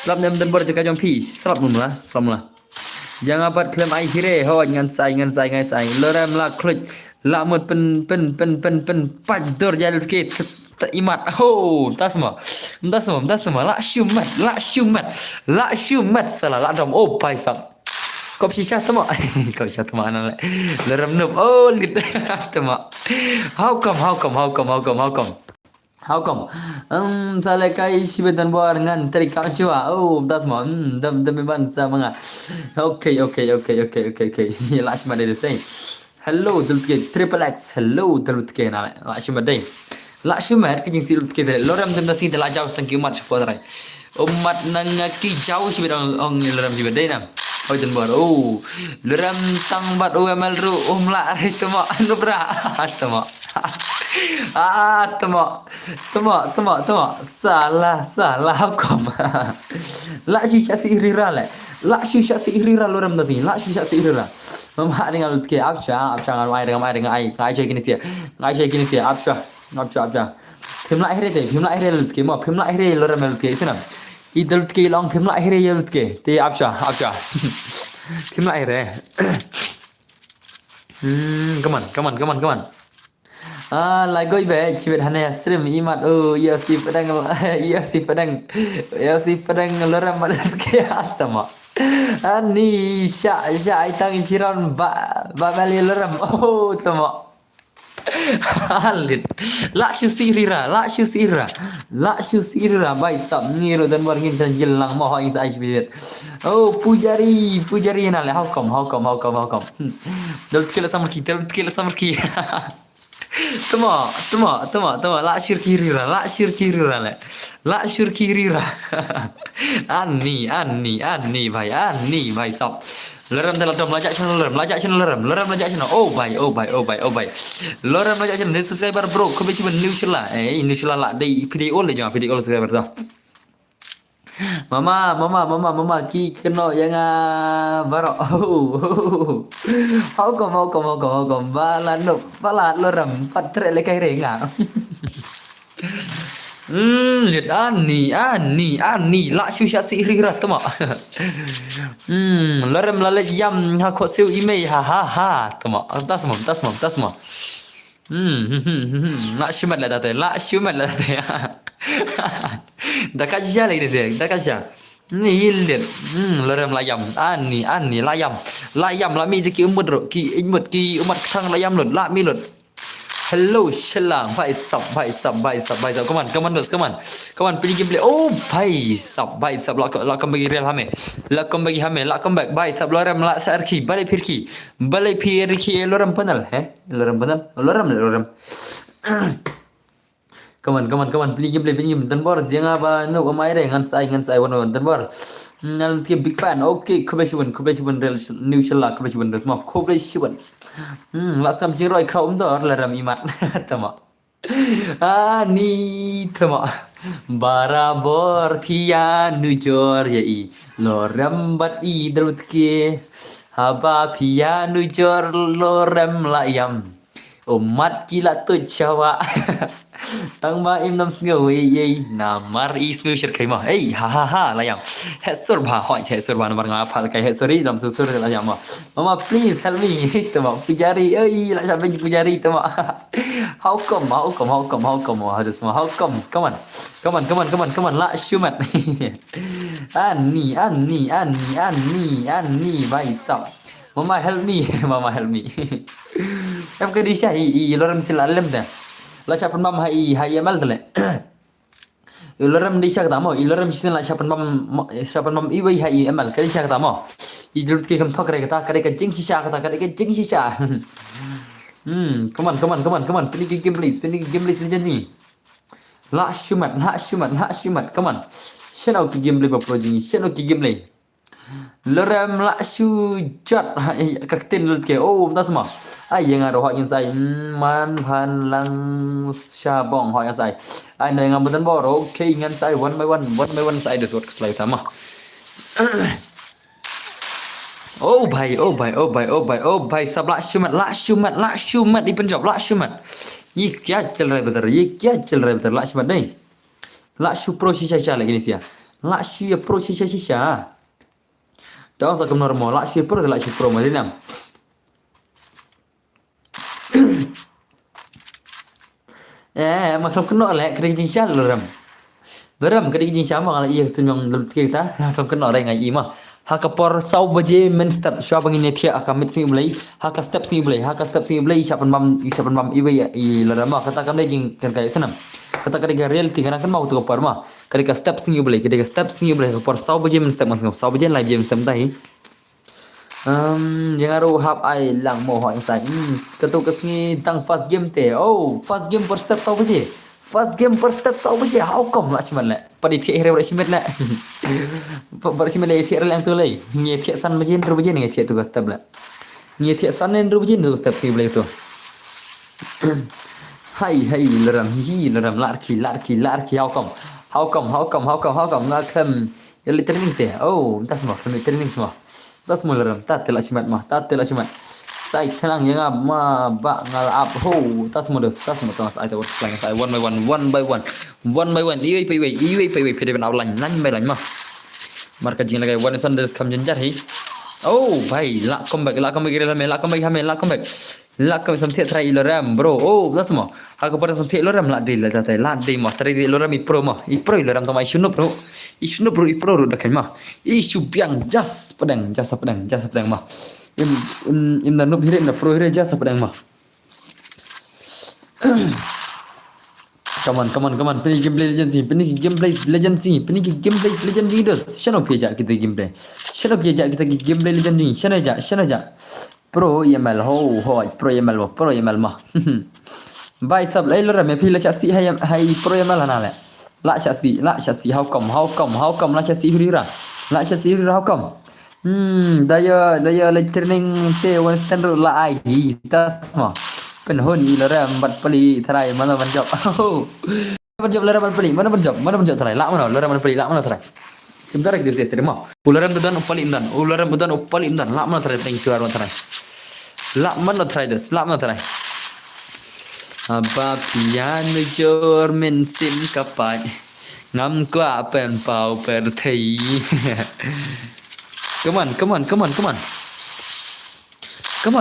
slap nem dan ber jaga jong pi slap mula jangan dapat klaim ai hire ho ngan sai loram la klik la mut pen pat dor jal sikit imat oh tas semua la syumat salah la dom oh paisam kop shisha tama kop shisha tama ana leram nup oh lit tama how come sale kai sibetan buar ngan teri kam siwa oh das ma dam ban sa manga okay la shima de say hello dulke triple x hello dulke na la shima de la shima ke jing sil ke loram dem nasi de la jaw thank you much for that umat nang ki jaw sibedang ong leram sibedai nam oi den bor oh leram tang bat OML ru la itu ma anu bra tama tama salah hukum la shisha si rira loram nasi la shisha si rira mama dengan lut ke abcha ngal mai dengan ai ngai chơi kini sia abcha phim lại hết lut ke ma phim lại hết loram lut ke sana idul ke long phim lại hết lut ke te abcha phim lại hết come on lại goi về chỉ biết hanya stream imat UFC pedang loram lut ke atama ani sya itang siron ba mali loram oh tama halit la shu sirira bai sab ni ro dan wargin chan jelang mo hoing sa bit oh pujari na le how come dal kila samki tama la shir kirira la shir kirira ani bhai sab leram lajak channel oh bhai leram lajak channel ni subscriber bro kau besi new channel new channel la dei video le jangan video subscriber dah mama ki kena yang barok how come balat leram patre le kai renga lihat ani la susah si rira tama leram lalat yam ha kho siu email ha tama tas mo la shumat la date dakat ja lagi deh dakat ja ni lihat leram layam ani layam la mi ki umut ki umat khang layam lut la mi lut hello शलांग भाई साहब come on bos come on pergi gameplay oh भाई साहब lakon bagi real hame lakon back भाई साहब loram lak sarki balik firki loram penal loram come on pergi gameplay dan bor jangan apa no amai re ngan sai wan dan bor ngal ti big fan okay kubesiban real new shala kubesiban resmo kubesiban lak sam jing roi kraum dor laram imat tama ani tama barabor pia nujor ya i loram bat i dalut ke haba pia nujor loram layam umat gila tu Jawa tang ba im nam sngo ye namar i sngo shir kai ma hey ha layam hesur ba hoi hesur ba namar ngapa kai hesuri dam susur layam ma mama please help me tama pujari ơi lại sampai pujari tama how come harus ma how come on la shumat ani bai sab mama help me em cái đi chạy loram sil alam dah la chapan bam hai amal tale loram di chak tamo loram sin la chapan bam iwi hai amal cái chak tamo i jurut ke kam thok re kata kare ka jing shisha kata kare ka jing shisha come on pilih game please legend ni la shumat come on shanau ki game play ba pro jing shanau ki game play loram la shu jot kaktin lut ke oh ta semua ai yang ada hak yang sai man pan lang shabong hak yang sai ai nơi ngam betul bor okay ngan sai one by one sai the short slide sama oh bhai sab la shumat di Punjab la shumat ये क्या चल रहा है बता la shumat नहीं la shu pro shisha lagi ni sia la shu ya pro shisha dah sakam normal la shu pro madinam macam kena lek kering cincang loram kering cincang mah iya senyum dalam kita macam kena orang ngai imah hakapor sau baje men step shop ngin ne thia akamit sing blai haka step sing blai siapan mam iwe i loram kata kam jing kan kai senam kata kada reality kana kan mau tu kapor mah kada step sing blai kapor sau baje men step masing sau baje live game step tahi jangan rohap ai lang mo ho insai ketuk kesni tang first game te oh first game per step sau baje how come lah cuman la pada pihak hero cuman la pada cuman la pihak lang tu lai nge pihak san baje ru baje nge pihak tu step la nge pihak san ru baje tu step si boleh tu hai loram larki how come la kem yang training te oh entah semua training semua tas mularam tat la cuman sai khalang yang ma ba ngal up ho tas modus ai tu slang sai one by one iwi pede ben outline nan by line mah marka jing lagai one sun des kam jenjar hi oh bhai la comeback la kam samthia try loram bro oh tas mo ha ko pada samthia loram la de mah try loram i pro loram to mai shunu bro i pro ru dakan mah i subyang jas pedang mah im dan nup hirin da pro hire jas pedang mah come on pilih gameplay legend sih pilih gameplay legend videos shano pija kita gameplay legend ni shano ja pro yaml pro yaml mah bye sab lai loram me pilih chasi hai pro yaml hana le la chasi how come la chasi hurira how come daya le training te one stand la ai tas mah penhun i loram bat peli tharai mana banjab loram bat peli mana banjab tharai la mana loram bat peli la mana tharai sebentar lagi dia terima loram dan upali imdan la mana tharai thank you aron tharai la mana tharai apa piano jor men sim kapai ngam qua pen pau per thei come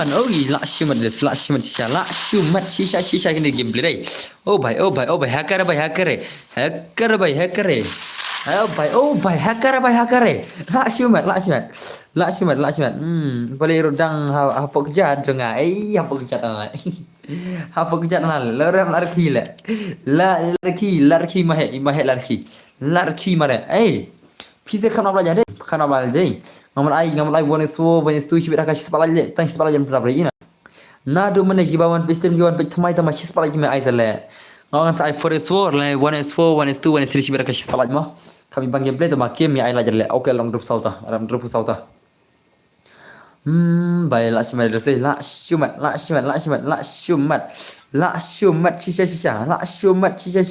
on oh la shumat shisha kini gameplay dai oh bhai hacker la shumat boleh rodang apa kerja jangan hapok kerja tangan Apa kerja nal? Leram larki le. Larki mahe larki mare. Pise kana belajar deh. Kana belajar deh. Ngamal ai one stu shi bera kashi spalaje. Tang spalaje berapa ina. Na do mana gibawan pistem gibawan pet tamai shi spalaje me ai tele. Ngawan sai for is four le one is four one is two one is three shi bera kashi spalaje mah. Kami bang gameplay tu mak game ya ai lajar le. Oke lam drop sauta. Bài lại shumat được la shumat chi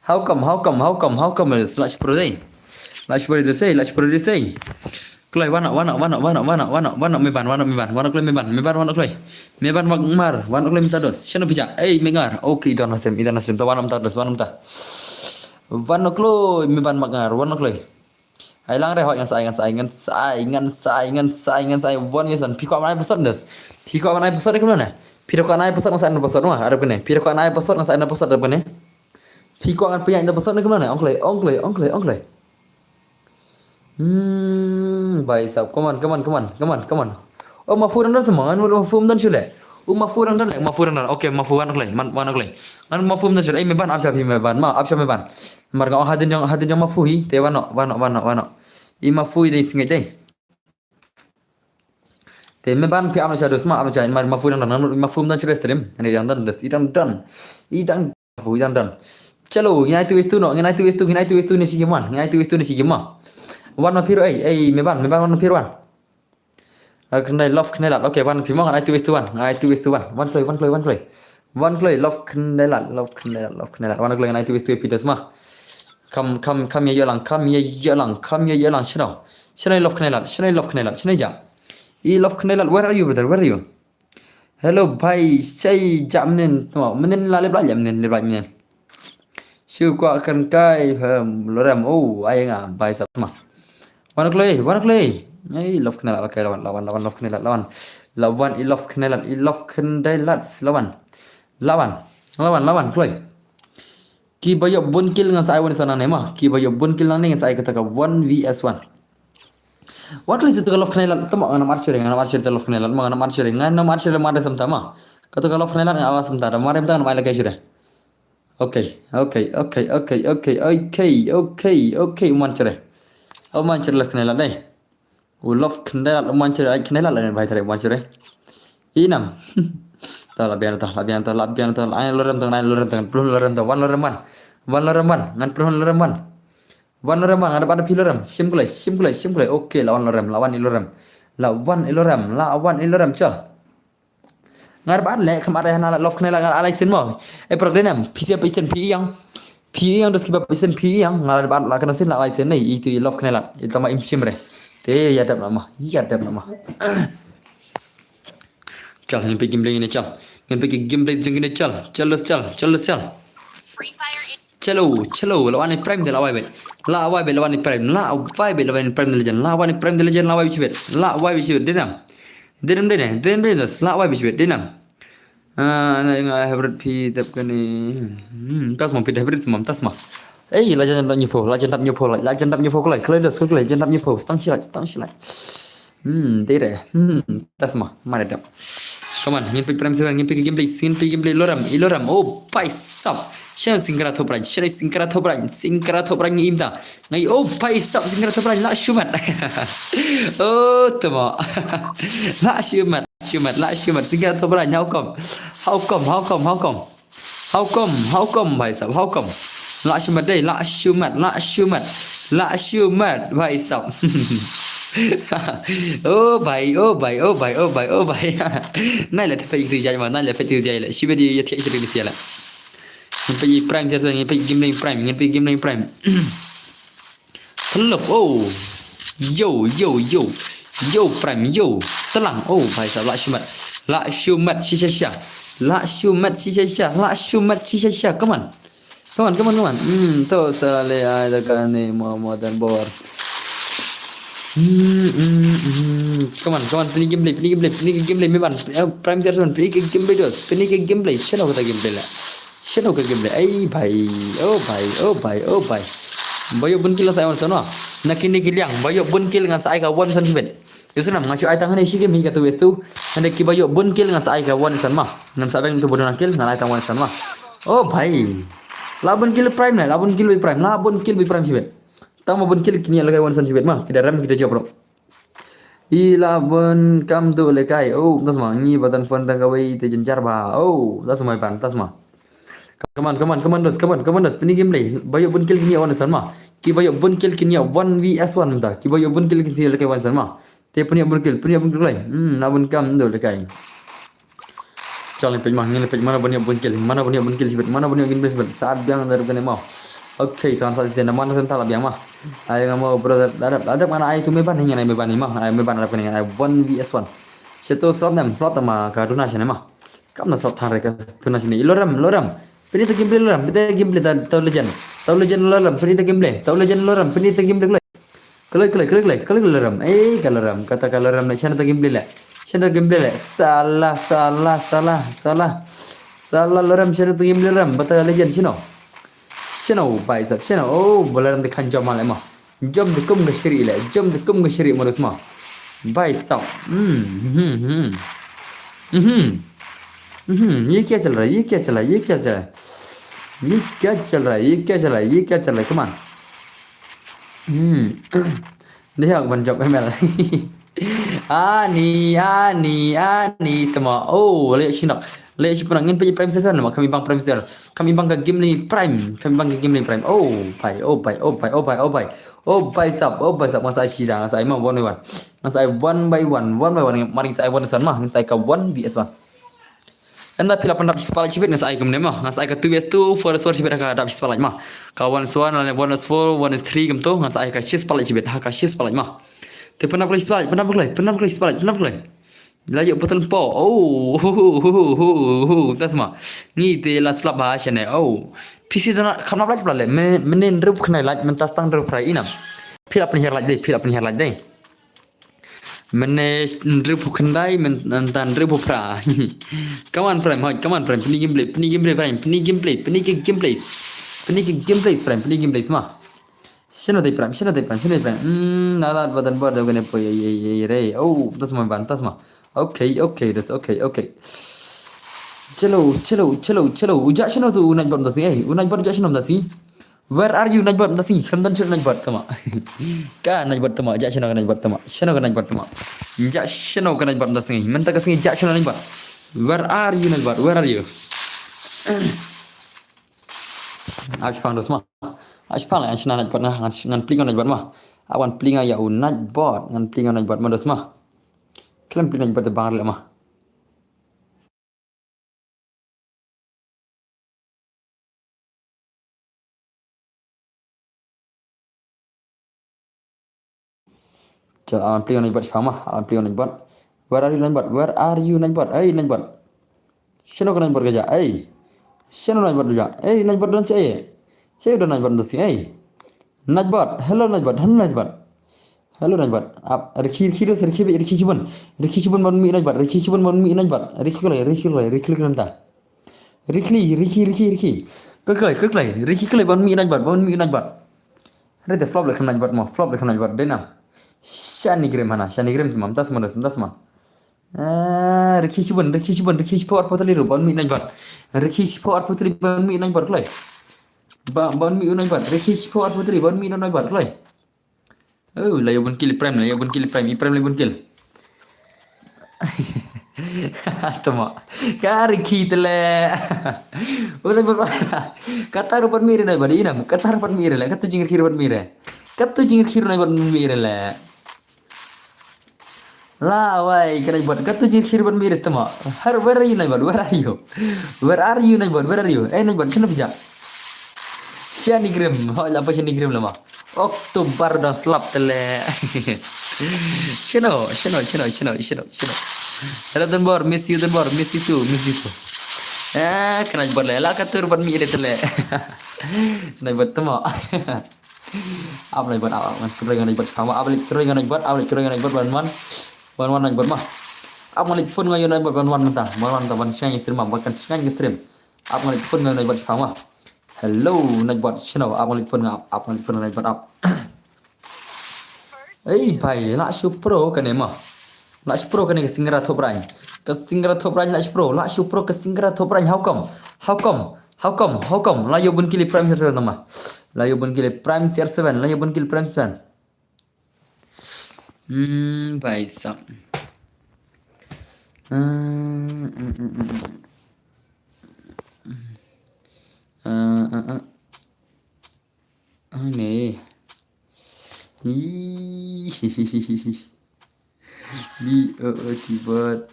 how come is la pro đây la pro được klay wana me ban mar wana klay minta dos chano pija mengar okay itu nasem ta wana minta dos wana kloy me ban magar wana kloy ai lang đây họ ngan sai one yeson piko mana episode des piko mana episode ke mana piko mana episode ngan sai episode mah ada bene piko mana episode ngan sai episode ada bene piko ngan punya episode ke mana ongklay baik sab come on oh mafu dan teman mafu dan chule mafu dan oke mafu kan klay man klay ngan mafu dan chule meban absha meban marga hadin yang mafu hi te wano mafu ini singai deh te meban pi amna chadus ma mafu dan chule stream ini dan mafu dan chalo ngai tu istu ni si geman wan piro meban wan piro wan kenai love kenai lat okay wan pimo ngai tu istu wan wan kloy love kenai lat wan kloy ngai tu istu pidas mah kam ye yalang shinai love kenai lat shinai ja love kenai lat where are you brother hello bhai say jamnen tuh menen la lebla menen siu kwa kan kai loram ai nga bhai sab mah wan kloy love kenai lat okay lawan love kenai lat lawan love kenai lat lawan kloy ki bayo bun kill ngan sai wan sana nema ki bayo bun kill nang ngan sai kata ka 1 vs 1 what is it love kenai lat tamo ngan marchure love kenai lat ngan marchure mare samtama kata ka love kenai lat ala samtara mare mta mai lagai jure okay manchure love kenai lat dai love kenai lat manchure ai kenai lat la bhai thare manchure inam labian ta ai loram tang plus loram ta wan loram ngan plus loram ada pada piloram simple okay lawan iloram chal ngar ban le kemare hana love kenal ngar alai sin mo program pi yang dos kiba pisen pi yang ngar ban la kana sin alai sin nei itu love kenal itu ma imsimre te ya dap nama chal yang pergi gameplay ini chal chalo lawan prime de lawai be lawan prime legend lawan bishbet denam das lawai bishbet denam nga hybrid pi tap kani tas mo pi hybrid semam tas ma legend tap nyepo klay das legend tap nyepo stang silai dere tas ma mana dap come on ngin prime seven ngin gameplay iloram paisap Shen singkara thopran ni imda ngai paisap singkara thopran la shumat tamo la shumat singkara thopran how come paisap how come la shumat dai la shumat paisap भाई नहीं लेते फिर इधर जाए मार नहीं लेते फिर इधर जाए ले शिवे दी ये थी इधर दिसिया ले ये पे प्राइम जैसे ये पे गेम नहीं prime hello yo prime telang भाई साहब la shumat shisha come on to sale ada kan ni Muhammad dan Bor come on pilih gameplay me ban prime zone pilih gameplay dos pilih gameplay shadow kata gameplay ai bhai bayo bun kill saya on sono nakini kiliang bayo bun kill ngan sai ka one son bet Yusna ngacu ai tang ni shige mi ka tu westu ande ki bayo bun kill ngan sai ka wan san ma ngan sa beng tu bodon kill ngan ai tang wan san ma oh bhai labun kill prime na labun kill bi prime labun kill bi prime sibet tang ma bun kill kini lagai wan san sibet ma kita ram kita job bro ilabun kam tu lekai oh tasma ni batan fon tang kawai te jenjar ba oh tasma pan tasma come on dos pini game lay bayo bun kill kini wan san ma ki bayo bun kill kini 1 vs 1 mta ki bayo bun kill kini lekai wan san ma te punya bun kill lay labun kam tu lekai Charlie pej mah ngene pej mana banyak bun kill sibet mana banyak game sibet saat biang dari kene mau okay tuan sa senda mana sen tala biang mah ay ngamo brother ada mana ay tu meban hingga ay meban mah ay meban ada kene ay 1 vs 1 seto slot ma ka duna sene mah kam na slot thare ka duna sene loram pini ta game loram pini game ta legend loram pini ta game loram pini ta game kelai loram kaloram kata kaloram na sene ta game le sene game le salah loram sene ta game loram bata legend sino bai sab sino oh bolaram de khanjam male ma jom de kum ga shiri marus ma bai sab ये क्या चल रहा है ये क्या चल रहा है come on देखो बन जब है मेरा ani temo oh lihat sini pernah ngin prime season nama kami bang prime season kami bang ke game ni prime oh bye sab masa sida masa ima one by one mari saya one son mah saya ka 1 vs 1 anda pila pandap spala cibet ngas ai kemne mah ngas ai ka 2s2 4s4 cibet ka dap spala mah ka 1s1 dan 1s4 1s3 kem tu ngas ai ka shis spala cibet ha ka shis spala mah te pernah play spala layak betul po tas mah ni te la slap ha chane oh pc dana khamna play plale menen rup khnai laj men tas tang rup prai inam pila penihar laj dei mene rup khandai men tan rup pra come on prime pini gameplay ma Sino dei prime nada badan bar da gane po ye re oh tas ma okay chalo uja sino tu unaj bar dasi unaj bar ja sino dasi where are you unaj bar dasi khamdan sino unaj bar tama ka unaj bar tama ja sino unaj bar tama ja sino unaj bar dasi menta ka singi ja sino unaj bar where are you unaj bar where are you Ashpang dos ma Ashpang la anshna unaj bar na ngan pling unaj bar ma awan pling ya unaj bar ngan pling unaj bar ma dos ma Kalian pilih pada bangar le mah. Awan pilih naik buat siapa awan pilih naik buat. Where are you naik buat? Naik buat. Sino kan naik buat kerja? Sino naik buat kerja? Naik buat dan saya udah naik buat dosi. Naik buat. Hello naik buat. Hello Najbar, आप रखी चिबन मन मी Najbar, रखी नमता, रखी, ककलाई बन मी Najbar, अरे flop लेखन Najbar, देना, shani gram semam, tas ma, रखी चिबन और पतली रो बन मी Najbar, रखी चिबन और पतली बन मी Najbar कलाई, बन मी Najbar, रखी चिबन और पतली बन मी Najbar कलाई. Oh, layak bun kill prime, prime layak bun kill. Tama, kari kitale. Udah berapa? Kata rupan mire na bari ina, kata rupan mire la, kata jingir kirupan mire. Kata jingir kiru na rupan mire la. La, wai, kena buat kata jingir kirupan mire tama. Where are you na bari? Where are you na bari? Where are you? Na bari, sana bija. Shani gram, apa shani gram lama. Oktober dan slap tele. Shino. Hello Denbor, miss you too. Kena buat lela katur buat mi tele. Nai buat temo. Apa nai buat awak? Kering nai buat sama. Apa kering nai buat wan nai buat mah. Apa nai phone ngai nai buat wan mentah. Wan siang stream bahkan siang stream. Apa nai phone ngai nai buat sama. Hello, naik buat channel. Apa ngai phone ngai buat up. भाई लाशु pro kan emah. Lash pro kan ke singra thopran. Ke singra thopran lash pro. Lash pro ke singra thopran how come? How come? How come? How come? La yo bun kili prime server nama. La yo bun kili prime CR7. La yo bun kili prime 7. भाई साहब nih B-O-O-T bot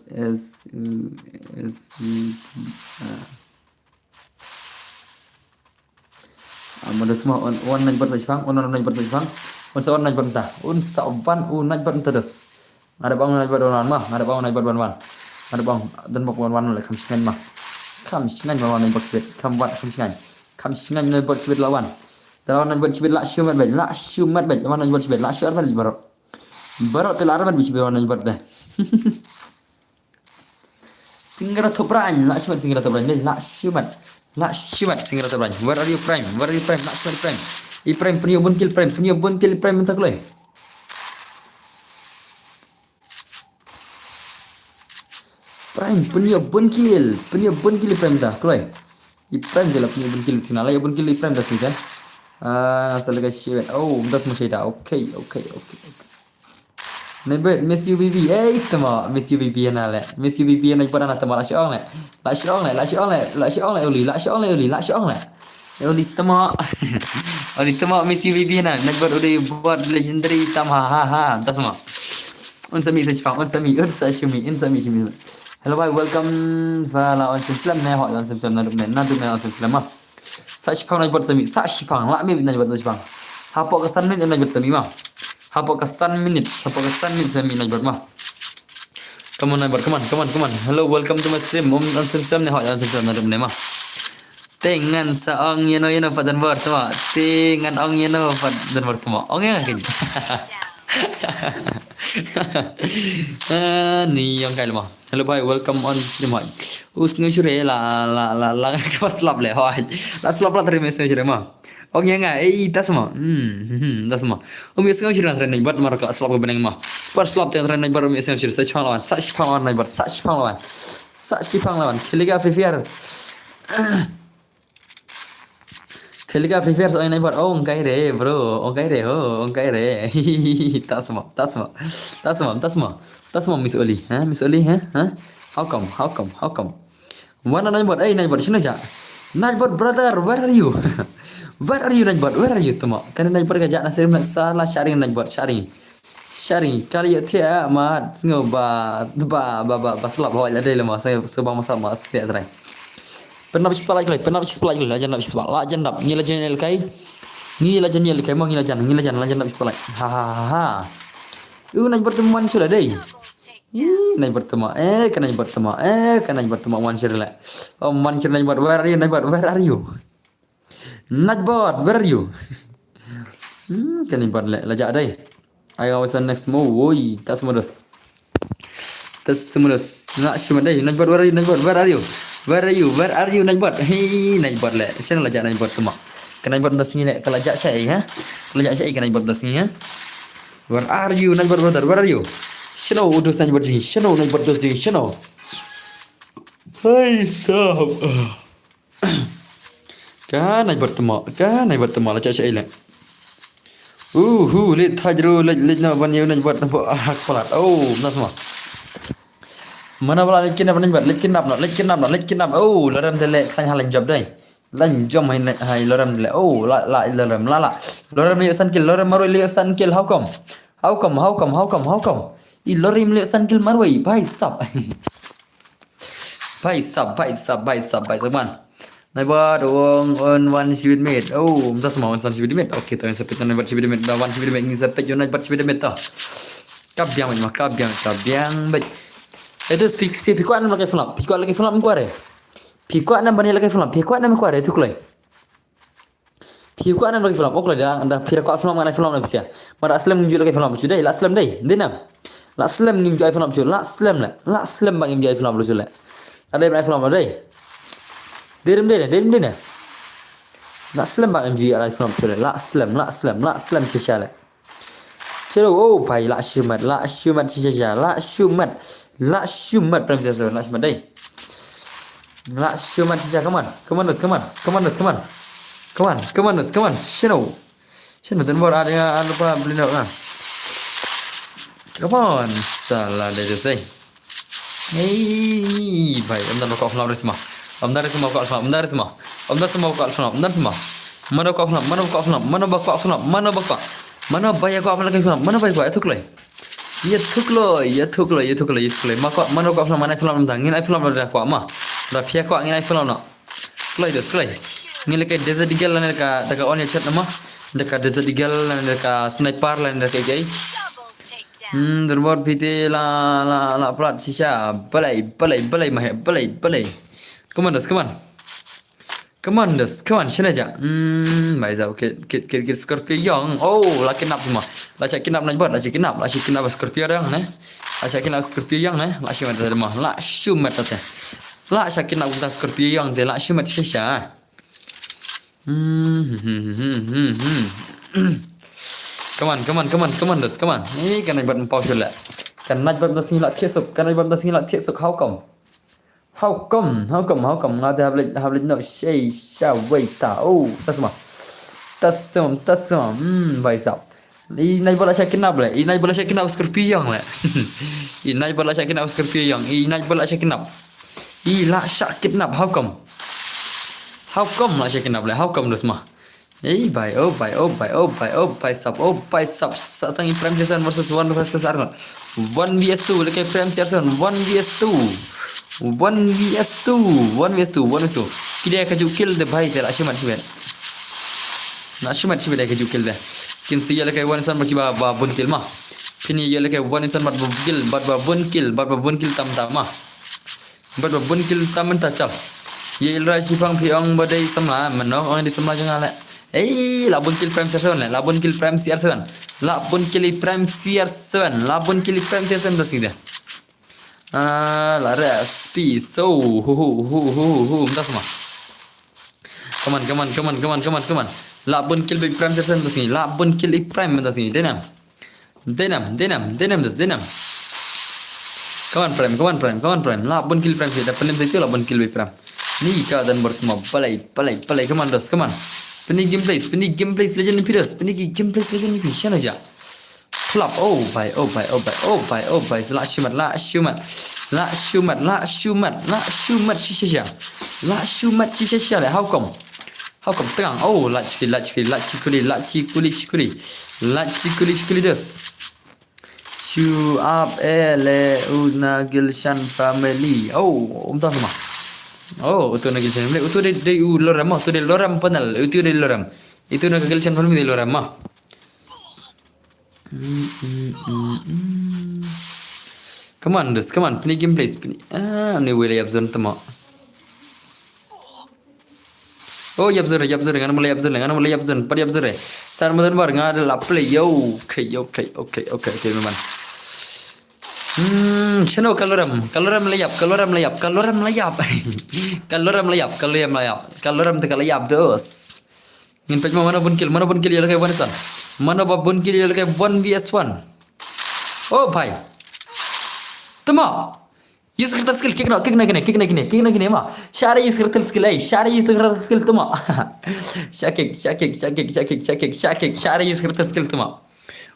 Mana semua on naik bot saja bang, on naik bot saja bang, on sawan naik bot entah, on sawan naik bot entah terus. Ada bang naik bot wan mah, ada bang naik bot wan, ada bang dan bot wan oleh kamsingan mah, kamsingan wan naik bot speed, kamsingan naik bot speed lawan. Lawan naik bot speed lah syumat bet, lawan naik bot speed lah syumat bet baru. Baru telah arman bisa bawa naik bot dah. Singgara thopran, lah syumat singgara thopran deh, lah syumat singgara thopran. Where are you prime? Where are you prime? Lah syumat prime. I prime punya bun kill prime entah kelai. Prime punya bun kill prime entah kelai. I prime je lah punya bun kill tina lah ya bun kill I prime dah sih kan. Asal lagi syumat. Oh, dah semua syaidah. Okay. Nebet Miss UVB itu mah Miss UVB na le Miss UVB na ibarat na tama la syong le uli tama Miss UVB na nagbar uli buat legendary tam ha tas mah unsa mi sechpang unsa shimi hello bye welcome vala on Islam na ho on Islam na on Islam mah sechpang na buat sami sechpang la mi na buat sechpang hapo kesan min na buat sami mah Hapo kesan minute saya minat bermah. Come on. Hello, welcome to my stream. Sam ne hot sam na rumne mah. Tengan saong yeno padan bar tuma. Tengan ong yeno padan bar tuma. Ong yang kin. Ni yang kai mah. Hello bye, welcome on stream hot. Usngu shure la pas slap le hot. La slap la terima shure mah. Oh iya nggak? Tas mah. Tas mah. Biasanya sih nanti buat mereka slap ke benang mah. Pas slap yang nanti baru biasanya sih saya lawan. Saksi lawan. Kelika Free Fire soalnya buat engkai re bro. Engkai re. Tas mah Miss Oli. Miss Oli, How come? Mana nanya buat? Nanya buat sini aja. Nanya buat brother, where are you? Where are you Najbot? Tuma? Karena Najbot gajak nasir salah sharing Najbot sharing. Kali ya tiap mat singo ba selap hawa ada lama saya sebab masa mas tiap terai. Pernah bisik lagi. Lajan nak ni lajan kai. Mau ni lajan nak bisik lagi. Ha. Najbot temuan sudah deh. Najbot tuma. Kan Najbot tuma wan sirla. Oh wan sirla Najbot. Where are you? Najbot, where are you? Kan Najbot lajak dai. I was on next move. Woi, tas modus. Nak cuma dai. Najbot, where are you? Najbot? Hey, Najbot le. Siapa lajak Najbot tu mak? Kan Najbot dah sini le. Kalau lajak saya, Kalau lajak saya kan Najbot dah sini, Where are you, Najbot brother? Where are you? Siapa udus Najbot sini? Siapa? Hai sahab. Kan Najbot tuma la cak le. Lit hajru lit na ban yau Najbot nampak hak palat. Oh, nas mah. Mana pula lit kinap. Oh, laram dele kan halan job dai. Lan jom hai laram dele. Oh, la. Laram li san kill, laram maru li san kill. How come? I laram li san kill marwai. Bhai sab teman. Najbot on one sibit mate. Oh, tas mau on sibit mate. Okay, tu yang sepit Najbot sibit mate. Dah one sibit mate ni sepit yo Najbot sibit mate tah. Kabiang. Baik. Itu pikuan lagi film. Kau ada. Pikuan bani lagi film. Kau ada tu kelai. Pikuan lagi film. Oke dah. Anda pikuan film mana film lagi sih? Mara aslam nginjul lagi film. Sudah. La aslam dai. Denam. La aslam nginjul film tu. La aslam bang nginjul film lu sudah. Ada yang film dai. Derim deh. La aslam bang nginjul film sudah. La aslam cecale. Chalo, oh भाई la shumat saja, la shumat prime minister, la shumat đây, la shumat saja, come on, Chalo, Chalo dan bor ada apa beli nak lah, come on, salah deh saya, hey, भाई अंदर लोग कॉफी लाओ semua, अंदर semua kau alfa, mana kau alfa, mana bayar kau apa lagi film, mana bayar kau itu kelai. Ye thukloi ma ko mano ko film mana film dang ngin ai film da ko ma da phia ko ngin ai film no kloi des kloi ngin le ke desert eagle lan ka da ka on chat ma da ka desert eagle lan da ka sniper lan da ka gai berbor pite la plat sisa balai mah balai come on sini aja baik zau ke Scorpio yang oh la kinap semua la cak kinap nak buat la cak kinap Scorpio yang la cak kinap Scorpio yang la shumat dah mah la shumat dah la cak kinap kita Scorpio yang dia la shumat sisa come on ini kan nak buat empau sulah kan nak buat nasi lak kesuk how come ngada hablet no shay sha wei ta oh tas semua baik sap inai bola syakin nap le inai bola syakin nap Scorpio yang le inai bola syakin nap Scorpio yang inai bola syakin nap la syakin nap how come la syakin nap le how come dus mah bye sap satang Prime Season versus 1 versus Arnold 1 vs 2 lekai Prime Season 1 vs 2 kida ka jukil de bhai tera shumat shibet dia ka jukil de kin si yala kai one san baki ba bun kill ma kini yala kai one san bat bun kill tam ma bat bun kill tam ta chal ye ra shi phang phiong badai samla mano ong di samla jang ala la bun kill Prime Season la bun kill Prime Season dah sini la respi so entah semua come on la bun kill big Prime Season dah sini la bun kill Prime dah sini denam come on Prime la bun kill Prime kita pelim itu la bun kill big Prime ni keadaan bertemu balai come on Peni gameplays legend Imperius peni gameplays legend Imperius siapa aja flop oh bye la shumat sisa le how come tengah oh la cikuli des show up ele unagilshan family oh entah semua oh itu nagilshan family itu de loram itu de loram panel itu de loram itu nagilshan family de loram mah come on play gameplays ni boleh absurd temo oh absurd ngana mulai absurd padi absurd star madan bar ngada la play yo okay memang chano kaloram layap te layap dos ngin pej mana bun kill ya kai one san mana bun kill ya kai 1 vs 1 oh bhai temo use kereta skill kick na kene ma share use kereta skill temo shakik share use kereta skill temo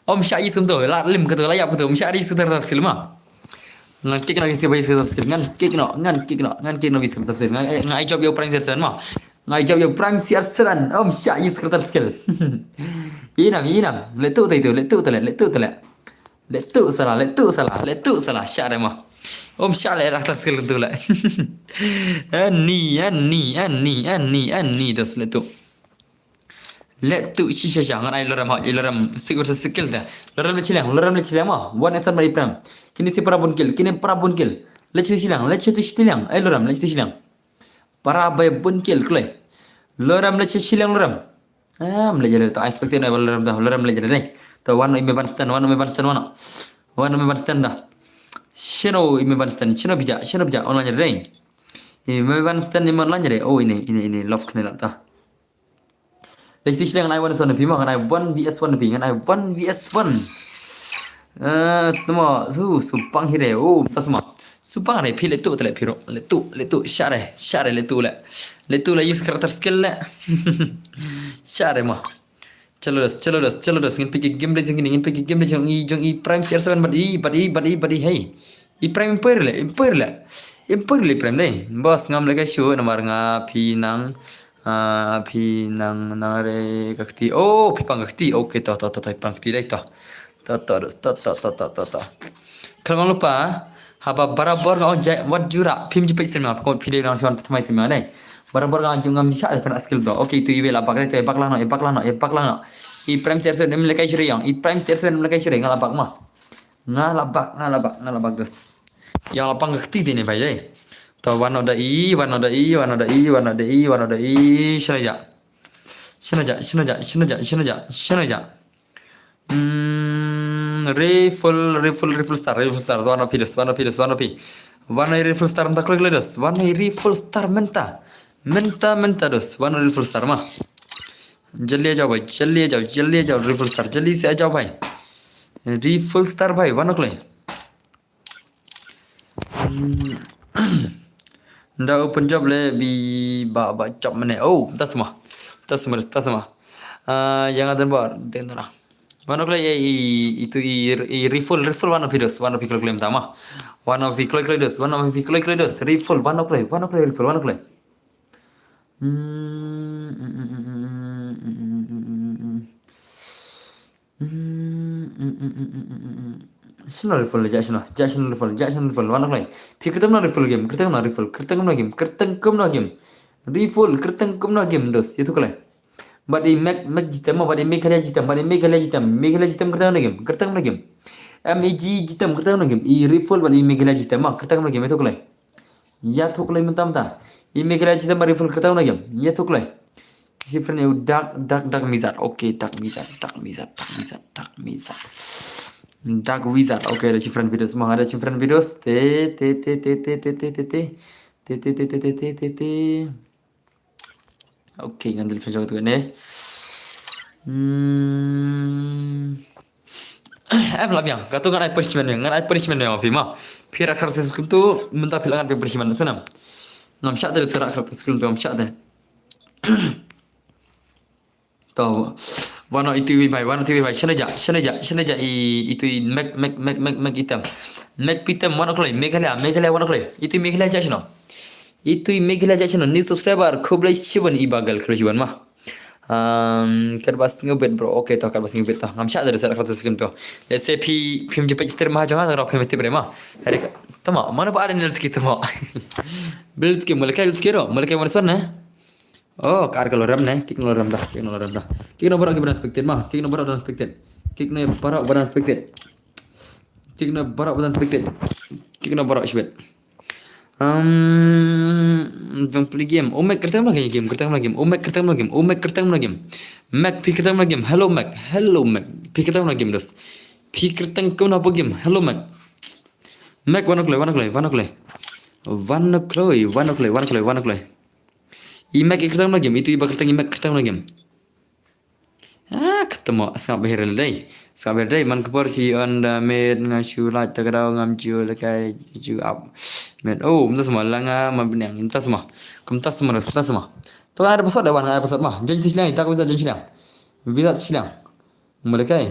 om share use untuk la lim ke layap ke share use kereta skill ma ngan kick na kereta skill ngan kick no use kereta skill ngai job yo Prime Season ma ngai job yo Prime Season om share use kereta skill inam letu salah share ma om share kereta skill tu la ani das letu sisa jangan ai loram sigur skill dah loram le cilang ma one etan mai Prime kini si para bun kill le cilang ai loram le cilang para bay bun kill klai loram le cilang loram le jare ta expect na loram le jare to one me ban stand dah shino me ban stand shino bija online jare me ban stand me online jare oh ini love kena ta le cilang ai one son pi ma kan ai 1 vs 1 pi kan ai 1 vs 1 tama supang hire oh tasma supang re phi letu tele phiro letu share letu le use karakter skill le share ma chalo das ngin piki game racing ngin piki game racing jong i prime CR7 but i hey i prime imper le prime deh bos ngam le ka show nomor nga phi nang nare kakti oh phi pang kakti okay to pang kakti deh to kalau lupa haba barabar ngau wat jura phim jipet sema ko video nang shon thamai sema deh barabar ngau jungam bisa ada skill do okay tu iwe la bak le bak lano i prime sersen nem le kai shriang i prime sersen nem le kai shriang ngala bak ma ngala bak dos yang lapang kakti deh bai deh to one of the e shinaja refull star one of this one refull star menta klik ledos one refull star menta dos one refull star mah जल्दी आ जाओ भाई जल्दी आ जाओ रिफुल स्टार जल्दी से आ जाओ भाई रिफुल स्टार भाई वन ओक्ले nda open job le bi ba job mane oh tasma yang ada bar tendra one oक्ले itu i refull one of videos one of people claim tama one of people claim dos refull one oक्ले refull one oक्ले Shino refull refull one oक्ले फिर करतम ना refull game करतम ना game dos itu kale but i make jitam but i make kale jitam करतम ना game meg jitam करतम ना game i refull but i make kale jitam करतम ना game itu kale ya tu kale mentam ta i make kale jitam refull करतम ना game ya tu kale different you dark wizard okay dark wizard okay ada different videos semua ada different videos okay ngambil video tu kan em làm yang katu ngan ai punishment yang api mah pira karakter skill tu minta pilangan pe punishment senam ngam syak dari serak karakter skill tu ngam syak deh to wano itu wi bai shanaja itu make item make pitem wano klai meghalaya wano klai itu meghalaya jashno new subscriber khoblai chiban i bagal khlojiban ma karbas ngobet bro okay to karbas ngobet to ngam syak dari serak karakter skill tu let's say phim je page terma jangan ro phim tibre ma hari tama mana ba ada nil kita ma build ke mulai mana son oh kar kalau ram nih kick no ram dah kick no barak ke unexpected mah kick no barak unexpected kick no barak shibet jom play game omek kertam lagi game omek kertam lagi game mac pi kertam lagi game hello mac pi kertam lagi game dos pi kertam kau na game hello mac one o'clock imak kertam lagi game itu iba kertam lagi game ketemu asap behir man kepor si anda med ngasu la tagadau ngam ju lekai ju up med oh minta semua langa mabnyang minta semua to ada episode ada wana episode mah janji silang tak bisa janji silang bisa silang melekai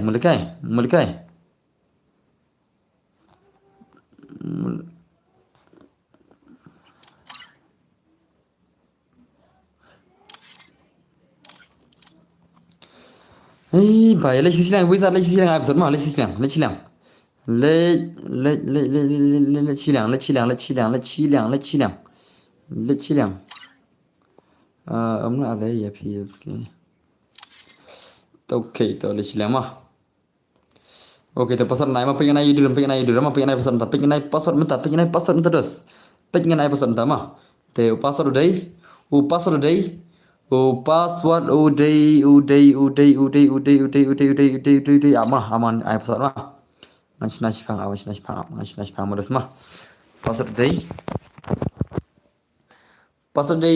भाई ले सिlang wizard le silang episode mah le silang ông nào đấy ya phi okay to le silang mah okay to password nai mah pengen ai dulu mah pengen ai password minta terus pengen ai password minta mah te password dei password uday aman ai password mah nasi pang modus mah password uday 90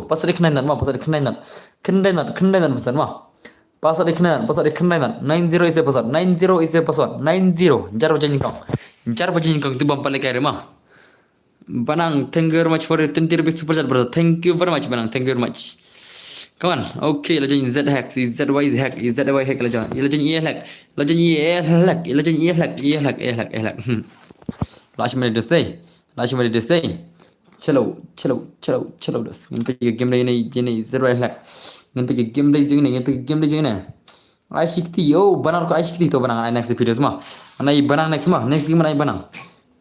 password kenainan mah password mah password ikhna nan 90 is the password 90 is the password 90 jar baca jingkong tu bampa lekai remah Banang, thank you very much for your 20 rupees super chat, brother. Thank you very much, Banang. Thank you very much. Come on. Okay, legend Z hack, ZY hack, ZY hack, legend E hack, legend E hack, legend E hack, E hack, E hack, E hack. Last minute this day. Last minute this day. Chalo this. Ngin pergi game lain ni jenis ZY hack. Ngin pergi game lain jenis, ngin pergi game lain jenis. I shikti, oh, Banang ko I shikti to Banang next video semua. Anai Banang next semua. Next game anai Banang.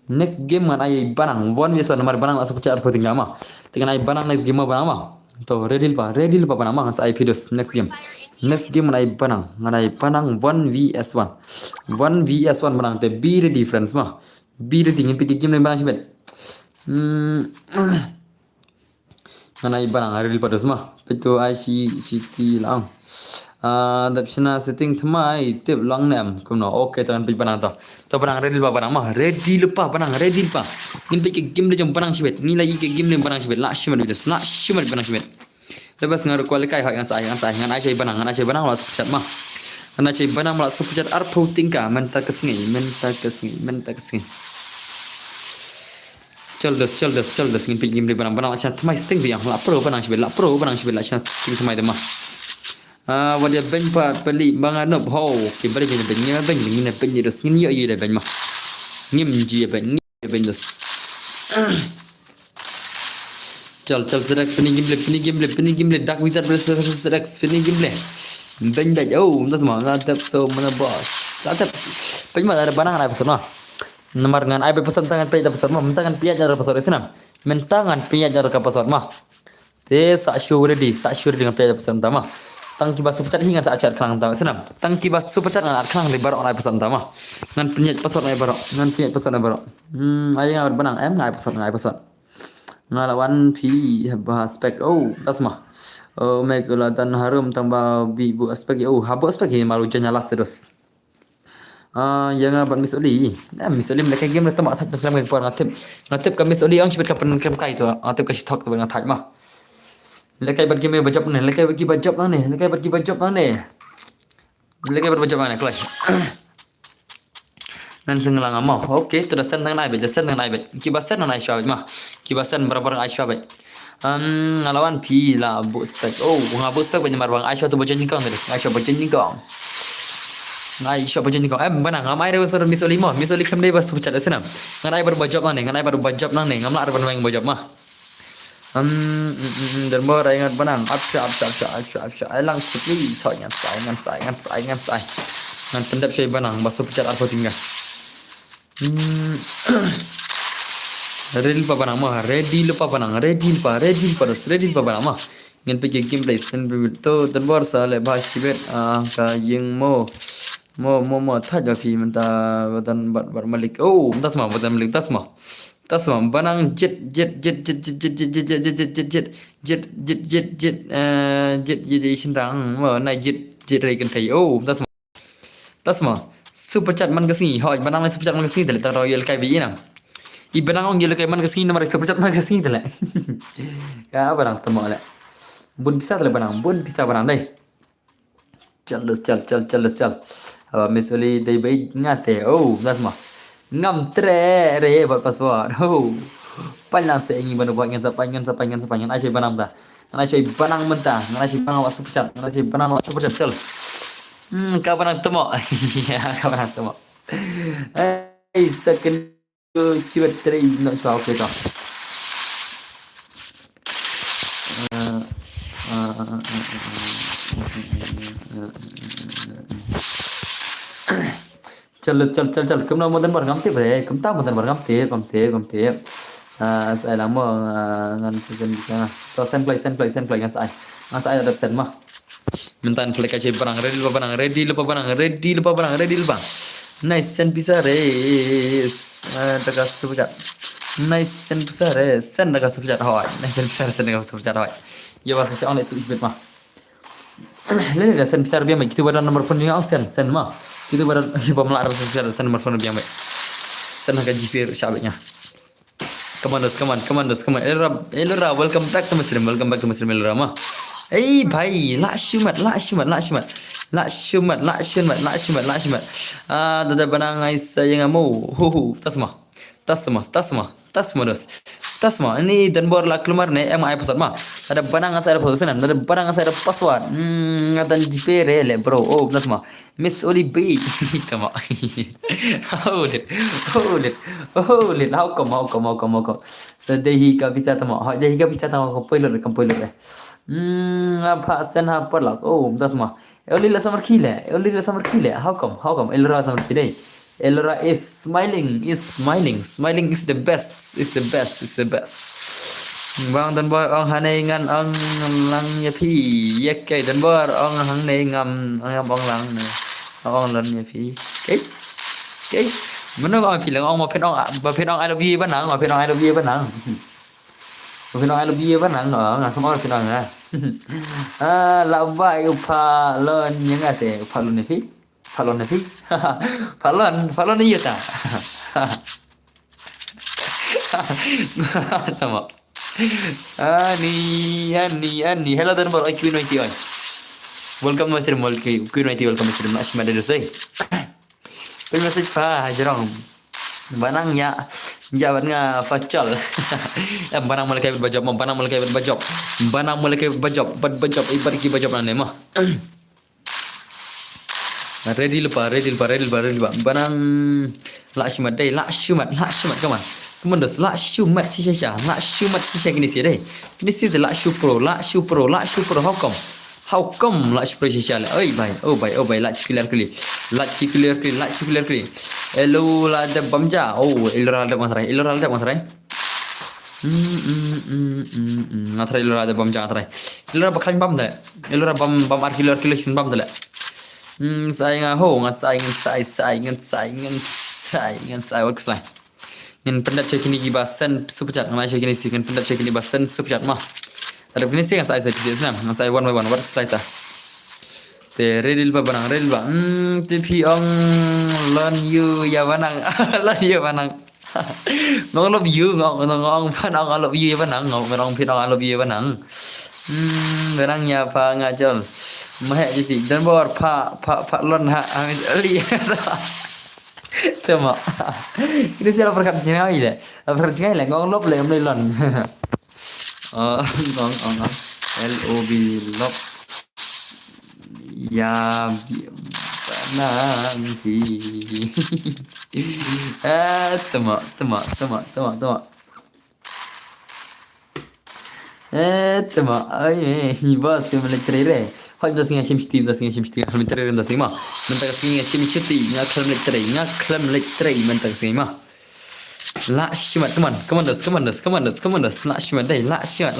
Next game man ay Banang 1v1 nomor Banang langsung pecah arpo tinggal mah. Tinggal ay Banang next game Banang mah. To ready pa Banang mah ay videos next game. Next game man ay Banang 1vs1. 1vs1 Banang te be ready friends mah. Be ready ngin pergi game lain Banang sibet. Ay Banang ready pa dos mah. Petu ay si lang. Dapsina setting thamai tip long nam kumno okay tangan pi Banang to Banang ready lupa Banang mah ready lupa ngin pi ke game le jom Banang sibet ni lagi ke game le Banang sibet la shimer Banang sibet lepas ngaru kualikai hak ngan sai ngan ai cai Banang la sepecat mah ngan ai cai Banang la sepecat arpo tingka menta kesengi Celdes ngin pi game le Banang la chat thamai sting biang la pro Banang sibet la chat sting thamai demah walia ben pat beli bang anop ho ki beli ben ngin ben dos ngin yo ye ben mah ngim ji ben dos chal serak pini game le dark wizard versus serak pini game le ben oh das mah la tap so mana boss la tap ben mah ada Banang ada pesan mah nomor ngan ai pesan tangan pe pesan mah mentangan pia jar pesan senam mentangan pia jar ka pesan mah te sa sure dengan pia pesan mah tang kibas super chat hingga saat chat kelang tahu senam tang kibas super chat ngan kelang di barok ngai pesan tama ngan penyet pesan ngai barok ayo ngai Banang ngai pesan ngalawan pi bahas spek oh das mah oh megala dan harum tambah bu aspek oh habu aspek ini malu janya last terus yang abang misuli mereka game letak mak tak selama puan ngatip kami misuli ang sibet kapan kem kai tu ngatip kasih talk tu dengan tak mah lekai bagi me bajab ne lekai bagi bajab ne kelai nan sengelang amah okey tu dah sen tang nai bet kibasan nai syab mah kibasan berapa Aisyah bet ngalawan pi la bu stek oh ngabu stek banyak bang Aisyah tu baca jingkang terus Aisyah baca jingkang Banang ngamai ada unsur misoli kem dei bas sucat senam nganai baru bajab nang ne ngamla ada yang bajab mah dan baru ingat Banang apsa alang sekali ngan sai ngan pendap syai Banang bas sucat arpo tinggal ready lupa Banang mah ready lupa Banang mah ngin pergi gameplay spin tu dan baru sale bahas sibet ka yang mo thaj api menta badan bar malik oh tas mah badan malik tas mah Banang jet sindang mo nai jet rai kan kai oh tas mah super chat man kasih hoi Banang lai super chat man kasih tele ta royal kai bi na I Banang ong yel kai man kasih nomor super chat man kasih tele ka Banang temo le bun bisa tele Banang dai chal misali dai bai ngate oh das mah ngam tre buat password oh panjang saya ingin buat ngan sapangan ai Banang ta ngan ai Banang mentah ngan ai Banang wa super chat chal ka Banang temo ya ka Banang temo second siwat tre nak suau okay to चल कम मोदन बर gamte bre kamta modan bar gamte sai lang mo ngan season bisa to sen play ngan sai ada sen mah mentan play ka Banang ready lupa nice sen bisa res daga subuhat nice sen bisa res sen daga subuhat hoy nice sen daga subuhat hoy ya was ka on itu isbet mah lele sen bisa biar mai kita bar nomor phone ni sen mah kita bar pemla ada sen nomor phone biar mai sen ka GP syabnya come on Elra welcome back to Muslim Elra mah भाई लास्ट शिमत Dada banang ai sayang amu. Tasma. Tasma dos. Tasma. Ini dan bor la keluar ne emang ai pesat mah. Ada banang asai ada pesanan. Ada banang asai ada password. Ngadan jipere le bro. Oh, tasma. Miss Oli B. Tama. Hold it. Hold it. How come. Sedehi ka bisa tama. Dehi ka bisa tama ko poilo le. Apa sen ha parlak. Oh, tasma. Oli la samar khile. How come? Elra samar khile. Elra is smiling. Smiling is the best. Bang dan boy ong hanai ngan ong lang ya phi yek kai dan bor ong hang nei ngam ong lang ne ong lan ya phi cái mình nói phi lang ong ma phet ong ba phet ong I love you ban nang ma phet ong I love you ban nang ma phet ong I love you ban nang ngà không ong phet ong à la vai upa lon yang ate upa lon ne phi falon ni ta tama Ani. Hello dan baru Queen Mighty oi. Welcome Mr. Molki. Queen Mighty welcome Mr. Ashma dari saya. Pel message fa jarang. Banang ya jabat nga facal. Banang mulai kayak bajop, bajop ibar ki bajop nane mah. Ready lupa. Banang la shimat kaman. Kemudian la shumat shisha gini sih deh. Gini sih la shu pro. How come la shu pro shisha le? Oh bai la cikular kali. Hello la ada bamja. Oh ilra ada masarai. Ngatai ilra ada bamja ngatai. Ilra bakalan bam dah. Ilra bam arkilar sin bam dah. Sayang works lah. Yang pendat cek ini gibasan super chat nama cek ini sih kan pendat cek ini basan super chat mah. Tapi ini sih yang saya Islam, yang saya one by one work slide ta. Te redil ba. TP ong lon you ya banang. Ngong love you ngong panang love you ya banang ngong pinang love you ya banang. Banang ya pa ngajol. Mahek jadi dan bor pa lon ha ali. Tama. Ini siapa perkat jengai le. Perkat jengai le ngong lop le ngom lon. Ngong LOB lop. Ya nanti. Tama. Tama. Ay, bos que me le creeré. Hoi das nga shimshti khalam tare rinda sima mentak singa shimshti nga khalam le tare mentak sima la shimat teman kemandas la shimat dai la shimat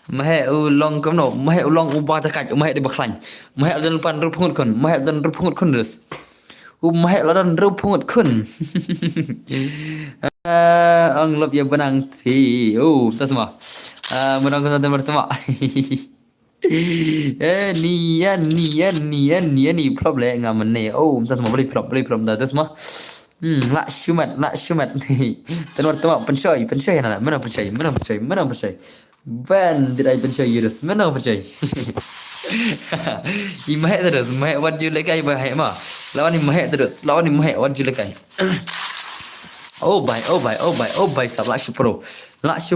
mahe u long kamno mahe u long u ba ta kaj mahe de baklan mahe dan pan rup pungut kun des u mahe dan rup pungut kun ang lop ya banang thi tasma menang kun dan bertema ni problem ngam ne tas mau beli problem dah tas mah la shumat tan warta pensoi na mana pensoi ban did I pensoi yurus mana pensoi imah terus mah what you like ai bahai mah lawan imah terus what you like ai oh bye sab la shu pro terus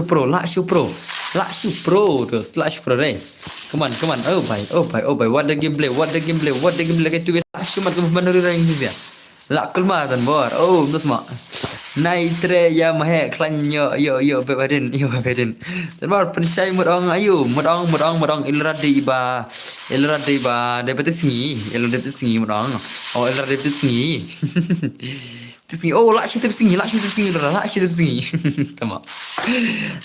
la shu pro deh come on oh bye what the gameplay kayak tu la shu mat benar orang ni dia la kelma dan bor terus mak naitre ya mahe klan yo bebadin dan bor pencai mudong ayu mudong ilra de ba dapat singi mudong ilra dapat singi Tisingi, la shi tisingi, Tama.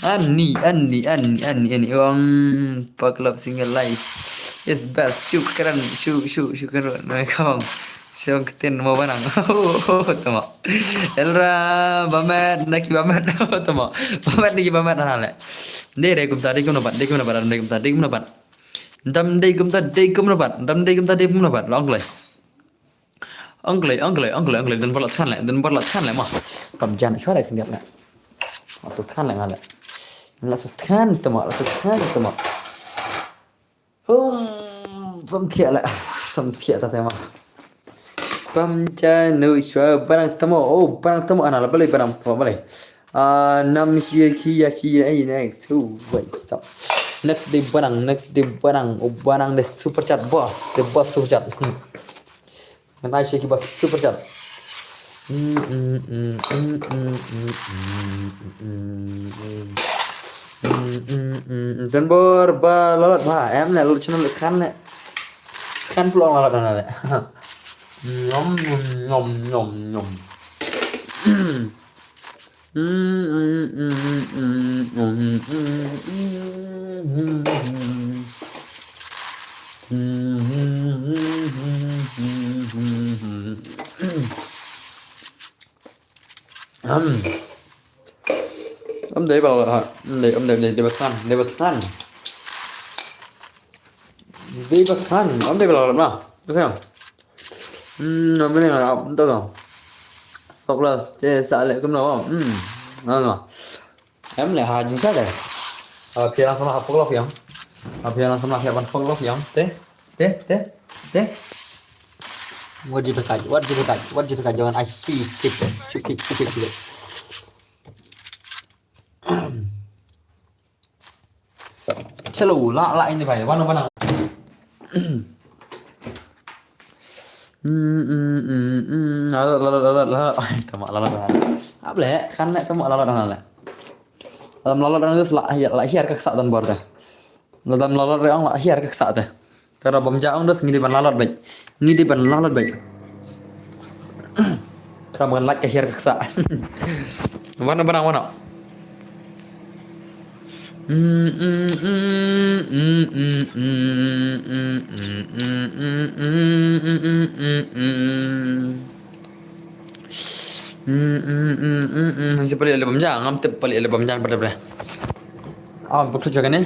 Ani, orang paklap single life. Yes, best. Syukran. Kau. Syuk ketin mau banang. Tama. Elra bamet, naki bamet. Tama. Bamet naki bamet hal. Dei kum tadi kum nabat. Dam dei kum tadi kum nabat. Long leh. Angle dan berlat kan le mah pamjan suara kan dia le masuk kan le ngale Some thiệt lại, some thiệt ta thấy mà. Pamcha no shwa barang tamo ana la bale barang tamo bale. Nam shi ki ya shi ai next. Wait stop. Next day barang. Oh barang the super chat boss, the boss super chat. And I shake boss super chat. Dân bor ba lọt ba em này lọt channel khăn plong lọt này ngom ngom Ông đấy bảo là để ông để bật khăn ông đấy bảo là làm nào có thấy không nó bên này là ông đâu rồi hoặc là chế sợ lại cũng đâu không mà em lại hà chính xác này phía langsung lah phok love yang phía langsung lah hewan phok love yang teh wajib dekat jangan asyik sikit Selalu lại như vậy văn văn apa leh kan leh temu lalat leh dalam lalat itu lah hiar ke sak dan bor dah dalam lalat yang lah hiar ke sak dah karena bom jaong dah ngidi ban lalat baik karena bukan lak hiar ke sak mana si paling ada bamjang am tep paling ada bamjang pada ber bekerja kan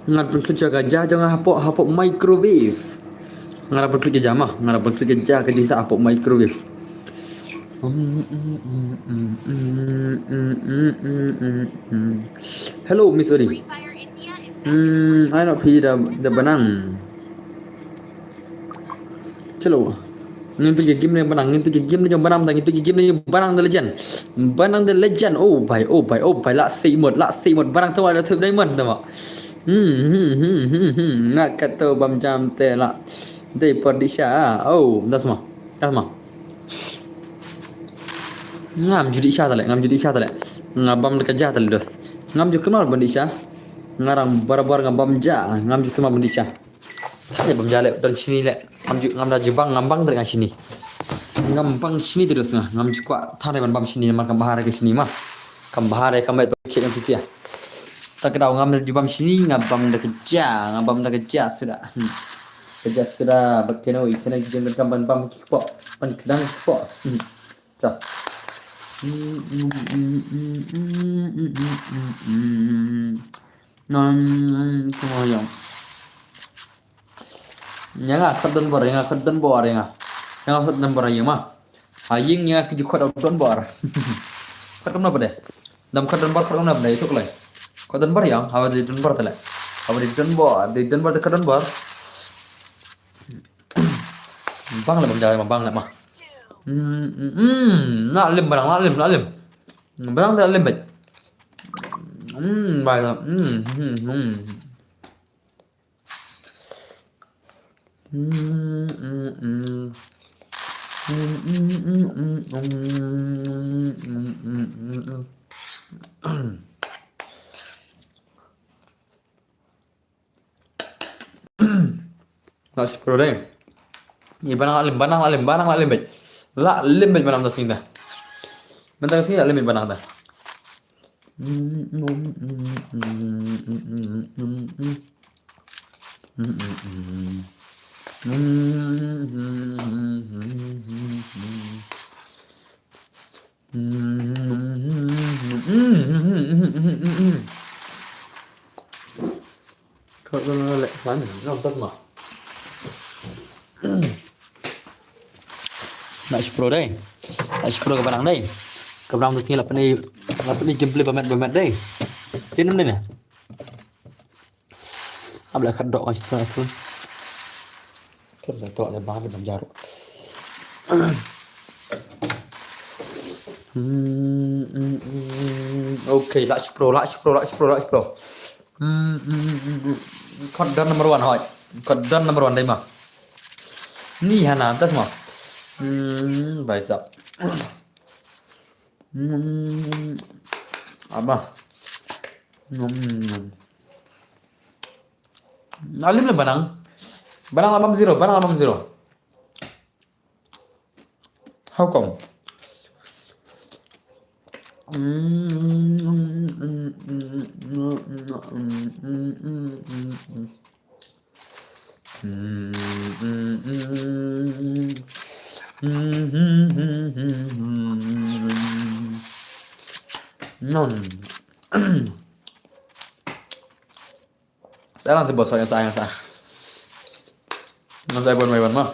ngat bekerja kerja jangan hapok microwave ngarap bekerja jamah ngarap bekerja ke cinta hapok microwave Hello Miss Odi I not pay the banang Hello ngin pergi game ni banang ngin pergi game ni jom banang ngin pergi game ni banang the legend oh bhai la si một barang tu ada thub diamond tu mak nak kata bam jam te la de perdisha oh dah semua ngam judi sha tale ngabam kerja tale dos ngam ju kenal bandisha ngarang barabar ngam ja ngam ju kenal bandisha ya bam jale dan sini le ngam dah jebang ngambang dengan sini ngambang sini terus ngam ju kwa thare bam sini makam bahare ke sini mah kam bahare kam baik pakai yang fisia tak kena ngam jebang sini ngabam dah kerja sudah kerja sudah berkena ikan jangan kam bam kipok pan kedang kipok tak semua yang nyanga khaddan bor yang khaddan bor yang mah aying nya ke jukot khaddan bor khaddan apa deh dam khaddan bor khaddan apa deh itu kelai khaddan bor yang hawa di dan bor tele hawa di dan bor khaddan bor bang lah bang lah mah nak lim barang tak lim baik baik lah nasi prodeng ini barang lim baik la limit banang dah sini dah. Mentang sini limit banang dah. Kau nak lek mana? Nak tas mah. Nak sepuluh deh. Nak sepuluh ke barang deh. Ke barang tu sini lapan ni jemput bamet deh. Tinam deh ni. Ablah kadok macam tu. Sudah tua ya banget Bang Jarwo. Ok, lại Pro. Content number one hỏi. Content number one đây mà. Ni Hà Nam tas mà. Bài sập. Apa? Alim lah Banang. Banang 80. How come? Non. Sẽ làm gì bỏ sỏi sai sao? Nó dạy buồn mày buồn mà.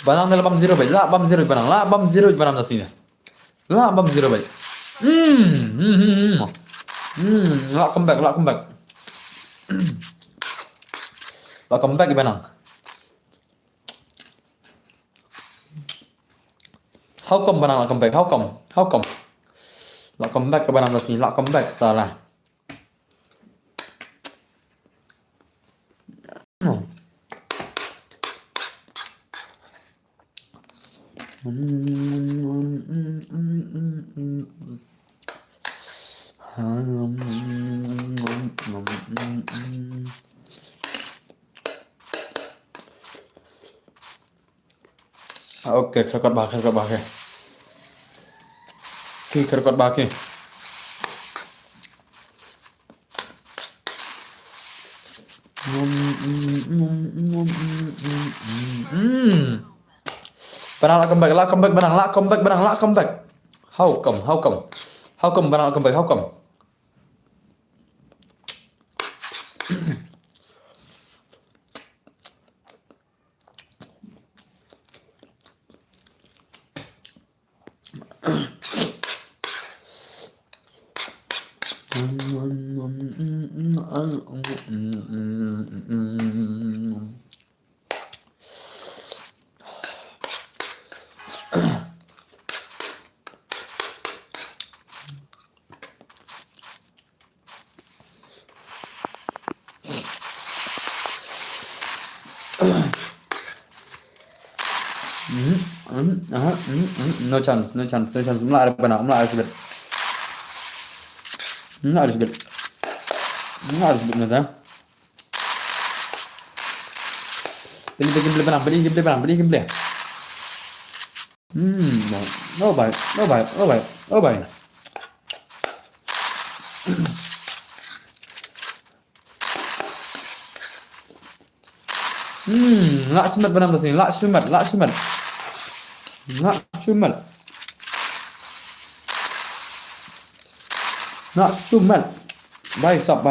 Banang 80 baik. Lah 80 banang. Lah 80 banang dah sini. Lah 80 baik. Lah comeback. Lah comeback banang. How come banang lah comeback? How come? Lah comeback ke banang dah sini. Lah comeback salah. Ok, record ba ke. Record ba ke. Banang lah comeback banang. How come? How come banang lah comeback? How come? No chance. Mula ada sebut nada. Beli banang. No bye. Lạ sumet banang dah sini. Lạ sumet. Baik sab.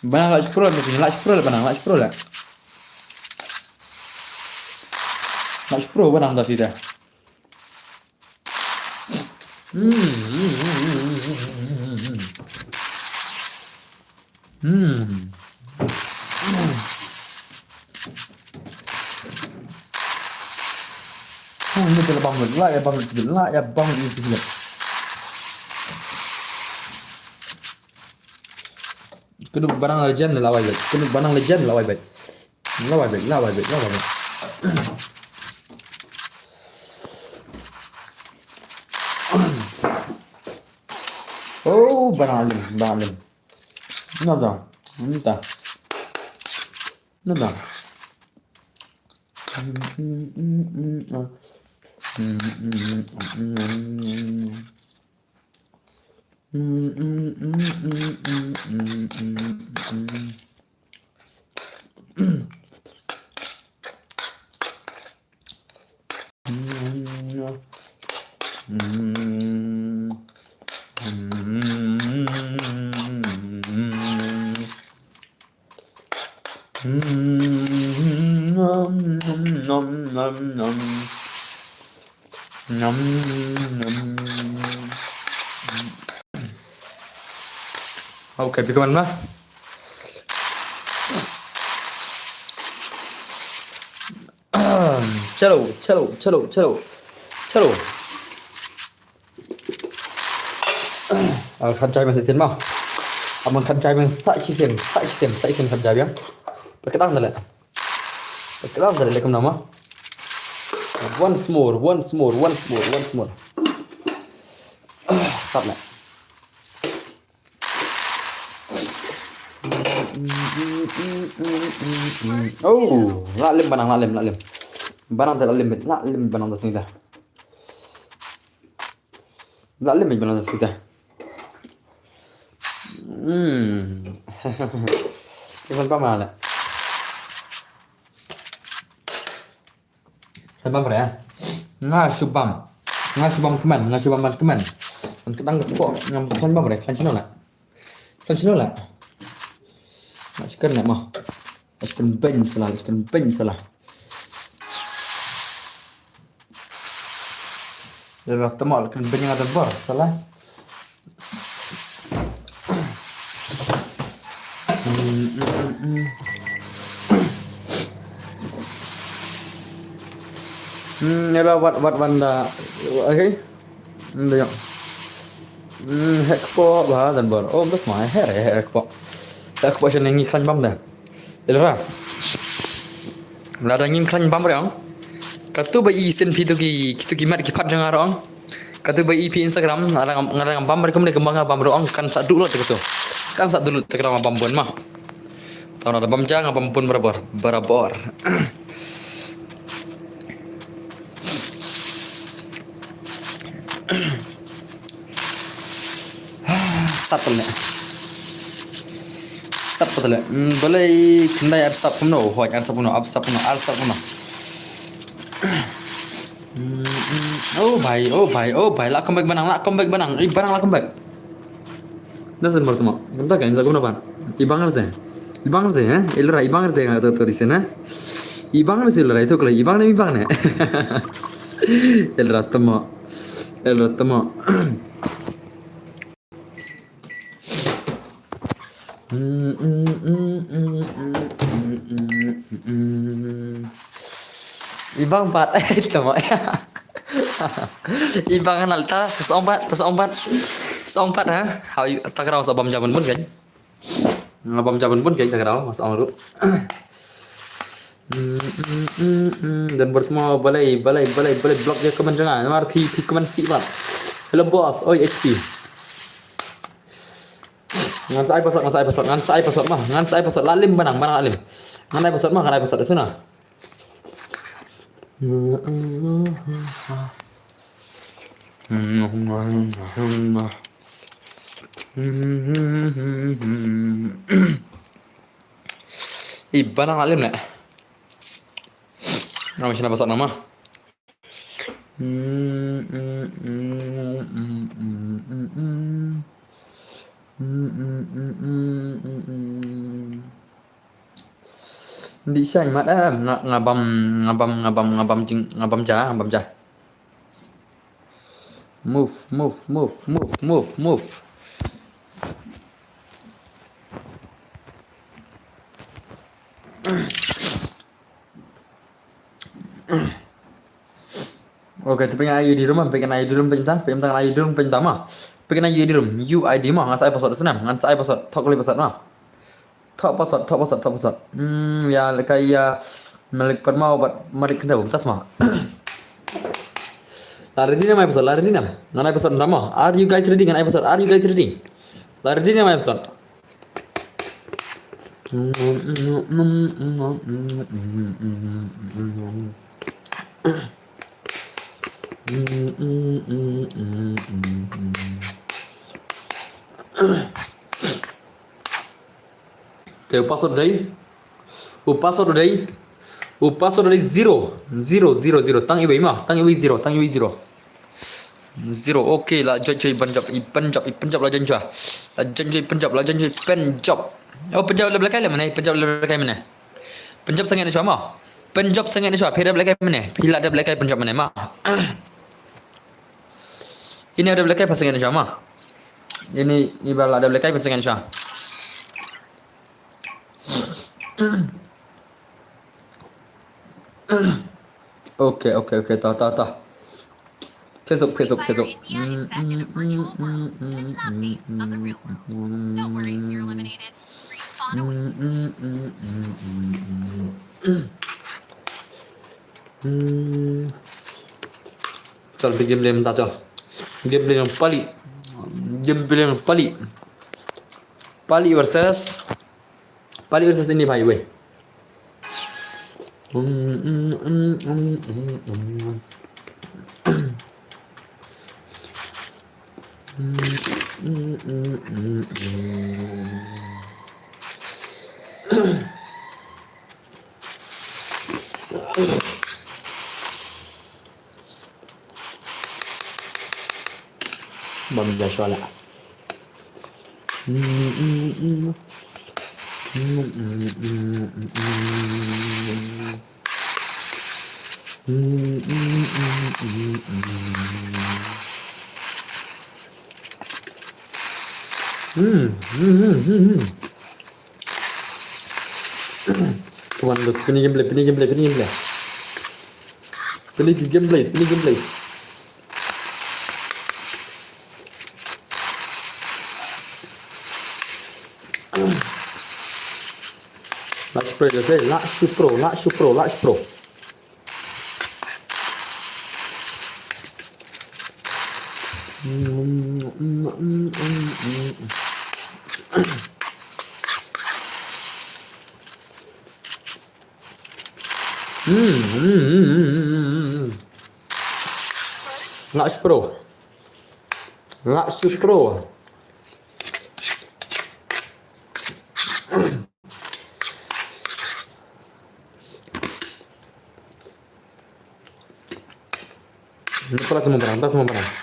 Banang lạ scroll dah sini. Lạ scroll banang. Lạ scroll banang dah sini dah. Ini telah bangun lah ya bangun sebelah. Kena barang legend lawai baik. Lawai baik. Oh, barang alim. Nada. Ok, pergi mana? Chalo. Khăn chai bằng gì mà? Mình khăn chai bằng sai xem khăn chai biang. Pakai tangan dah. Pakai tangan dah lekam nama. Once more. Stop nak. Oh, lalim banang. Banang dah lalim banang dah sini dah. Lalim banang dah sini dah. Ikan apa mana? Sabam berapa? Ngashubam keman. Ang ketang kok ngam kan ba berapa? Kan chino lah. Nak chicken nak mah. Chicken ben salah. Lepas temak chicken ben yang ada bar salah. Nela wat wanda. Okay. Nda yang. Hek po bah dan bar. Oh, das mah hek po. Tak po siya nangi klan bam dah. Elra. Lada ngin klan bam rang. Katu ba isten video ki mat ki phat jang arang. Katu ba ip Instagram ngarang bam ber kemne kembang bam rang kan sak dulu tu. Kan sak dulu tekram bam pun mah. Tahun ada bam jang bam pun berabor. Start le. Boleh kendai arsap puno, hoi arsap puno. Oh bhai, lah comeback banang. Barang lah comeback. Doesn't work mo. Ganda kan jago na ban. Ibang arze, elra ibang arze nga to di sana. Ibang arze elra itu kalau ibang ne. Elra temo. Ibang pat temo. Ibang anal ta terompat ha. How tak kira sa bam jaman pun kan. Ngabam jaman pun kan tak kira mas orang tu. Dan bertemu balai blog dia komen jangan. Mar pi komen si bat. Hello boss, oi HP. Ngan sai pasal lalim banang lalim. Ngan ai pasal di sana. Barang lalim nak. Nama siapa pasal nama? Di sai mat ngabam jah. Move. Okay, tu pengen ayu di rumah, pengen ayu di rumah mah. Pengen ayu di rumah, UID mah ngan saya pasal senam, ngan saya pasal tok kali pasal mah. Tok pasal. Ya kayak Malik Permau buat marik kendau, tas mah. Lari di nama episode, ngan episode nama. Are you guys ready? Lari di nama episode. Teu password dari zero. Tang iwi zero. Okay lah, joy Punjab lah joy. Punjab. Oh Punjab level kai mana? Punjab sangat ni cuma. Punjab sangat ni suap. Phir ada belakang mana? Phir ada belakang Punjab mana mah? Ini ada belakang pasangan ni mah. Ini bala ada belakang pasangan ni Okey, tahu. 계속. चल भी गेम लेम चल game play पाली versus ini भाई वे Bang Joshua lah. Come on, let's spinning gameplay. Spinning gameplay. Let's play the day. Let's shoot pro. Let's shoot pro.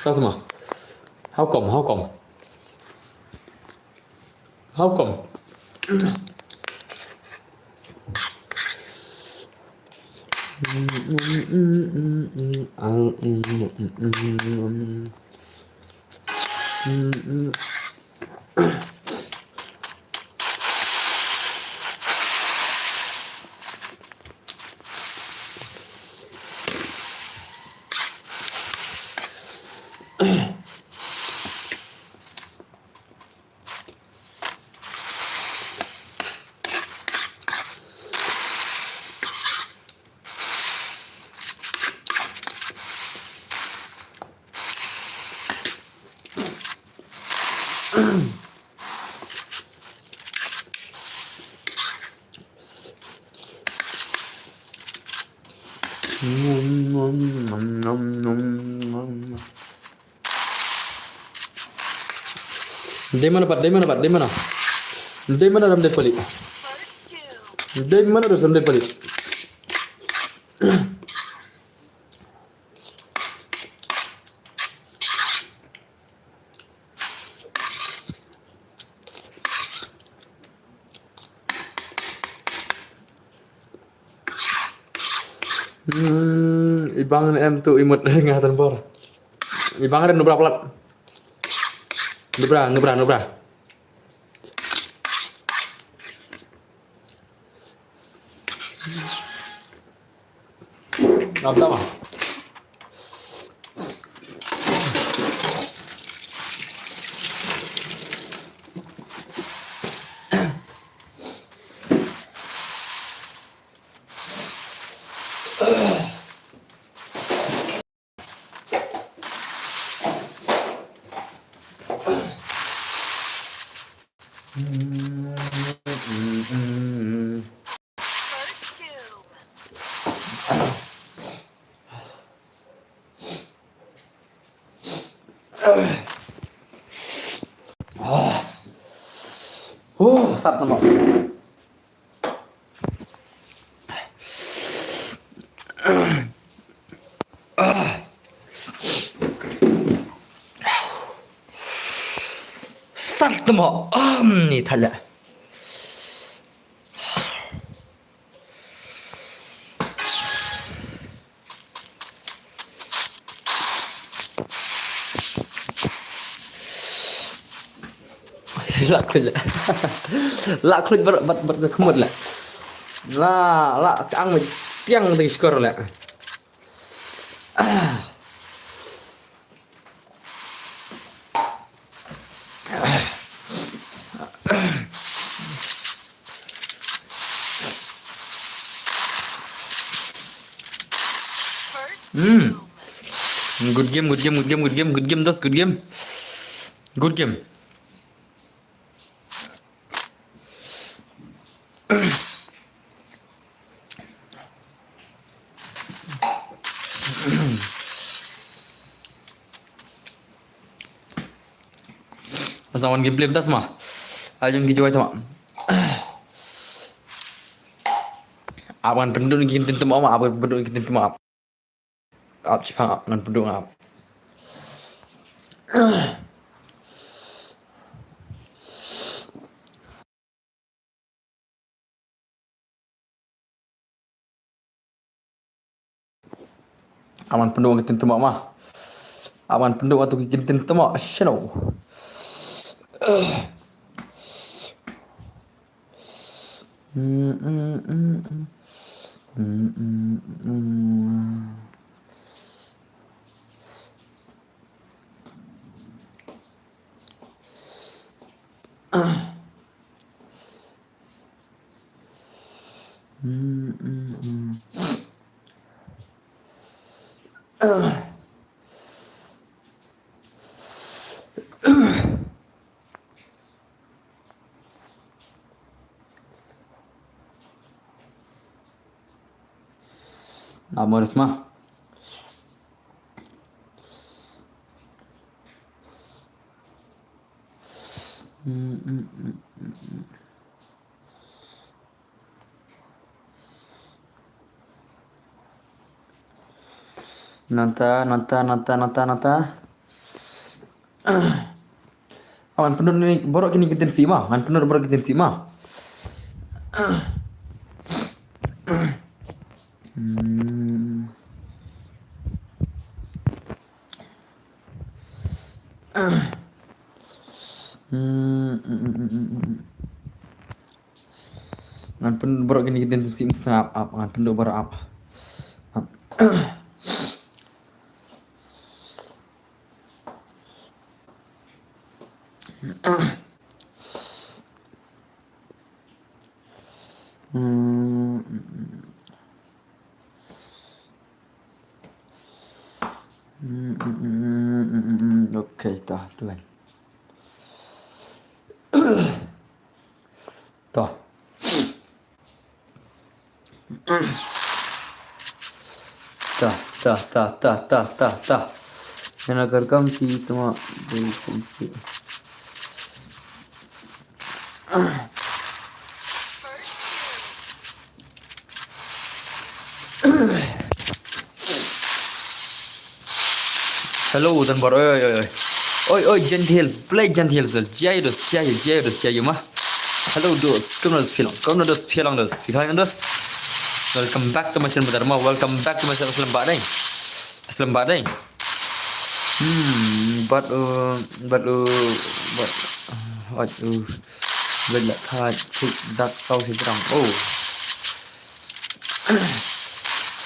Tak semua. How come? Dari mana dalam dia pelik? Dari mana dalam dia pelik? Ibang em tu imut ngatan bor. Ibang ada nubra pelat. Nubra. Apa mah? Sat nama. Sat nama. Ni thala. Lạ khuyên lạ. Lạ khuyên bật không một lạ. Lạ ăn mà tiếng thì skor lạ. Good game, that's good game. Good game. Pasangan gameplay bentar semua. Ajung kita coba sama. Awan penduduk kita tentu mau apa penduduk kita tentu mau. Up Jepang dengan penduduk up. Aman penduduk kita tentu mau mah. Aman penduduk atau kita tentu mau. Shano. Nama Risma. Nanta. Awan penduduk ni borok kini kita sima. Awan penduduk borok kita sima. Ngan penduduk borok kini kita sima setengah up. Ngan penduduk borok up. Okey, dah tuan. Dah. Dah. Yang agar kamu si tuma dari fungsi. Hello dan bar. Oi Gentiles, play Gentiles. Jaya mah. Hello dos, kamu dos film dos. Welcome back to my channel Dharma. Welcome back to my channel Aslam Badai. But Bila tha chụp đặt sau thì rằng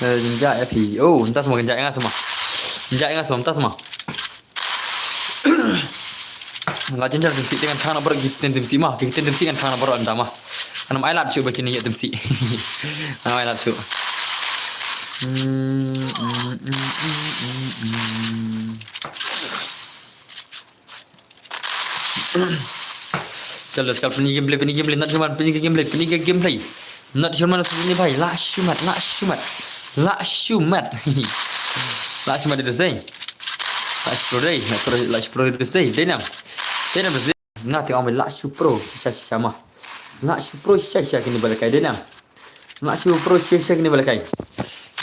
Jenjak thì entah semua jenjak ingat semua. Entah semua. Nggak jenjak temsi dengan khana ber kita temsi mah, kita temsi kan khana ber anda mah. Anam ailat cu begini ya temsi. Anam ailat cu. चलो चल अपनी game play नट शुमत अपनी game play नट शुमत ini भाई la shumat itu sih la pro itu sih denam sih nak tengok ambil la pro sama la pro kini balakai denam la pro kini balakai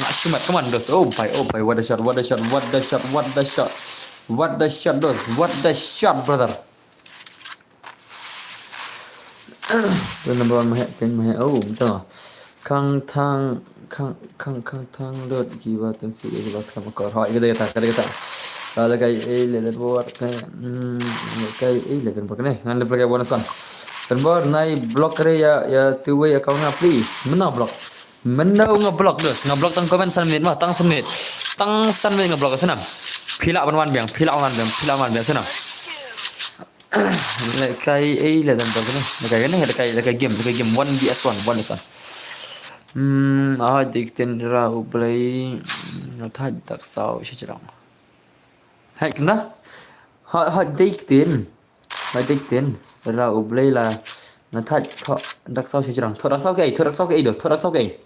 la shumat come on dos oh boy what the shot dos what the shot brother. Number one mahek betul lah. Kang thang lut kiwa temsi kiwa thama kor. Hai kita. Lagay leaderboard kay leaderboard ni ngan level bonus one. Leaderboard nai block re ya two way account na please. Mana block? Mana block dus. Block tang comment 1 minit mah tang 1 minit. Tang 1 minit block senam. Phila wan biang, phila wan biang senam. Kay leaderboard ni. Lagay game 1vs1 1vs1. Diktin ra ublay thaj tak sao chirang. Hay kena họ diktin ra ublay là nó thật thọ đặc sau chirang thọ đặc sau cái được thọ đặc sau cái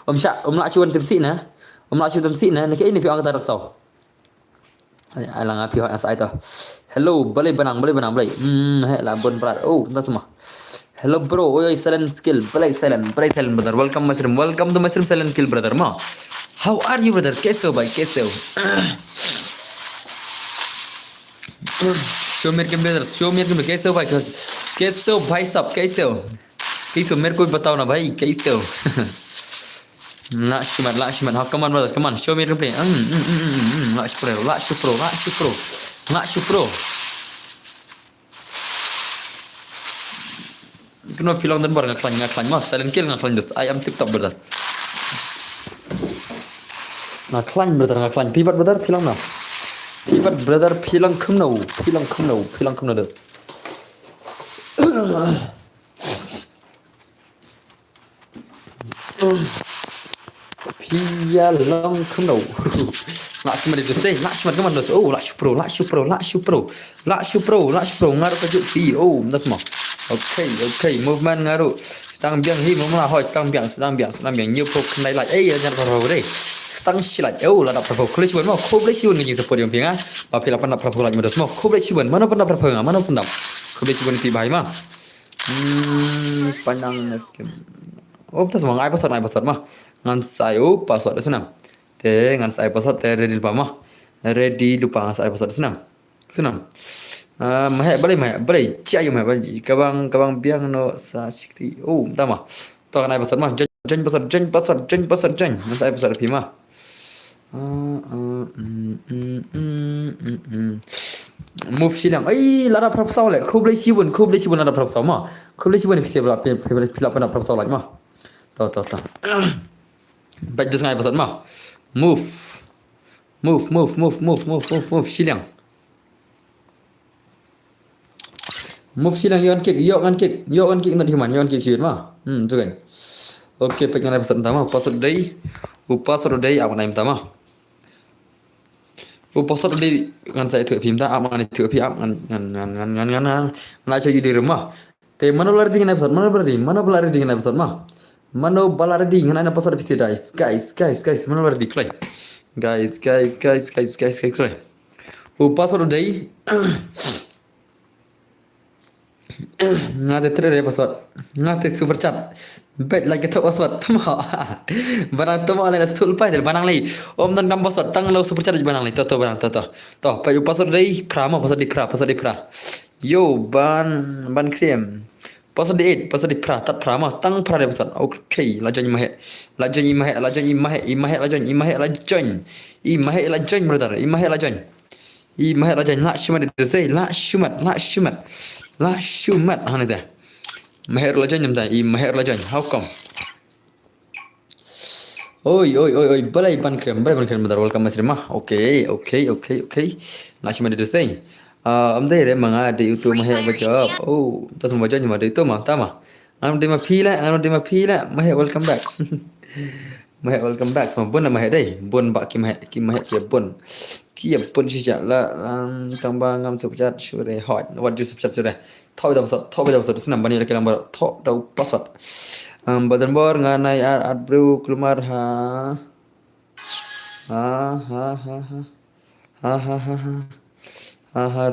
lại chuan tìm sĩ nè lại chuan tìm sĩ nè cái ini piang đặc sau ai lang api họ asai to hello boleh benang hay là bon berat entah semua. Hello bro, oi silent skill, play silent brother. Welcome to mushroom silent kill brother ma. How are you brother? कैसे हो भाई कैसे हो? शो मेरे ब्रदर कैसे हो भाई साहब कैसे हो मेरे को भी बताओ ना भाई कैसे हो? Lakshman, how come on brother, come on, show me replay. Laksh pro. Kena film dan bar ngaklan mas silent kill ngaklan dus I am tip top brother ngaklan pivot brother film na pivot brother film khumno dus pialong khumno Lakshman itu say Lakshman come on dus Laksh pro ngaruh tajuk si das semua. Okay, movement ngaruh. Sedang biang hi mula hoi sedang biang nhiều pro này lại jangan pro đây. Sedang silat. Lah dapat pro college buat mau. College buat ni support yang pingan. Tapi lapan dapat pro lagi mudah semua. College buat mana pun dapat pro mana pun dapat. College buat ti bahai mah. Panang skim. Tas semua ai password mah. Ngan saya password senam. Ngan saya password ready lupa ngan saya password senam. Boleh ciao boleh kabang biang no sa sikti tama to kan ai pasal mah jen pasal masa ai pasal pima move silang lada propsal le khub le sibun lada propsal mah khub le sibun pisi pila pada propsal lagi mah to baik dus ngai pasal mah move silang move silang yon kick nak dihuman yon kick siwit mah tu kan okay pek ngan episode pertama password day apa nama pertama password day ngan saya tu pim tak apa ngan tu pim ngan aja di rumah te mana belar dengan episode mana belar dengan episode mah mana belar dengan ana password pisi guys mana belar di clay guys clay password day ngate tre password ngate super chat bet lagi tak password tama barang tama ala sul pai barang lai dan nam password tang lo super chat barang lai to barang to pa password dei prama password di pra yo ban krem password di pra tat prama tang pra password okay lajan imahe brother imahe lajan Lakshmat hana dah. Mahir lajan jam dah. Mahir lajan. How come? Oi. Balai ban krem betul. Welcome masih mah. Okay. Lakshmat itu stay. Amde re manga di YouTube mahir baca. Tas membaca cuma itu mah, tama. Anu dia mah pila. Mahir welcome back. Welcome back. Semua pun mahir deh. Pun bak mahir siap pun. Kia pun sejak lah tambah ngam subjat sudah hot wajib subjat sudah thau dah pasal senam bani lagi lambar thau dah password badan bor nganai ad bro keluar ha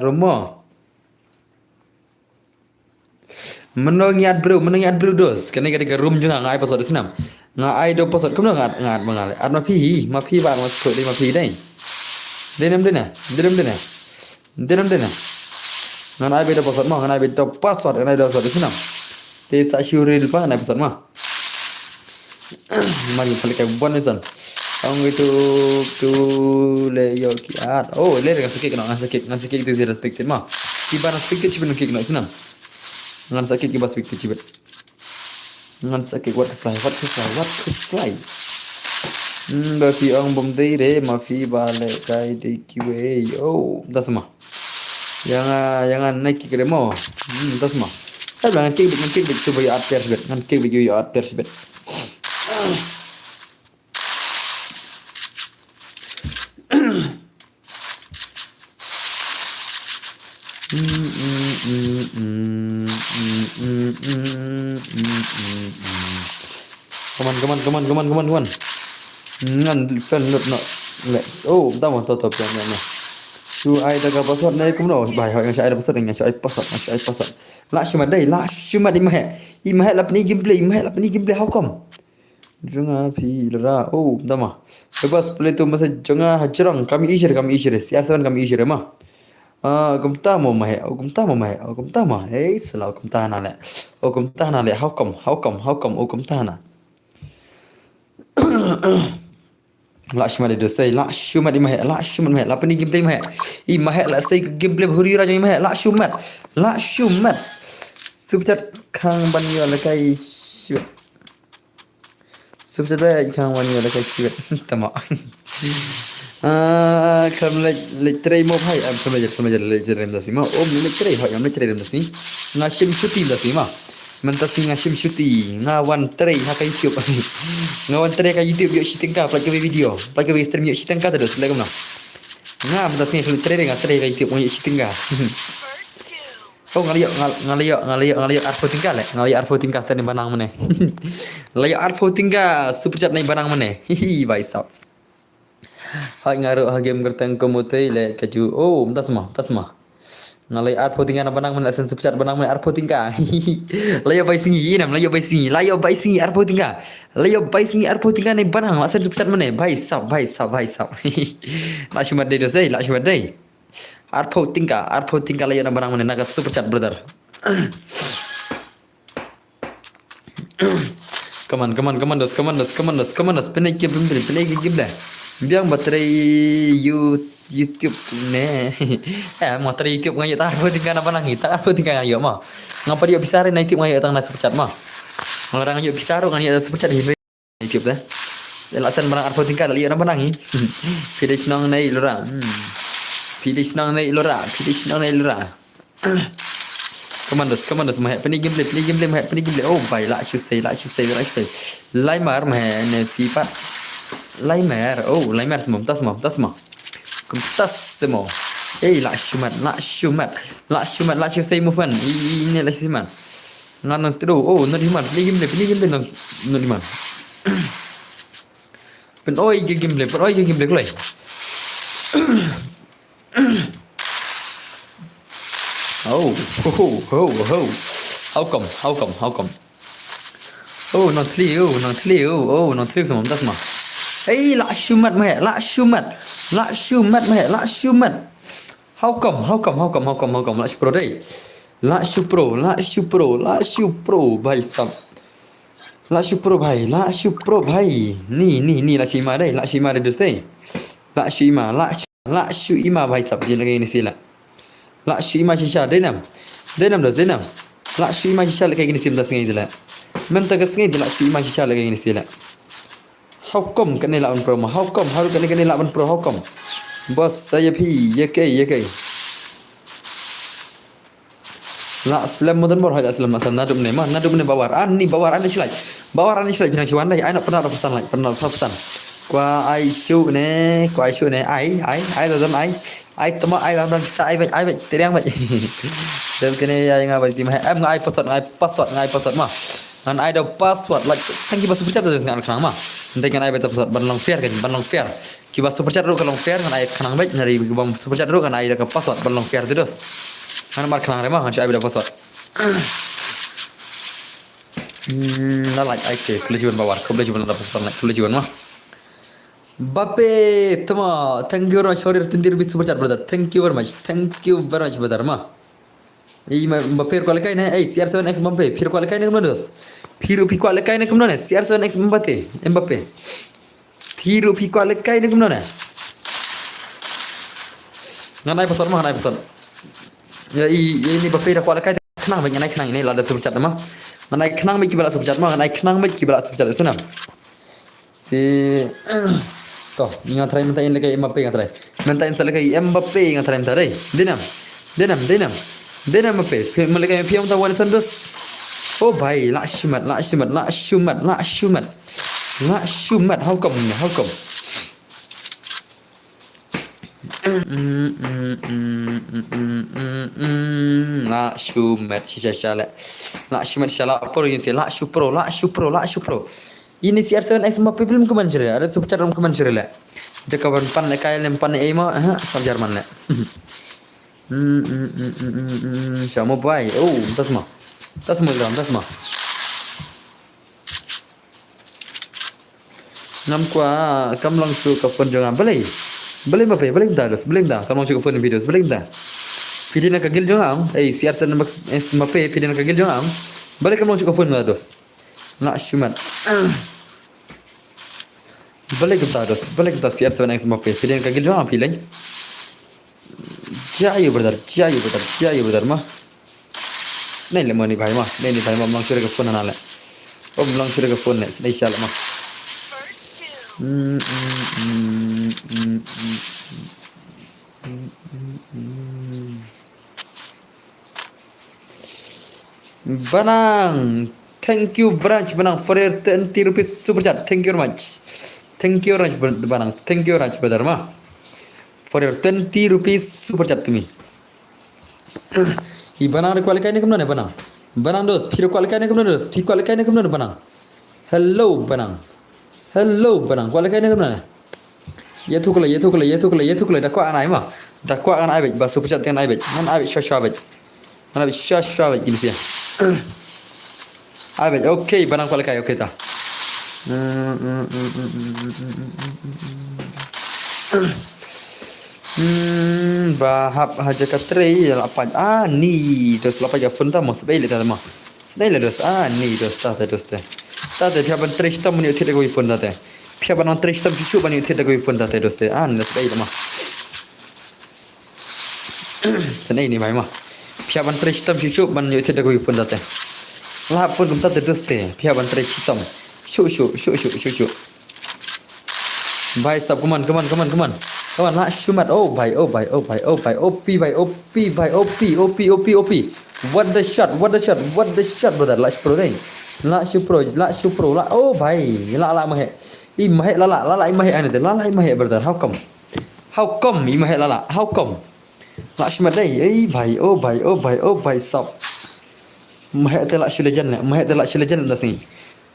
rumah menongiat bro dos kena ketika room juga ngai password senam ngai do password kamu ngat mengalir ad ma pi bang masuk di ma pi dai Denam dena. Ngan ai beda password mah, ngan ai beda password senam. Te sa syuril pa ngan password mah. Mari balik ke bon nesan. Ông itu tu le yo kiat. Oh, le dengan sakit kena dengan sakit itu dia respected mah. Kiba na respected cibet nak kena kena. Dengan sakit kiba respected cibet. Dengan sakit what to fly. Ba fi ông bom tây re ma fi ba le kai di kiwe. Oh, dah semua. Jangan naik kiri mo. Dah semua. Saya bilang kik coba ya art persbet. Ngan kik bagi ya art persbet. Come on. Ngan fan not le. Oh, dah mau tutup yang ni. Su ai dah password nai kum no. Bai hoi ngai ai dah password ngai ai password. La shuma di mah. I mah la pani gameplay how come? Jangan pi ra. Oh, dah mah. Bebas play tu masa jangan hajarang kami isir siasan kami isir mah. Gumta mo mah. Eh, salah gumta na le. Oh, gumta na le. How come? Oh, gumta na. La shuma de say la shuma di mah la pani gameplay mah I mah la say gameplay huri raja mah la shumat subchat khang ban yo la kai shit subchat ba khang ban yo la kai shit tama kam le tray mo bhai am samajh le rem dasi ma om le tray hoy am le tray rem dasi na shim shuti dasi ma mentasi ngashim syuti ngawan tray hakai YouTube ngawan tray ka YouTube yo shitengka plak ke video plak ke stream yo shitengka terus lagi mana mentasi selu tray ka YouTube yo shitengka oh ngaliyo arfo tingka le ngaliyo arfo tingka sen banang mane layo arfo tingka super chat nai banang mane hi bhai sab hai ngaru ha game kertang komote le kaju oh tasma ngalai arpo tinggal banang mana sen subcat banang mana arpo tinggal layo bai singi arpo tinggal ni banang sen subcat mana bai sab la cuma dei arpo tinggal layo na banang mana naga subcat brother come on dos penai gimble biang baterai YouTube ne baterai YouTube ngayo ta arpo tinggal na banang kita arpo tinggal ngayo mah ngapa dia bisa na YouTube ngayo tang na subcat mah orang ngayo bisa ro ngayo subcat di YouTube dah lasan barang arpo tinggal liyo na banang pilih nang nai lora Come on dos mah pani gameplay oh bai la should say Laimar mah ne FIFA Laimar semua tas semua la should say movement ini la siman ngan tu oh no di man gameplay no di man pen oi gameplay kulai Oh. How come? Oh, not clear semua tas mah. Hey, la shumat. How come? La pro deh. La pro bhai sab. La pro bhai. Ni la shima deh dos deh. La shima bhai sab je lagi ni sila. La shima shisha denam. La shima shisha lagi ni sim das ngai dila. Mentang ngai dila shima shisha lagi ni sila. How come kan ni lawan pro mah? How come harus kan ni lawan pro how come? Bos saya pi ya kai. La slam modern bor haja slam asal nadum ne bawar ani silai pinang siwan dai ai nak pernah pesan. Qua ai shu ne ai dalam ai tama ai dalam bisa ai terang baik. Dan kene yang apa tim em ngai password mah. Ngan ai dah password like kan kita super chat terus ngan kanang mah. Nanti kan ai beta password banlang fair. Kita super chat ru kalong fair ngan ai kanang baik dari bang super chat ru kan ai dah password banlang fair terus. Kan mar kanang remah kan ai beta password. Nah like ai ke kelejuan bawar, kelejuan dapat pesan like kelejuan mah. Bape, tama, thank you very much for your 20 rupees super chat, brother. Thank you very much, brother. Ma, Bape kuala kai na, CR7X Bape, Pir kuala kai na kemana dos? Pir kuala kai na kemana? CR7X Bape. Piru pi kuat lekai ni kemana? Nganai pasal mah, nganai pasal. Ya ini Mbappe dah kuat lekai kenang baik nganai kenang ini lah ada super chat mah. Nganai kenang baik kibala super chat mah, nganai kenang baik kibala super chat sana. Si toh, ingat try minta in lekai Mbappe ingat try. Minta in lekai Mbappe ingat try minta deh. Denam Mbappe. Melekai piam tahu Alisson dos. Oh भाई لا shumat how come لا shumat shala apa ini sih la shupro ini si Arsenal X Mbappe belum kemanjur ada super chat belum kemanjur lah jika pan lekai lempan ema sam Jerman lah sama boy oh tas mah Nam qua kam long su ka phone jangan beli Mbappe beli dah kam long su ka phone videos beli dah video nak gil jangan si Arsenal Mbappe video nak gil jangan beli kam long su ka phone dos nak shumat beli kita si Arsenal Mbappe video nak gil jangan pilih जाइए ब्रदर माँ नहीं ले मनी भाई माँ मलंग सूर्य का फोन आना ले ओ मलंग सूर्य का फोन है नहीं चल माँ Banang thank you branch Banang for your 20 rupees super chat thank you very much Banang thank you branch brother माँ for your 20 rupees super chat to me. Banang ada kualikai ni kemana Banang? Banang dos, piro kualikai ni kemana dos? Pi kualikai ni kemana Banang? Hello Banang, kualikai ni kemana? Ye tu kala dah kuat anak mah. Dah kuat anak abik, bas super chat dengan abik. Man abik shwa abik. Man abik shwa abik gini sih. Abik, okay Banang kualikai okay ta. Bahap haja katri lapan ni dos lapan ya phone ta mas baile ta ma snaile dos ni dos ta pia ban 3 tam ni thete koi phone ta pia ban 3 tam chuchu ban ni thete koi phone ta dos te nas baile ma sanai ni mai ma pia ban 3 tam chuchu ban ni thete koi phone ta la phone kum ta dos te pia ban 3 tam chu bhai sab come on kawan lah shumat oh bhai OP what the shot brother la shupro la oh bhai la mahe la mahe ane te la mahe brother how come mahe la how come la shumat dai bhai oh bhai sab mahe te la shulajan dah sini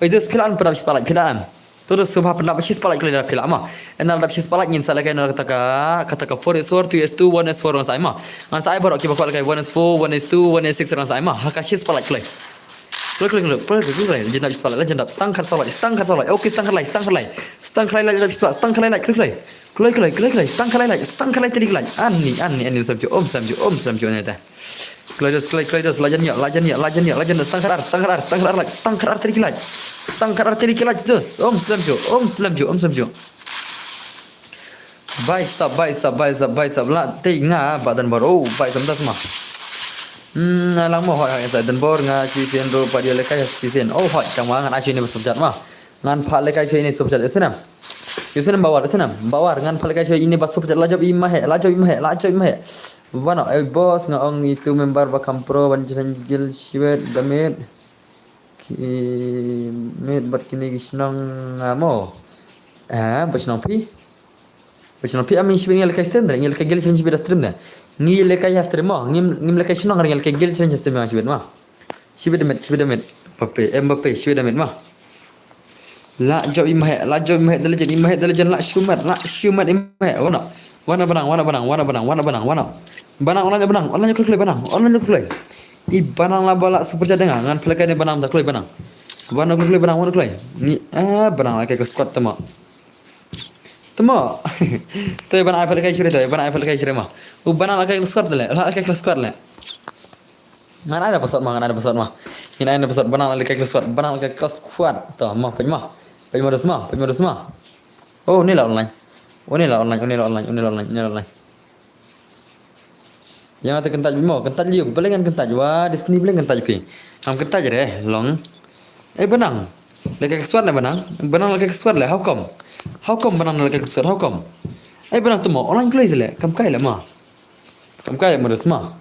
this philan pada philan terus subha pernah besis palak kali dah pilak mah enal dah besis palak ngin salah kai enal kata 4s4 2s2 1s4 orang saya mah ngan saya baru kiba kai 1s4 1s2 1s6 orang saya mah hakasis palak kali jendap palak jendap stangkar salat okey stangkar lai stangkar lai tadi kali ani samju ni dah Kledos lajan ya stangkar tadi kali dos om samju Bye sab la tinga badan baru bye samtas mah lang mo hoi sa dan bor nga chi sen ro pa dia lekai chi sen oh hoi changwa ngan achi ni subjat mah ngan pha lekai chi ni subjat senam yusenam bawar ngan pha lekai chi ini bas subjat la job imahe Wana bos nga ong itu member bakam pro banjiran jil siwet damit met bat kini gisnang ngamo basnang pi amin siwet ngel kai stand ngel kai gel sen siwet stream da ngel kai stream mo ngim lekai sinang ngel kai gel sen stream siwet ma siwet damit Mbappe siwet damit ma la job imahe dalajan la shumat imahe wana banang onanya kulai banang la bala super jadang ngan pelekai ni banang tak kulai banang wana kulai ni banang la kai squad tama tu banang pelekai sire ma banang la kai squad le ngan ada pasal mah ini ada pasal banang la kai squad tu mah penjma dos mah Oh, ini lah online. Oh, ini lah online, ini lah online, ini lah online, ini lah online. Yang ada kentaj bimo, kentaj liu, palingan kentaj. Wah, di sini paling kentaj pi. Am kentaj deh, long. Benang. Lagi kesuat lah benang. Benang lagi kesuat lah. How come? How come benang lagi kesuat? How come? Benang tu mau online kelai je lah. Kam kai lah mah. Kam kai modus mah.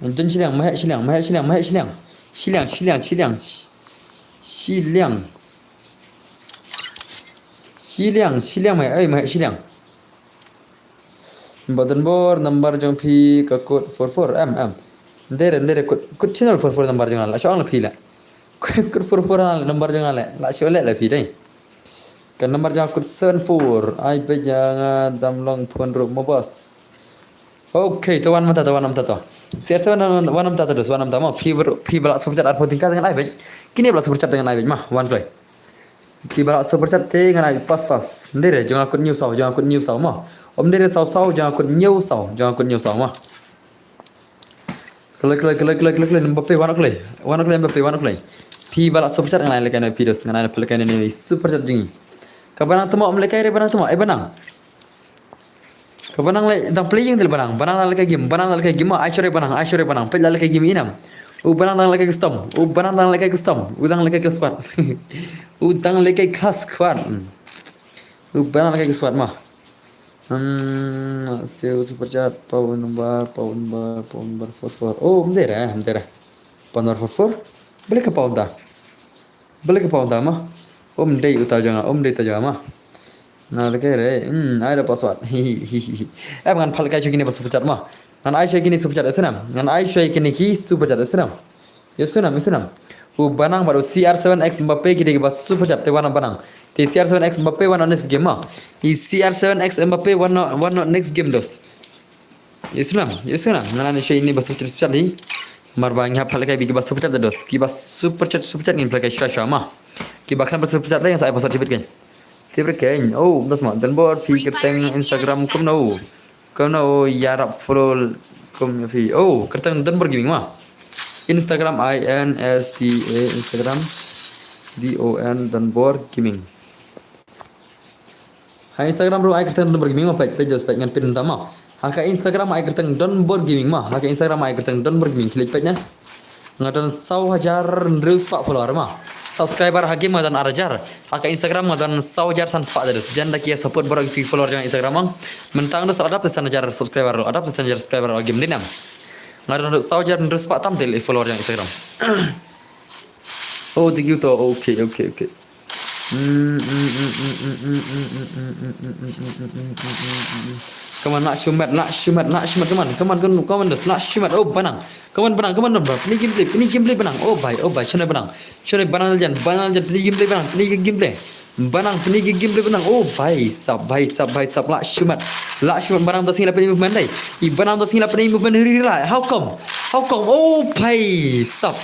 Jen silang, mahek silang, mahek silang, mahek silang. Silang, silang, silang. Silang. Silang, silang mahek, mahek silang. Button board number jong pi ke code 44 mm. Ndere kod channel 44 number jong ala. Soal pi lah. Kod 44 number jong ala. La soal la pi dai. Kan number jong kod 74. Ai pe jangan damlong phone ro mo bos. Okay, to one mata to one mata to. Siapa one mata to one mata mo pi balak super chat ar tingkat dengan ai be. Kini balak super chat dengan ai be mah one play. Pi balak super chat dengan ai fast. Ndere jong kod news sau mah. Om dia sau jangan kut nyau sau mah. Kelai Mbappe warna kelai. Pi balak super chat ngai lekan pi dos ngai lekan ini super chat jingi. Kabanang temo om lekai re banang temo banang. Kabanang le dang playing del banang lekai game mah ai sore banang pe lekai game inam. Banang lekai custom udang lekai squad. Udang lekai khas squad. Banang lekai squad mah. Sale super chat pound number 44. Oh, mendera. Pound number 44. Boleh ke pound dah mah. Om dei utar jangan mah. Nah, lekere. Ada password. Ngan phal kai chukini super chat mah. Ngan ai chukini super chat asenam. Ngan ai chukini ki super chat asenam. Yesunam. Banang baru CR7X Mbappe kita bas super chat te wana banang. Te CR7X Mbappe wana next game mah. CR7X Mbappe wana next game dos. Yesunam. Nana shay ini bas super chat ni. Marbang hap phalakai bi bas super chat dos. Ki bas super chat ni phalakai shasha mah. Ki bakhan bas super chat yang saya pasal cipit kan. Cipit kan. Oh, das mah dan bor fi kerteng Instagram kum no yarap follow kum fi. Oh, kerteng dan bor gaming mah. Instagram INSTA Instagram DON dan bor gaming. Hai Instagram bro ai kerteng don bor gaming mah page ngan pin utama. Haka Instagram ai kerteng don bor gaming mah. Haka Instagram ai kerteng don bor gaming klik page nya. Ngadon 1,000 reus pak follower mah. Subscriber hakim madan arajar. Haka Instagram madan 1,000 san spak terus. Jangan lagi support bor follower yang Instagram mang. Mentang dos adap san jar subscriber game dinam. Ngaron saujar terus pak tampil follower yang Instagram. Oh, thank you to. Okay. Kaman nak shumat kaman dos nak shumat oh banang. Kaman banang. Ini gameplay banang. Oh bhai shone banang jan ini gameplay banang. Banang gameplay banang. Oh bhai sab la shumat banang das ngila pani movement dai. I banang das ngila pani movement rira. How come? Oh bhai sab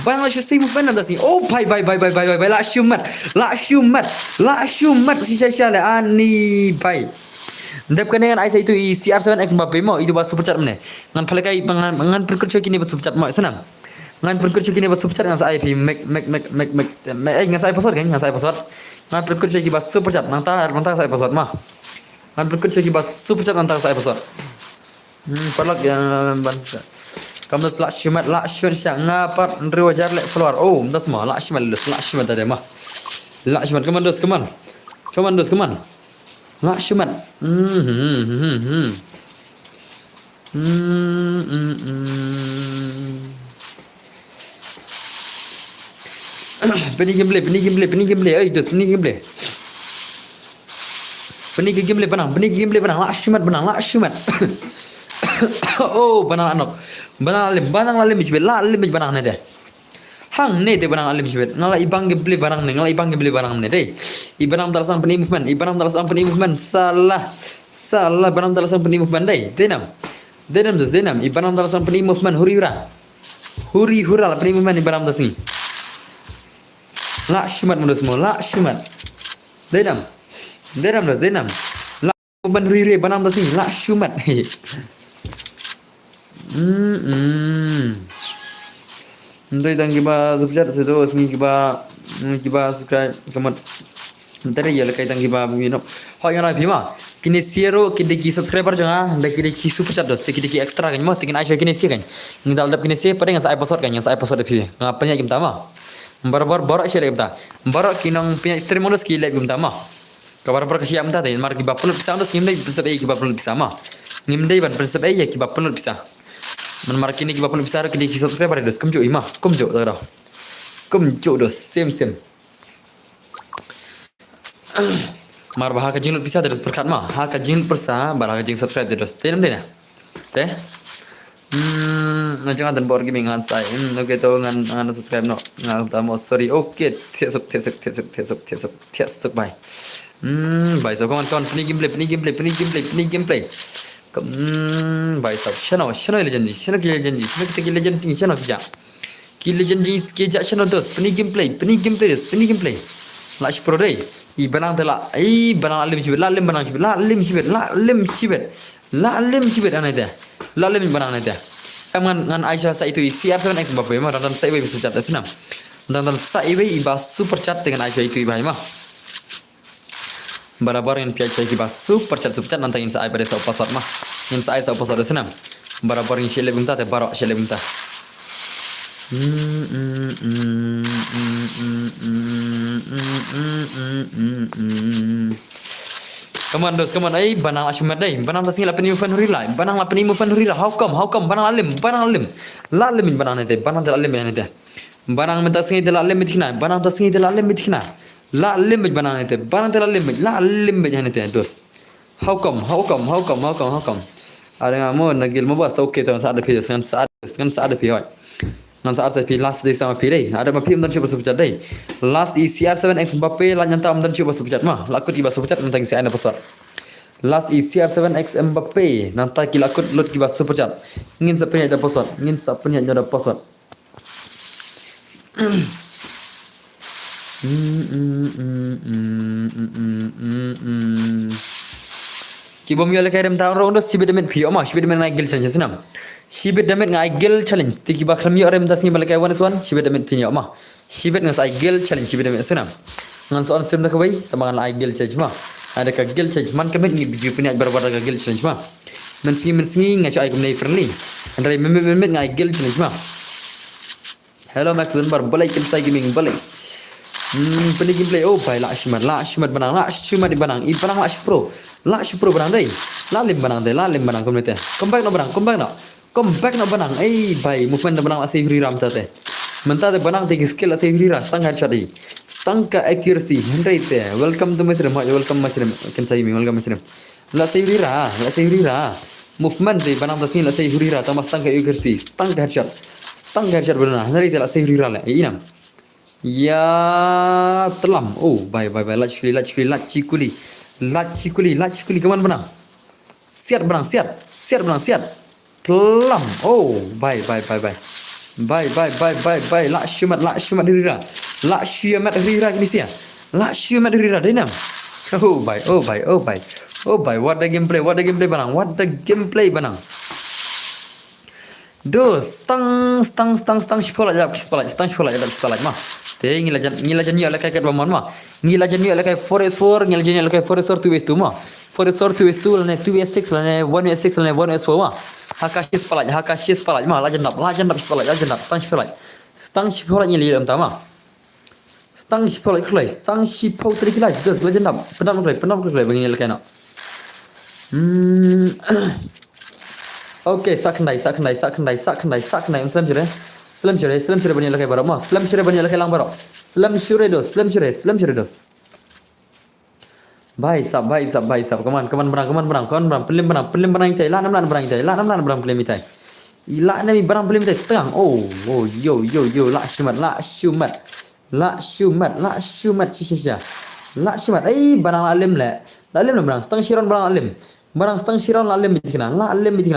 banang la shi movement das ni. Oh bhai la shumat si shale ani bhai. Ndap kene kan Aisyah itu CR7X Mbappe mau itu bas super chat mana? Ngan phalakai ngan perkurso kini bas super chat mau senang. Ngan perkurso kini bas super chat ngan saya pi make ngan saya password kan ngan saya password. Ngan perkurso kini bas super chat nanta saya password mah. Ngan perkurso kini bas super chat nanta saya password. Perlak yang bangsa. Kamu dah shumat siang ngapar ndri wajar le follower. Oh, das mah shumat tadi mah. Shumat kaman dos. Nak shumat. Peni gameplay. Dos peni gameplay. Benang. Nak shumat. Oh, banang anok. Banang lalim banang ne deh. Hang ne de banang alim sibet ngala ibang gebli barang ne deh. Ibanam talasan peni movement salah banam talasan peni movement deh. Denam ibanam talasan peni movement huri hura la peni movement ibanam tas ni. La shumat mundos mo la shumat. Denam la movement huri banam tas ni la shumat. Ndoi dang kiba subscribe sedo sengi kiba subscribe kamat Dari ya lekai tangki ba minum. Ho yang nabi ma. Kini siero kini ki subscriber jangan, dah kini ki super chat dos, kini ki extra kan, mah tingin Aisyah kini si kan. Ngidal dap kini si pada yang saya episode kan, yang saya episode episode. Ngapanya kim tama. Baru Aisyah lagi ta. Baru kinong punya istri modus ki lagi kim tama. Kabar kasi am ta dai mar ki bapun bisa dos ngim dai bisa ai ki bapun bisa ma. Ngim dai ban bisa ai ya ki bapun bisa. Man mar kini ki bapun bisa kini ki subscriber dos kumjo ima, kumjo dah. Kumjo dos same. Mar bahaka jing bisa terus berkat mah haka jing persa baraka jing subscribe terus tenam deh teh jangan dan bor gaming ngan sai oke to ngan subscribe no ngan tamo sorry oke tiesuk bye bye so kawan peni gameplay bye so channel legend kita legend sing channel kijak ki legend kijak channel terus peni gameplay Lash Pro deh. Ibanang tela, banang alim sibet, lalim banang sibet, lalim sibet aneh deh, lalim banang aneh deh. Ngan Aisyah sa itu CR7X Mbappe mah dan saya bisa chat senam. Dan saya iba super chat dengan Aisyah itu iba mah. Barabar yang pihak saya iba super chat nantangin saya pada sa password mah. Yang saya sa password senam. Barabar yang shele bunta teh barok shele bunta. Come on, banang ashumat dai, banang tasngi lapeni mufan hurila, banang lapeni mufan hurila, how come, banang alim, lalim in banang nete, banang tel alim nete, banang mentasngi tel alim mitkina, banang tasngi tel alim mitkina, lalim mit banang nete, banang tel alim mit nete, dos, how come, ada ngamu nagil mau buat oke tuh saat ada video, saat ada video. Nan saat saya pilih last day sama pilih, ada mah pilih coba super chat deh. Last CR7X Mbappe lah nyanta dan coba super chat mah. Lakut kiba super chat nanti saya ada pasar. Last CR7X Mbappe nanti kita lakut lot kiba super chat. Ngin sapenya ada pasar, ada password. Kibom yole kayak dem tahun orang dos sibet demet pio mah, sibet demet naik gil senam. Sibet damet ngagel challenge tiki bakal mi orem tas ni balik kawan swan sibet damet pinya mah sibet ngas agel challenge sibet damet senam ngan soal stream dah kawai tamangan agel challenge mah ada kagel challenge man kemet ni biju punya berbar kagel challenge mah mensingi ngaco ai kumnai friendly andai memet ngagel challenge mah hello max bar balik kim sai gaming balik peni gameplay oh bai la shimat banang di banang i banang la pro banang dai lalim banang komite comeback no banang bai movement banang la save ram tate menta de banang te skill la save ra stang headshot di stang ka accuracy hendai te welcome to my stream can say me welcome stream la save ra movement de banang ta sin la save ra ta stang ka accuracy stang headshot banang hendai te la save ra la inam ya telam oh bai lacikuli keman banang siat telam oh bai la syumat rira gini sia la syumat rira dinam oh bai what the gameplay banang dos stang sekolah mah te ngilajan ni ala kayak baman mah ngilajan ni ala kayak forest 2 mah forest 2 lane 2s6 lane 1s6 lane 1s4 mah hakashi sekolah mah lajan dap stang sekolah ni lihat utama stang sekolah kelai stang sipau terkelai dos lajan dap pendam kelai bagi ala kayak Oke, saknai. Slam shure bani lakai barok mah. Slam shure bani lakai lang barok. Slam shure dos. Bhai sab. Kaman berang. Pelim berang itai. La nam berang pelim itai. La nami berang pelim itai setengah. Oh, yo. La syumat. Cisha. La syumat. Barang alim le. La alim berang. Setengah shiron barang alim. Barang stang shiran la lem bitkina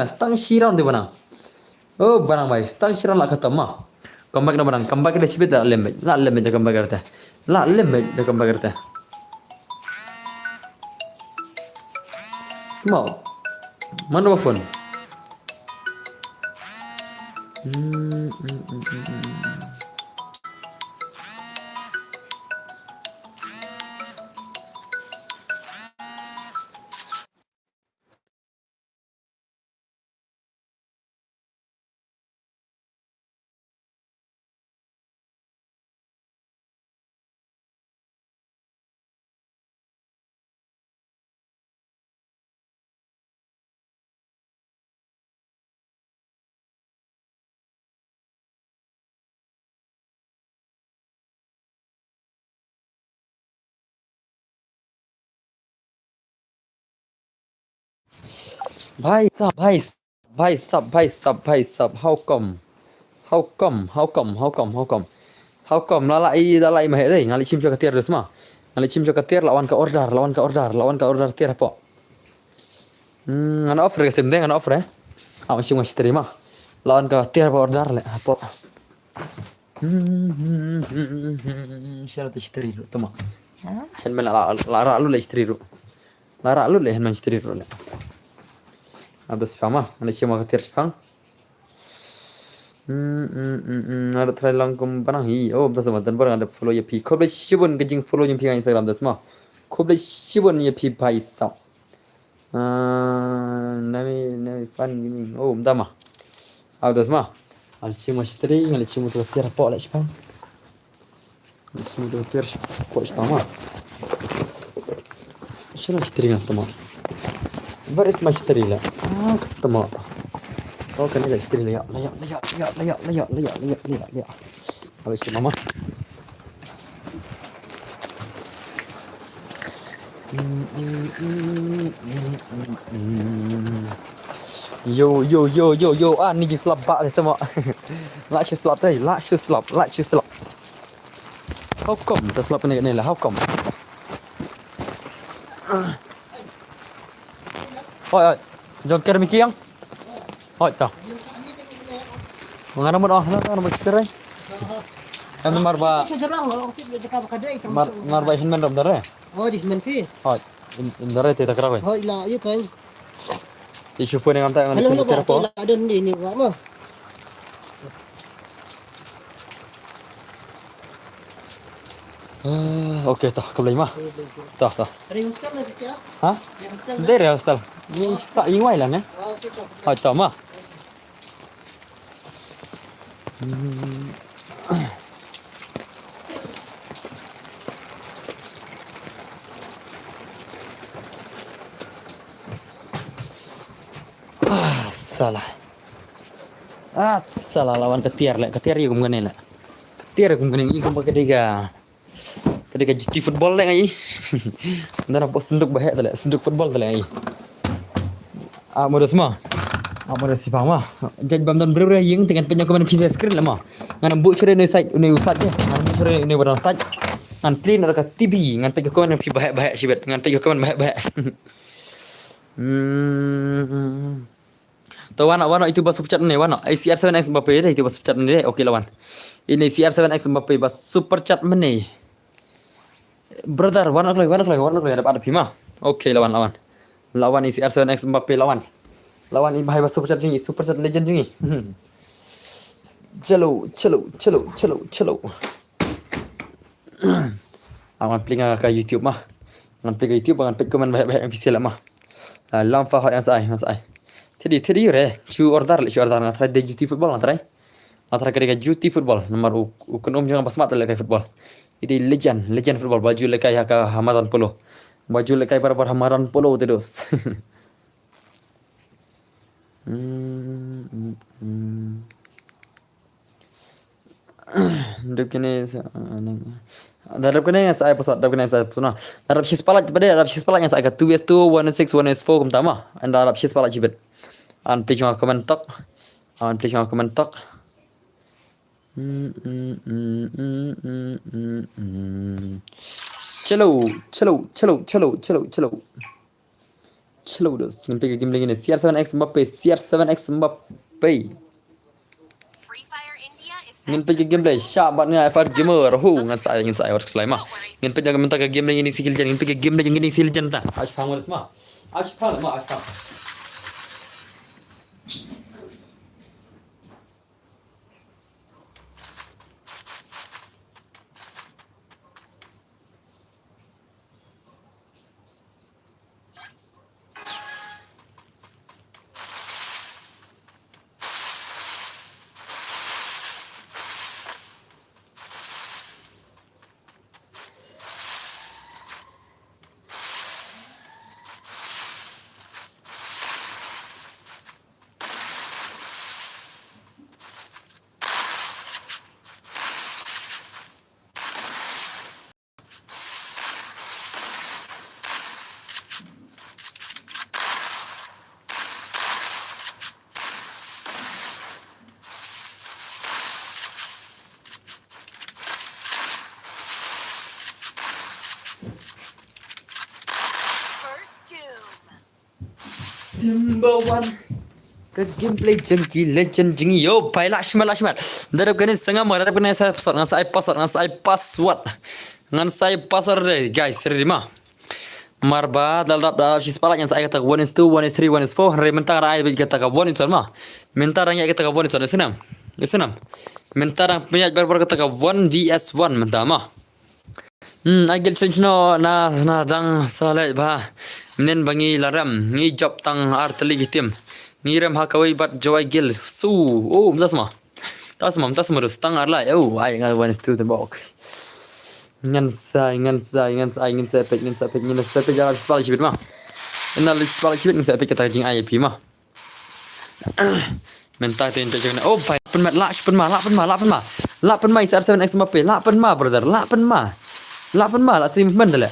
stang shiran de barang oh barang bai stang shiran la kata mah comeback na barang comeback de chibet la lem de comeback करता la lem de comeback करता mau mana phone भाई साहब how come lalai mah deh ngali chim cho ketir semua ngali chim cho ketir lawan ka order tir apa ngana offer ke tim deh ngana offer masih masih terima lawan ka tir apa order le apa syarat ishtri ru tama hen lara lu le ishtri ru lara lu le hen man ishtri ru le abis faham ngali chim ketir sepang ada try langkum panang hi oh betul sama dan barang ada follow ya pi kau boleh sibun kejing follow yang pi Instagram dah semua kau boleh sibun ya pi pai sao nami fun gini oh betul mah ada semua ada cuma string ada cuma tu tiar pok lek sepang ada cuma tu tiar pok sepang mah siapa string tu mah baris mah string lah tu mah oh kan ni string layak habis tu mama yo ni je slap bak tu mah lak slap how come tak slap ni lah how come oi jom kira mikir yang oi tah ngana mo no cerai em marba marba hinman ram dare Oh, di men pi. oi in dare te takra Oh, ila iya kan. Isu pun yang ngam Hello, kira po ila ada ni wa mo. okey tah keblai mah tah Ring kan ada cia. ha dere hostel ni sa ingwai lah ne Oh, kita. oi tah mah salah lawan ketiar ya kumgane lek ketiar kumgane ingkum pakai kedega juti football lek ngai dan apa senduk bahek lek senduk football lek ngai modus mah modus si mah jadi bamdan ber yang dengan penyakuman PC screen lah mah ngan bu cure ni site ni usat je ngan cure ni barang site ngan play nak TV ngan penyakuman pi bahek sibet ngan penyakuman bahek to wana itu bas super chat ni wana CR7X Mbappe deh itu bas super chat ni deh okey lawan ini CR7X Mbappe bas super chat ni brother wana kloi ada pima okey lawan ini CR7X Mbappe lawan ini bahaya bas super chat legend jingi chalo awan pling ke YouTube mah ngan pe ke YouTube ngan pe komen bahaya NPC lah mah lam fa yang sai Tadi re, cu order ngatrai de juti football ngatrai kedega juti football nomor ukun jangan pas mata lekai football. Ini legend football baju lekai haka hamaran polo. Baju lekai bar hamaran polo terus. Dap kene darab kene yang saya pesat darab kene saya puna darab shis palat yang saya 2s2 1s6 1s4 kum tama and darab shis palat jibet an please jangan komen tok chalo dos jangan pergi game lagi ni CR7X Mbappe ngin pe game play syabat ni FR gamer ngan saya work slime mah ngin pe jangan minta ke game lagi ni skill jan ngin pe game lagi ni skill jan ta ashpang semua ashpang Number one. Ke gameplay jengki legend jengi yo pai lashmat darab kene sanga marab kene saya password ngan saya password deh guys ready mah marba dalap sis pala yang saya kata 1 is 2 1 is 3 1 is 4 re mentang rai kata 1 is mah mentang yang kata 1 is senam mentang punya berber kata 1 vs 1 mentang mah agil senchno na dang saleh ba menen bangi laram ni job tang artli gitim Ngiram hakawai bat jawai gil su oh tasma terus tang arla oh ai ngal one to the box ngan sai jalan sepala cibit mah enal sepala cibit ngan pek kata jing IP mah menta tin tak jangan oh pai pen mat la pen ma isar 7x mape la pen ma brother la pen ma la sim mendele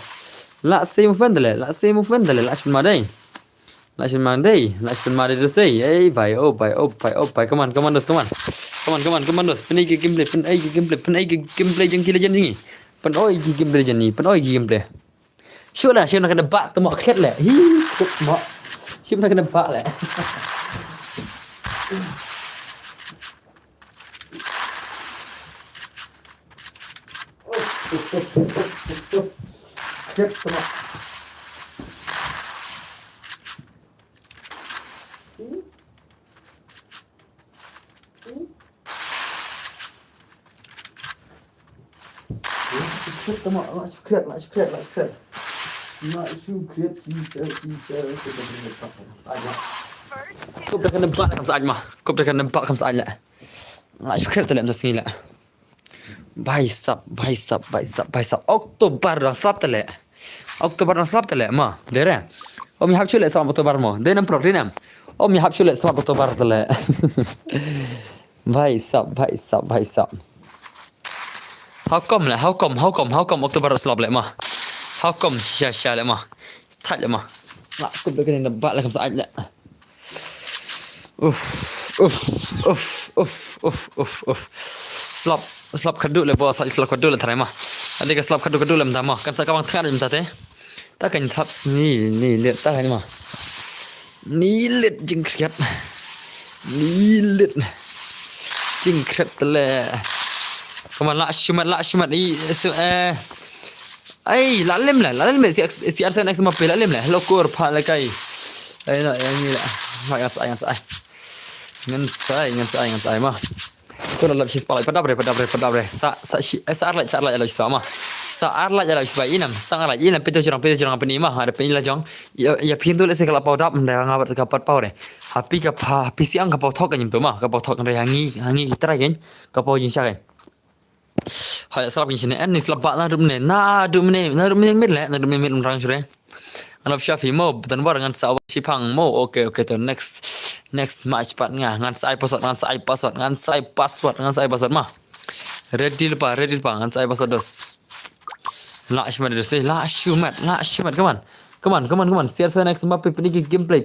la pen ma dai Lashman Monday, this day. Hey, bye, oh, bye. Come on, dos. Penai gameplay jengki legend ni. Penoi gameplay legend ni, penoi gameplay. Sure lah, nak kena bak temok ket leh. Hi, mak. Siap nak kena bak leh. Ket temok. Nak sukret. Kau dah kena bak kam saja. Nak sukret dalam tas ni lah. Baisap. Oktober dah selap tele. Ma, dere. Om jag har chulet selap Oktober mo. Det är en problem. Om jag har chulet selap Oktober tele. Baisap. How come Oktober selap le ma. How come sya le ma. Tat le ma. Nak kau dah kena bak lah kam saja. Slap kadu le bos slap kadu le tarai mah. Ada ke slap kadu le mentah mah. Kan saya kawang tengah mentah teh. Tak kan slap ni lihat tak kan mah. Ni lihat jengkret. Le. Kaman la shumat ni ai lalem si arsan nak semua pelalem lah. Lokur pa la kai. Ai nak yang ni lah. Mak yang sai. Ngan sai mah. Kau nak lapis palai pada bre. Sa arlat ala sama. Sa arlat ala isba inam. Setengah arlat inam petu jurang apa ni mah. Ada penila jong. Ya pintu le sekala pau dap menda ngabat kapat pau re. Hapi siang kapau thok kan tu mah. Kapau thok kan hangi kita kan. Kapau jing syakan. Hai selap ni sini ni selap na rumne mit orang sure. Anaf Shafi mo dan war ngan sa Shipang mo okay to next match pat ngan sai password mah. Ready pa ngan sai password dos. La shumat come on CR7 next map peniki gameplay.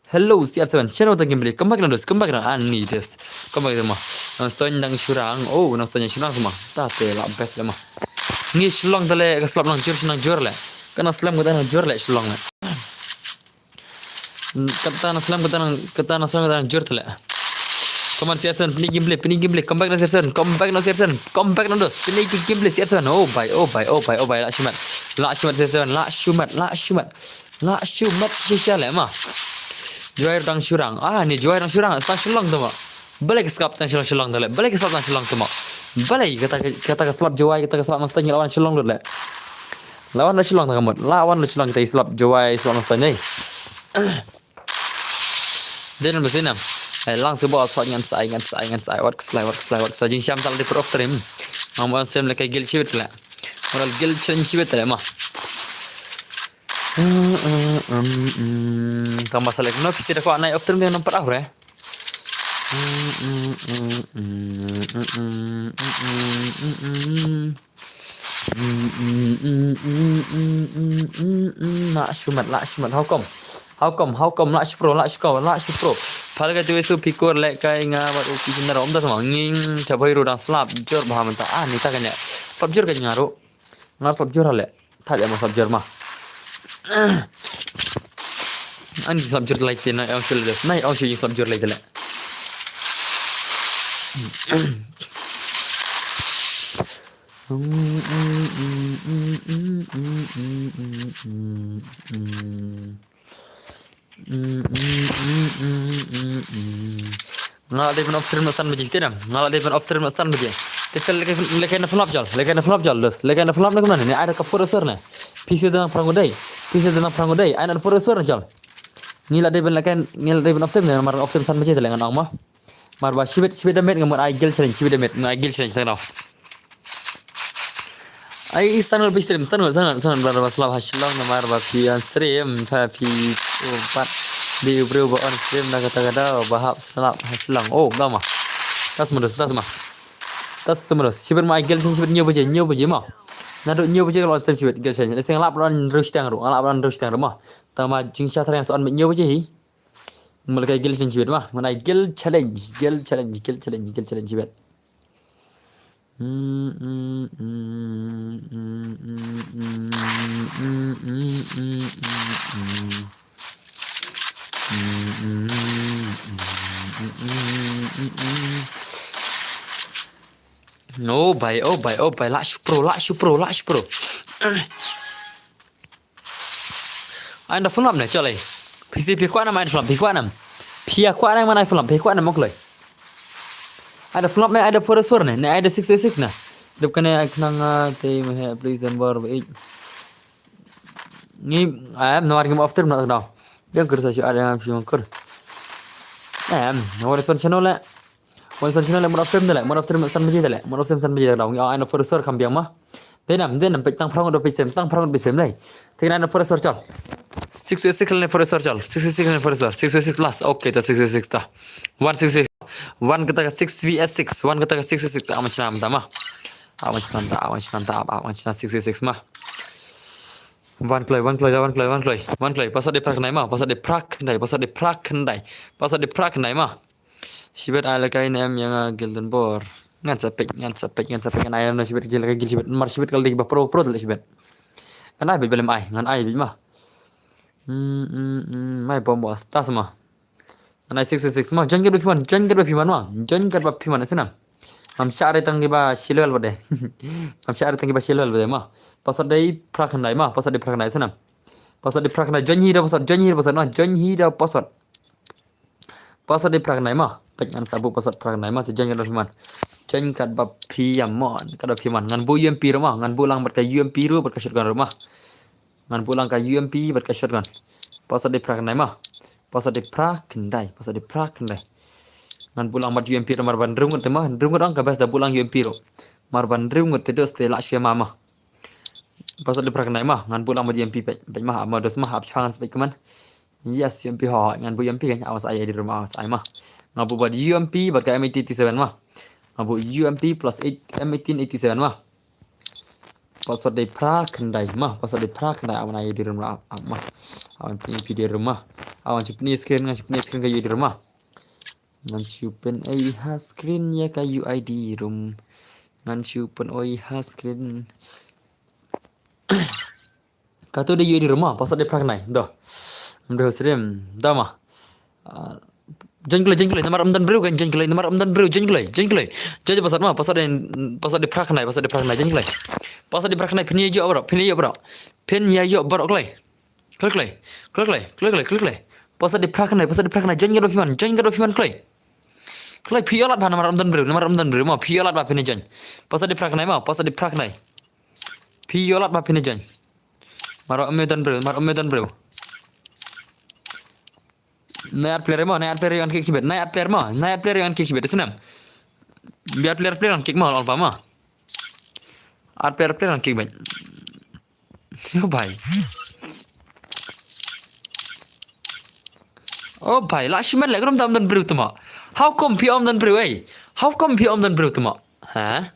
Hello CR7 channel the gameplay come back ani des come back mah nonton yang surang semua tate la best le mah ni shilong tale ka slap nang jur le kana slam ko tan jur le shilong le kata na slam jur tale come on CR7 peniki gameplay come back CR7 dos peniki gameplay CR7 oh bye la shumat shisha le mah Joy dang surang. Ni joy dang surang. Stang shilong tu mak. Balik skap tang shilong tu le. Balik skap tang shilong tu mak. Balik kata slap joy kita slap nostan lawan shilong tu le. Lawan la shilong tang kamut. Lawan la shilong kita slap joy slap nostan ni. Dia nak bersenam. Lang sebuah soal ngan sai. Work slide. Jing syam tal di prof trim. Mamu sem le kai gil chiwet le. Moral gil chen chiwet le mah. Tambah selek no pisi dah kau naik after dia nampak apa nak shumat how come nak pro pada kata itu pikir lek kai ngabat uki cendera om dah sama nging cabai rudang slap jor bahan mentah ni tak kena slap jor kan ngaruh slap jor lek tak ada slap jor mah anh subject lại thế này ông chơi được này ông chơi subject lại thế này ngala dia pun after masan begitu tidak ngala dia pun after masan begitu kita lekai na flop jal lekai na flop nak mana ni ada kafurusur na PC dengan perangudai ada kafurusur na jal ngila dia pun after ni mar after masan begitu dengan orang mah mar ba shibet damet ngamar igel challenge tengah ai sanul bistrim sanul bar baslav haslang namar ba pian stream pa pi pat di bro ba on stream na kata bahap slap haslang oh gama tas merus shibet ma igel shibet nyo baje ma nado nyo baje kalau tem shibet igel challenge sing lap ran rush tang ma tama jingsha thang so on nyo baje hi mulai igel challenge shibet ma mana igel challenge shibet oh bye lash pro anda phun này cho lại PC phía qua năm ai phun phía qua năm mana phun phía qua năm mok lại ada flop này ada forest này ada 666 nah depan ni kenang te meh prison bar baik ni am no argument after nak tahu yang kerja si ada yang ker no reson channel la mon after san beji dah mon after san beji dah yang ada forest kam biang mah denam pe tang prang do pe sem lai te na forest chal 666 ni forest chal 666 last okay ta 666 ta 166 one kata 6 vs 6 one kata 6 aman cina 6 mah one clay pasal dia prak nai mah sibet ala kain em yang golden bor ngan sapek kan ayam na sibet jil lagi sibet mar sibet kali ba pro dale sibet kan ai belum ai ngan ai mah mai bom bos tas mah Anai 666 mah jangan kat piman senam. Am syare tang ba silal bade. Am syare tang ba silal bade mah. Pasal dai prakandai mah, senam. Pasal dai prakandai janji dah pasal pasal dai prakandai mah. Penyan sabu pasal prakandai mah jangan kat piman. Jangan kat ba piamon, kat piman ngan bu UMP rumah, ngan bulang bat ka UMP ru bat ka shotgun rumah. Ngan bulang ka UMP bat ka shotgun. Pasal dai prakandai mah. Pasal di prakandai ngan bulang mat UMP mar bandrung temah ndrung orang ka bas da bulang UMP ro mar bandrung tedos te la shia mama pasal di prakandai mah ngan bulang mat UMP pe mah ma dos mah ap changan spek man yes UMP ho ngan bu UMP kan awas ai di rumah awas ai mah ngabu buat UMP bat ka M87 mah ngabu UMP plus 8 M1887 mah pasal di prakandai awan ai di rumah mah awan UMP di rumah awan cipni screen kayu di rumah ngan ciupen screen ya kayu ID room ngan ciupen screen kata dia di rumah pasal dia praknai dah ambil stream dah mah jengklay nomor amdan bro kan jengklay jadi pasal mah pasal dia praknai jengklay pasal dia praknai pen ya yo bro klay pasal di prakandai jangan kat piman klay piolat bah nomor amdan bro mah piolat bah pinajan pasal di prakandai piolat bah pinajan mar amdan bro nayat player yang kick sibet nayat player yang kick sibet senam biar player yang kick mah alfa mah player yang kick ban yo bhai oh bhai lashman lek rom dan bro tuma how come pi dan bro tuma ha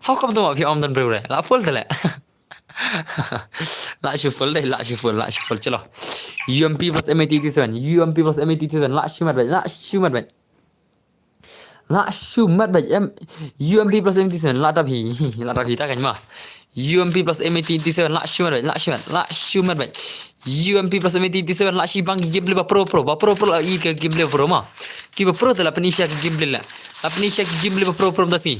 how come tuma pi dan bro la full tele la full chalo UMP plus M87 la shumat bai UMP plus M87 la tapi tak kan mah UMP plus M87 la shumat bai UMP plus M87 la shibang gameplay ba pro la i ke gameplay pro ma ki ba pro la penisha ke gameplay la penisha ke gameplay ba pro dasi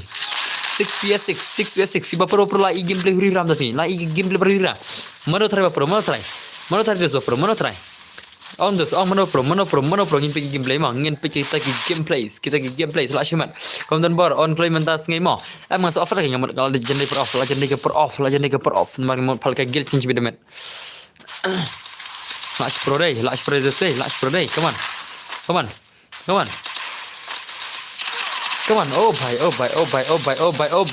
6 vs 6 si ba pro la i gameplay huri ram dasi la i gameplay huri mano try ba pro mano try des ba pro mano try on this mano pro ngin pe gameplay ma ngin pe kita ki gameplays la shimat kom dan bar on play mentas ngai mo am ngas offer ka ngamut kal legend per off legend ke per off mari mo phal ka gil chin chi bedemet Lash pro day, Lash pro day, come on. Oh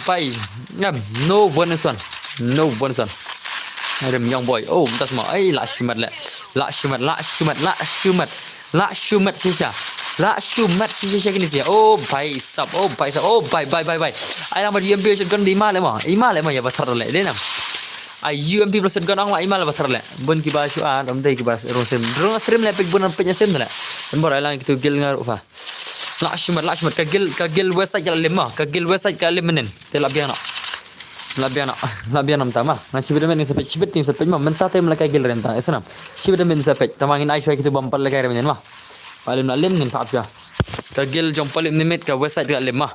bye. Yeah, no bonus one. Adam young boy. Oh, that's my. Ay, la shumat. Shisha kini siya. Oh bye. Bye. Ay naman UMP shotgun di imale mo ya batar le. Denam. Ay UMP plus shotgun ang imale batar le. Bun ki ba shuan, dai ki ba rong stream le pig bun penya sim le. Dan bora lang kitu gil ngar ufa. La shumat ka gil website ka lemma, ka lemenen. Te labiana tama. Na sibidamen ni sapet ma menta tem la ka gil renta. Esanam. Sibidamen sapet tamangin ai shoi kitu bampar le ka remenen ma. Palim na lem nin paapja. Ka gil jom palim nimet ka website ka lemma.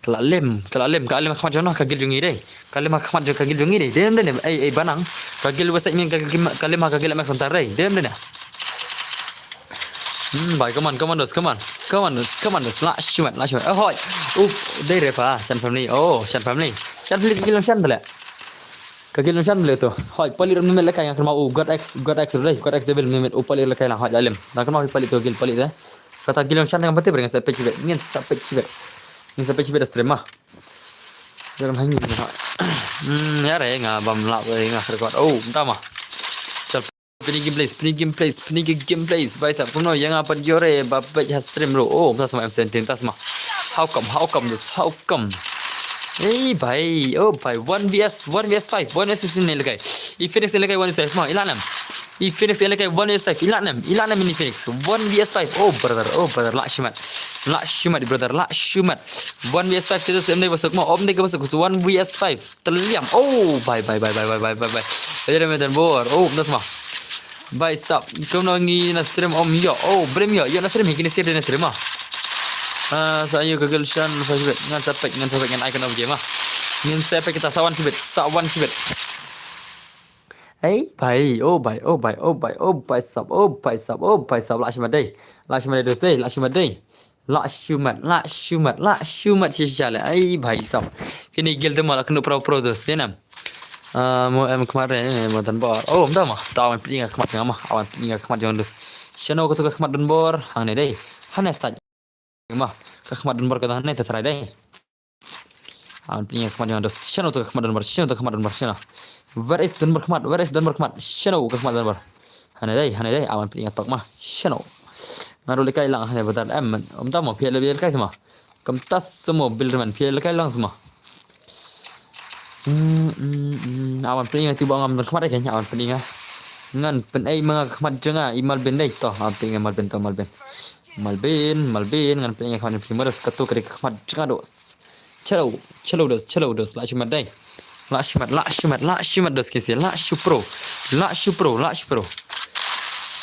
Kala lem khamat jono ka gil jungi dei. Kala khamat jo ka gil jungi dei. Dem ai banang. Ka gil website min ka lem ka gil mak santar dei. Dem dei. Bye, come on, dos. La shumat. Hoi. Đây rồi phải, Shan family. Shan family kagil Shan bale. Kagil Shan bale to. Hoi, pali ram mel kai ngakal mau God X rồi. God X devil mel upali la kai la hoi alim. Nak mau pali to gil pali dah. Kata gil Shan ngam bate beringa sa peci bet. Ngin sa peci bet stream mah. Dalam hangi ni. Ya re ngabam la ngak record. Entah mah. Pinny gameplays. Baisa puno yang apa jore bapak has stream lo. Tas sama M17 tas mah. How come this? Hey bhai, bhai 1vs 5 1vs ni lekai. I Phoenix ni lekai 1vs 5 mah ilanam. I Phoenix ni lekai 1vs 5 ilanam ini Phoenix 1vs 5. Brother la shumat brother la shumat. 1vs 5 kita semne basuk mah om ni ke basuk 1vs 5 terliam. Bye. Jadi medan bor. Tas mah. Bye sap. Kau nangi na stream om yo. Brem yo na stream kini share na stream ah. Saya gagal Shan Facebook ngan sampai ngan icon of game ah. Min sampai kita sawan sibet. Hey bye. Bye sap. La shumat shisha le. Hey bye sap. Kini gil tu malah kena pro dos denam. Mau kemarin mau dan bor. Entah mah. Tahu penting kemat ngam mah. Awan penting kemat jangan dus. Channel ko tu kemat dan bor. Hang ni deh. Hane start. Mah. Kemat dan bor kata hane tertera deh. Awan penting kemat jangan dus. Channel tu kemat dan bor. Channel. Where is dan bor kemat. Channel kemat dan bor. Hane deh. Awan penting tok mah. Channel. Ngaruh lekai lang hane betul. Entah mah. Piala kai semua. Kemtas semua builderman. Piala lekai lang semua. Awan pening tu bang am khamat kan awan pening ngan pen ai mga khamat janga imal ben dai to awan pening mal ben ngan pening khamat primeros katu kare khamat janga dos chalo dos la shimat dai la shimat dos kisi la shupro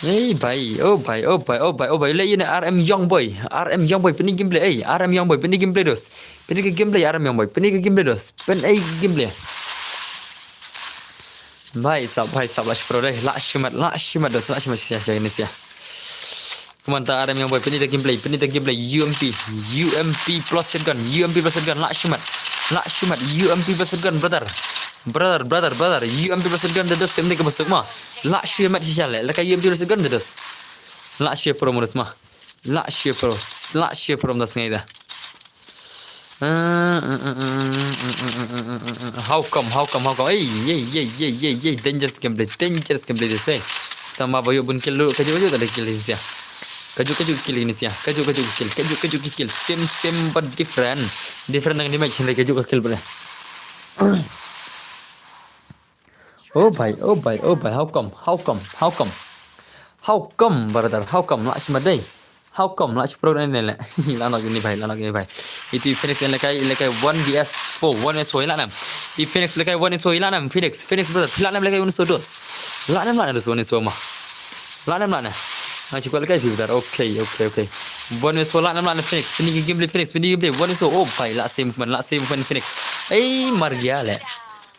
hey bhai le ini RM young boy pening gameplay RM young boy pening gameplay dos pening gameplay RM young boy pening gameplay dos pen ai gameplay bhai sab la shupro dai la shimat dos sia ini sia Kumanta RM young boy pening gameplay UMP plus shotgun la shimat UMP plus shotgun brother UMP plus shotgun dos temne ke masuk mah la shimat shisha le la UMP plus shotgun dos la shi pro modus mah la shi pro das ngai dah how come hey dangerous gameplay this tama bayu bun kill dulu kaju tak ada kill ini sia kaju kill ini sia kaju kill same but different dengan damage ni kaju kill boleh bhai how come brother how come la shumat dai how come la pro ni le lanak ini bhai itu Phoenix lekai 1vs4 ilanam di Phoenix lekai 1vs4 ilanam Phoenix brother ilanam lekai 1 dos Lana terus one so mah. Lana. Ngaji kuat lagi bentar. Okay. One so lana Phoenix. Pini Phoenix. One so oh pai la same Phoenix. Mar gaya le.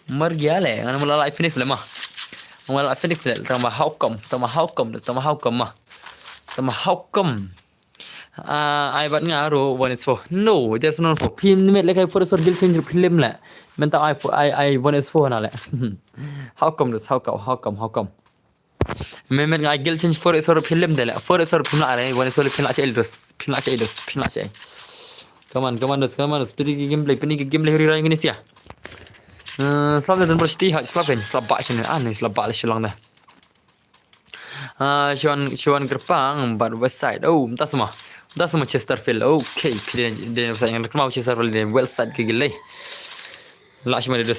Ngana mula la Phoenix le mah. Mula la Phoenix le tambah how come mah. Ai bat ngaro one is for no there's no for film ni like for so gil change film la menta I one is for na la how come men ngai gil change for so film de la for so film la one is for film la chay come on dos speedy gameplay huri rang ni sia slap dan bersti ha slap ba sini slap ba lang dah Cuan Gerpang but west side entah semua Chesterfield okay dia saya yang kenal Chesterfield dia west side ke gile Lakshman de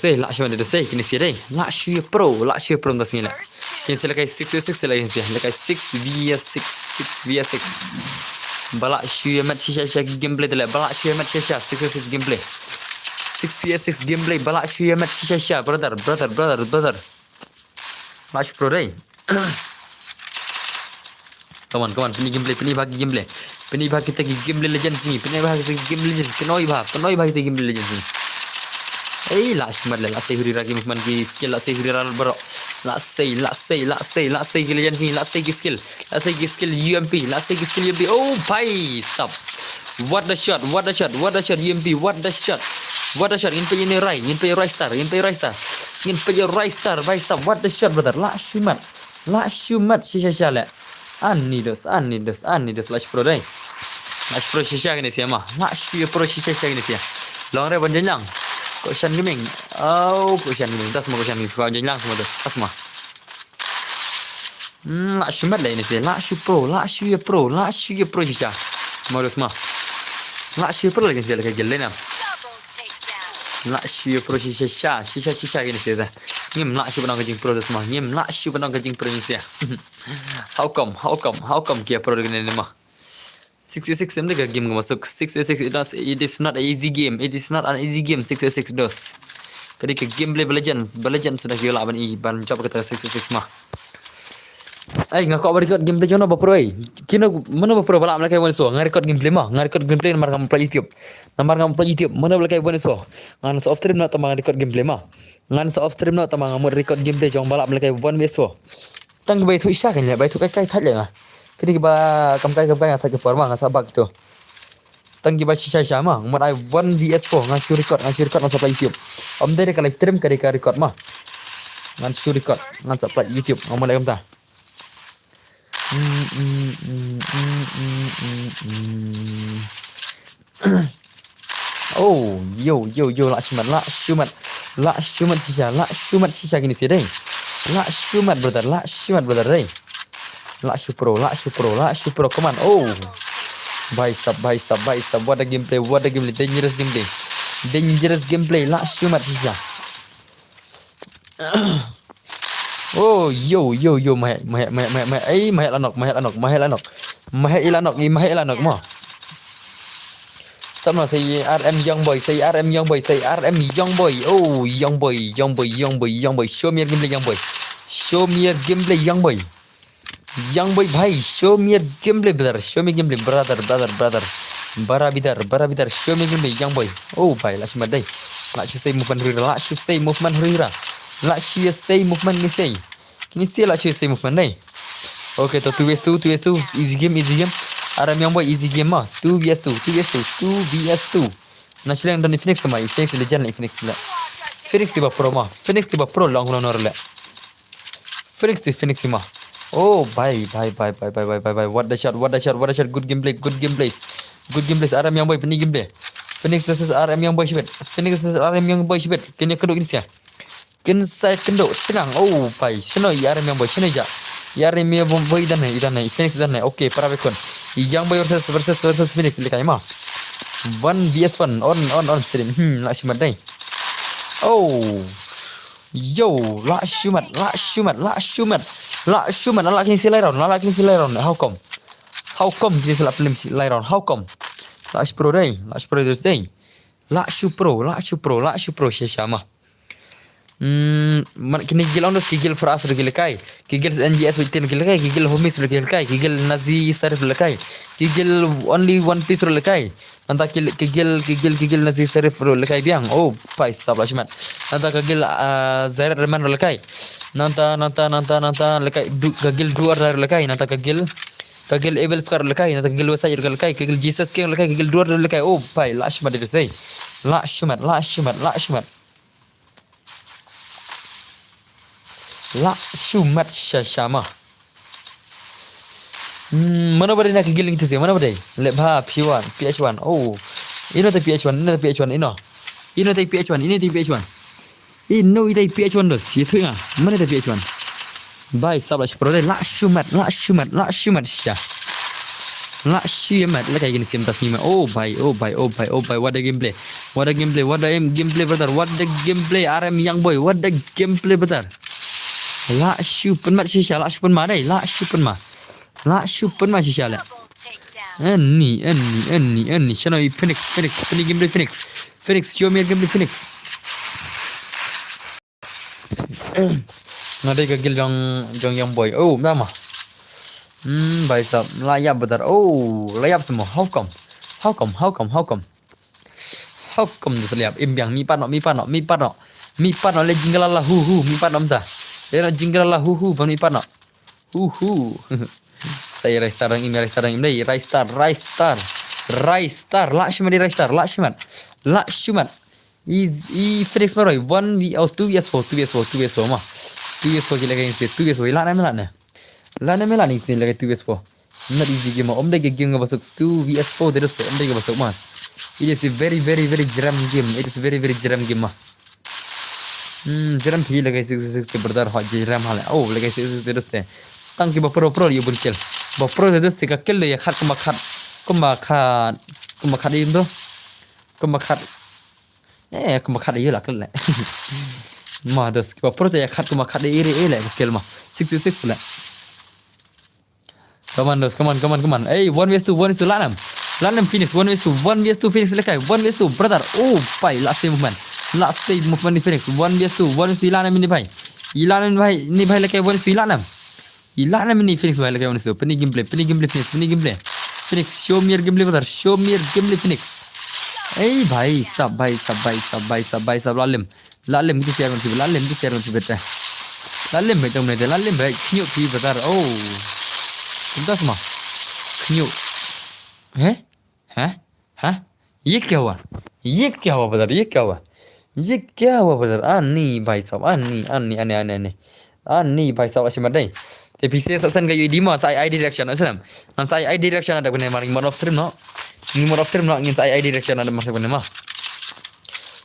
say kini sih deh Lakshman Pro entah sini lah kini sih lekai 6v6 lagi sih lekai 6v6 Balakshman match shisha gameplay tu lah Balakshman match shisha 6v6 gameplay 6v6 gameplay Balakshman match shisha brother Lakshman Pro deh Come on, pini bagi kita gameplay legend sini, penoi bagi kita gameplay legend sini. Lakshman lah, lasai huri ragi movement ki skill, lasai huri ral bro, lasai ki legend sini, lasai ki skill UMP, oh bhai, stop. What the shot, UMP, what the shot, ingin punya right star, bhai stop, what the shot brother, Lakshman, shisha lah. Ani dos Lash Pro dai. Lash Pro shisha gini sia mah. Lash Pro shisha gini sia. Long re bonjenjang. Koshan gaming. Koshan gaming. Das semua koshan gaming. Bonjenjang semua das. Tas mah. Lash mat lah ini sia. Lash Pro shisha. Modus mah. Lash Pro lagi sia lagi gele nah. Lash Pro shisha gini sia dah. Ngim Lash Pro gajing Pro das mah. Lash Pro gajing Pro ni sia. How come kia pro dengan ni mah 6v6 ni ke game masuk 6v6 it is not an easy game 6v6 dos kali ke game Legends sudah gila ban coba kita 6v6 mah ngaku apa record gameplay jono ba pro kino mana ba pro bala amla kai one so record gameplay nambar ngam play YouTube mana bala kai one so ngan off stream na tamang record gameplay mah ngan off stream na tamang record gameplay jong bala amla kai one so tang bai thu isha kan ya bai thu kai that lenga kini ba kam kai thak ke forma ngasa bak tu tang ba shisha ma ngat ai 1vs4 ngasih record na supply YouTube om dere ka live stream ka record mah ngan record ngan supply YouTube ngomong lai ta yo Lakshman shisha gini sih deh Lakshman brother deh Lakshman Pro come on bhai sab what a gameplay dangerous gameplay Lakshman shisha yo mahal lanok mo sama say RM young boy young boy show me your gameplay young boy bhai show me your gameplay brother bara show me gameplay young boy bhai Lakshman dai Lakshman say movement hurira Lakshman say movement ni say Lakshman say movement dai okay to 2vs2 easy game RM young boy easy game mah 2vs2 National dan Phoenix sama Phoenix legend Phoenix la Phoenix tiba pro long le Phoenix mah bye what the shot good gameplays RM young boy peni gameplay Phoenix versus RM young boy shibet kini keduk ini sia saya kenduk tenang bye sino RM young boy sino ja RM young boy dan Phoenix dan okay para bekon young boy versus Phoenix lekai mah 1vs1 on stream Lakshman dai yo Lakshman ala kini silai round how come kini silap film silai round how come Lakshman Pro dai Lakshman Pro Lakshman Pro shisha mah Kini gil ondos kigil for asr gilkai kigil NGS witin gilkai kigil homis gilkai kigil nazi sarif gilkai kigil only one piece gilkai nanta kigil nazi sarif gilkai biang oh pai sabla shmat nanta kigil zair reman gilkai nanta gilkai kigil duar gilkai nanta kagil evil square gilkai nanta kigil wasai gilkai kigil jesus king gilkai kigil duar gilkai oh pai la shmat dei la shmat La shumat shashama. Mana beri nak giling tu sih? Mana beri? Lebha P1, PH1. Oh, ini tu PH1, ini tu PH1, ini. Ini tu PH1, ini tu PH1. Ini tu PH1 tu. Itu ya. Mana tu PH1? Baik, sabar sepuluh. La shumat shah. La shumat. Lagi gini sim tas ni. Oh, bye. What a gameplay. What a gameplay, brother. What the gameplay. RM young boy. What the gameplay, brother. La super mat shisha la super ma dai la super ma shisha la anni shano Phoenix gameplay Phoenix show me gameplay Phoenix nade ka gil jong young boy oh nama bhai sab layap badar oh layap semua how come layap imbyang mi panok le jingalala hu mi panok ta Era jingle lah hu bani pana. Hu. Saya Rai Star ini Rai Star. La Shumat. Is Phoenix Maroy 1v or 2v4 mah. 2v4 gila kayak gitu. 2v4 lana melani sini lagi 2v4. Not easy game. Om dah game nggak masuk 2vs4 terus om dah masuk mah. It is a very jam game. It is very jam game mah. Jeram thi lagai sik berdar ha jeram hal oh lagai sik terus te tang ki ba pro ye buncel ba pro terus te ka kel ya khat kuma khat indo kuma khat ye la kel ma das ki ba pro te ya khat kuma khat ire la kel ma 66 la come on hey 1v2 lanam finish 1v2 finish lekai 1v2 brother oh pai last movement ni Phoenix 1v2 1v2 Ilanam ini bhai ni bhai lekai 1v2 Ilanam ini Phoenix bhai lekai 1v2 peni gameplay Phoenix show me your gameplay brother Phoenix hey bhai sab lalim gitu share beta lalim bhai knyuk ki brother oh सुनता सुमा क्यों हैं ये क्या हुआ बदर ये क्या हुआ बदर ani भाई साहब ani भाई साहब अशी मत ते पीछे ससन का ये डिमा साई आई डायरेक्शन असलम nan साई आई direction ada benar maring mod of stream no ngin साई आई direction ada masuk benar mah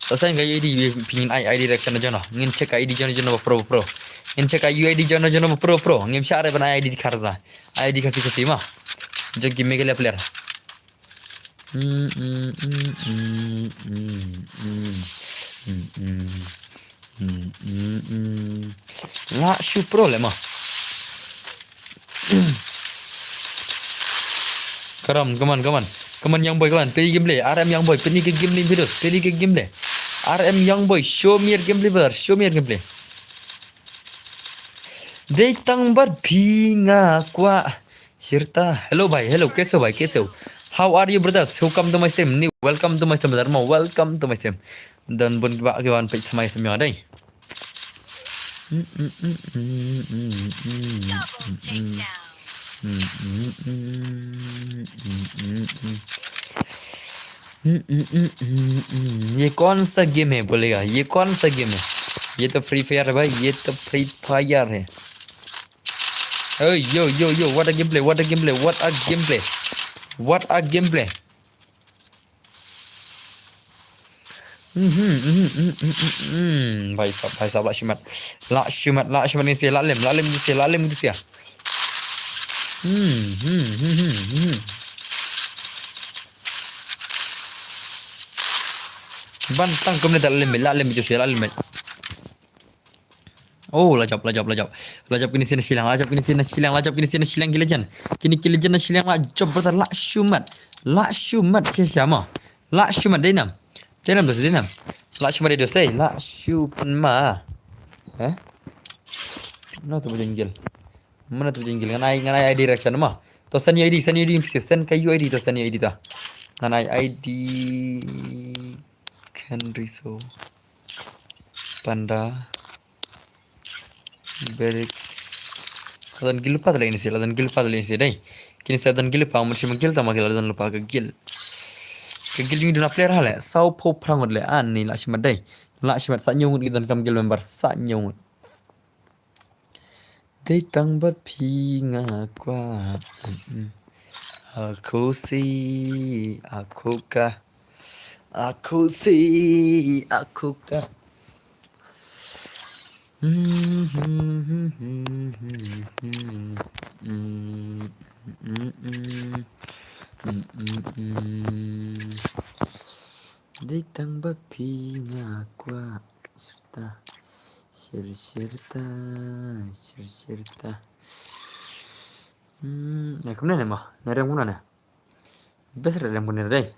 ससन का ये di pingin आई direction aja no ngin cek ID jono pro ngin cek UID jono pro ngin share bana ID dikarta ID kasih mah जो गेम के लिए player la shu problema come on young boy kawan pilih gameplay RM young boy pilih ke gameplay videos pilih ke gameplay RM young boy show me your gameplay brother show me your gameplay Deitang bar pinga kwa Shirta hello bhai hello कैसे हो how are you brothers welcome to my stream welcome to my stream brother welcome to my stream dan bun ba ke wan pe my stream ada ये कौन सा गेम है बोलेगा ये कौन सा गेम है ये तो फ्री फायर है भाई ये तो फ्री फायर है Hey yo what a gameplay भाई साहब la shumat ni sia la lem ni sia bantang kemudian la lem itu sia la lem Oh, lajap kini sini silang kilajan. Kini kilajan na silang lajap betul la shumat siapa? La shumat denam. La shumat itu saya la shumat ma. Hah? Mana tu berjenggil? Mana tu berjenggil? Ngan ai direction mah. To send ID mesti send ke UID to send ID ta. Ngan ai ID Henry so Panda Berik adan gil lupa tadi ini sih adan gil lupa tadi ini sih deh kini saya adan gil lupa masih menggil tak magil adan lupa ke gil yung duna player hal ya sau po perang le ani lah simat deh lah simat sak nyung gitu kam gil member sak nyung deh tang bat pi ngakwa aku si aku kah Ditang bapi ngakwa Sirta Ya kemudian mah nari yang mana besar yang bener deh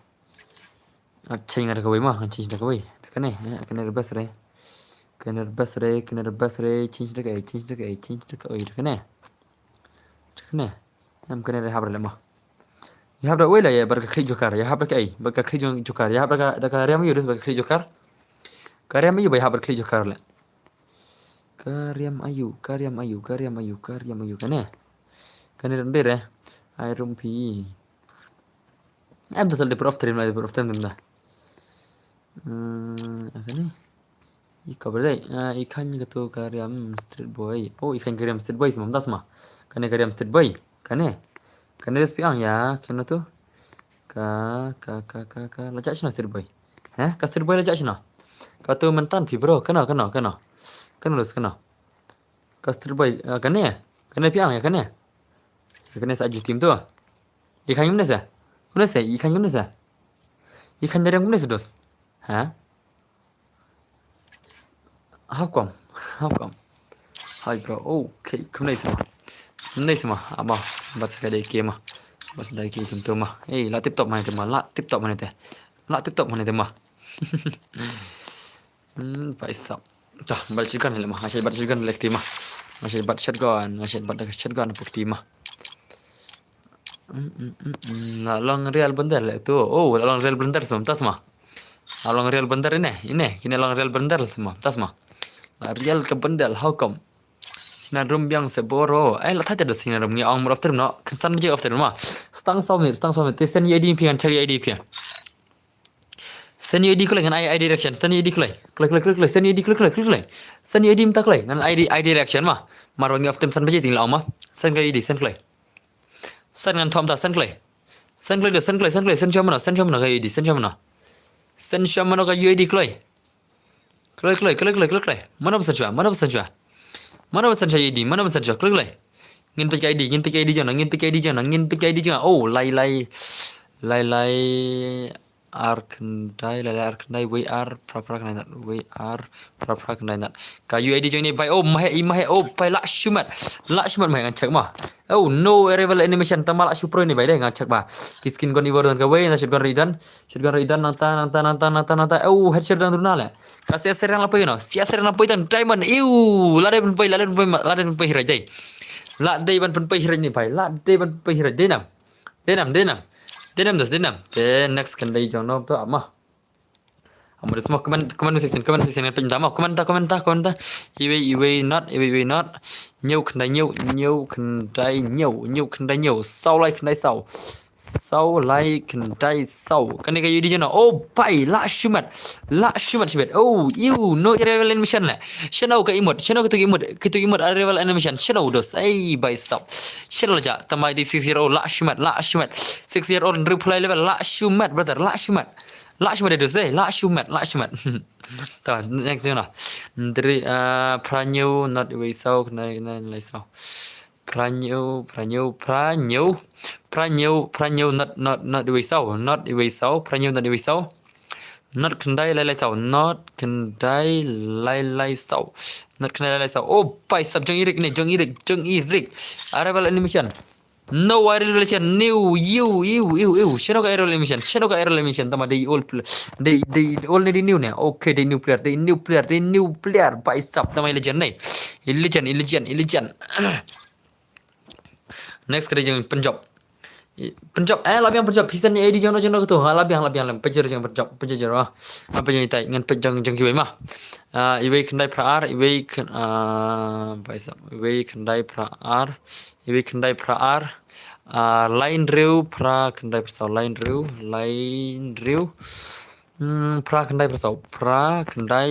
cing ada kawai mah cing ada kawai kan kan ada besar cing ada kawai kan em kan ada haber lemah ya haber wala ya berka kri jokar ya haber kai berka kri jokar ya haber da ka riam yurus berka kri jokar karyam ayu bai haber kri jokar le karyam ayu kan kan ada bere ai rumpi em total de prof trim dah kan kabar deh ikan gitu karyam street boy oh ikan karyam street boy semam das mah kan karyam street boy kan respi ang ya kena tuh ka lajak sina street boy ka street boy lajak sina ka tu mentan pi bro kena lus kena ka street boy kan piang ya kan sa aju tim tuh ikan yumnes ya ikan dari yang yumnes dos how come hai bro okay kumnai sama apa bas kada ke mah bas dai ke tum mah la tip top mana teh mah paisa tah bal shotgun le mah masih bat shotgun lek timah masih bat shotgun puk timah long real bentar le tu long real bentar semua tas mah long real bentar ini kini long real bentar semua tas mah real ke bendal how come Sinarum yang seboro la thaja da sinarum ngi ang after no kan je after ma stang so me te sen ID pian chagi ID pian sen ID kule ngan ID direction sen ID kule sen ID kule sen ID mta kule ngan ID direction ma mar ngi after san baje ting la ma sen ID sen kule sen ngan thom ta sen kule sen chama ga ID sen chama ga ID kule mana besar jua mana besar ID mana besar jua klik ngin pick ID jangan lai arkandai we are proper kanai kayu ID jangan ni by mahe by la shumat mahe ngacak mah no arrival animation tamal supro ni by deh ngacak mah kiskin gon iwar ka we na shotgun ridan nanta headshot dan runala kasih serang apa no sia serang apa dan diamond laden pai hirai deh la dei ban pai hirai ni by la dei ban pai hirai denam next kan dai jong nom to amah amur semua comment section yang pertama komentar iwe not nyau kendai sau like kendai sau like kendai sau kan ni kayu di jana pai la shumat sibet no arrival animation la shanau ka imut kitu imut arrival animation shanau dos bai sau shanau ja tamai di 6 year old la shumat 6 year old reply level la shumat brother la shumat dos la shumat ta next jana dari pranyo not way sau kendai lai sau pranyo not the way sau not kendai lai sau pai sab jong irik arrival animation No viral relation. New. You. Shadow viral relation. Shadow viral relation. Tama they all. They already new nih. Okay, they new player. They new player. They new player. Baisap. Tama legend nih. Legend. Next kerja yang Punjab. Punjab labiang Punjab hisan ni edi jono tu labiang pejar jang pejar apa yang itai ngan pejang jang kibai mah ibai kendai praar ibai baisa ibai kendai praar line riu pra kendai persau line riu pra kendai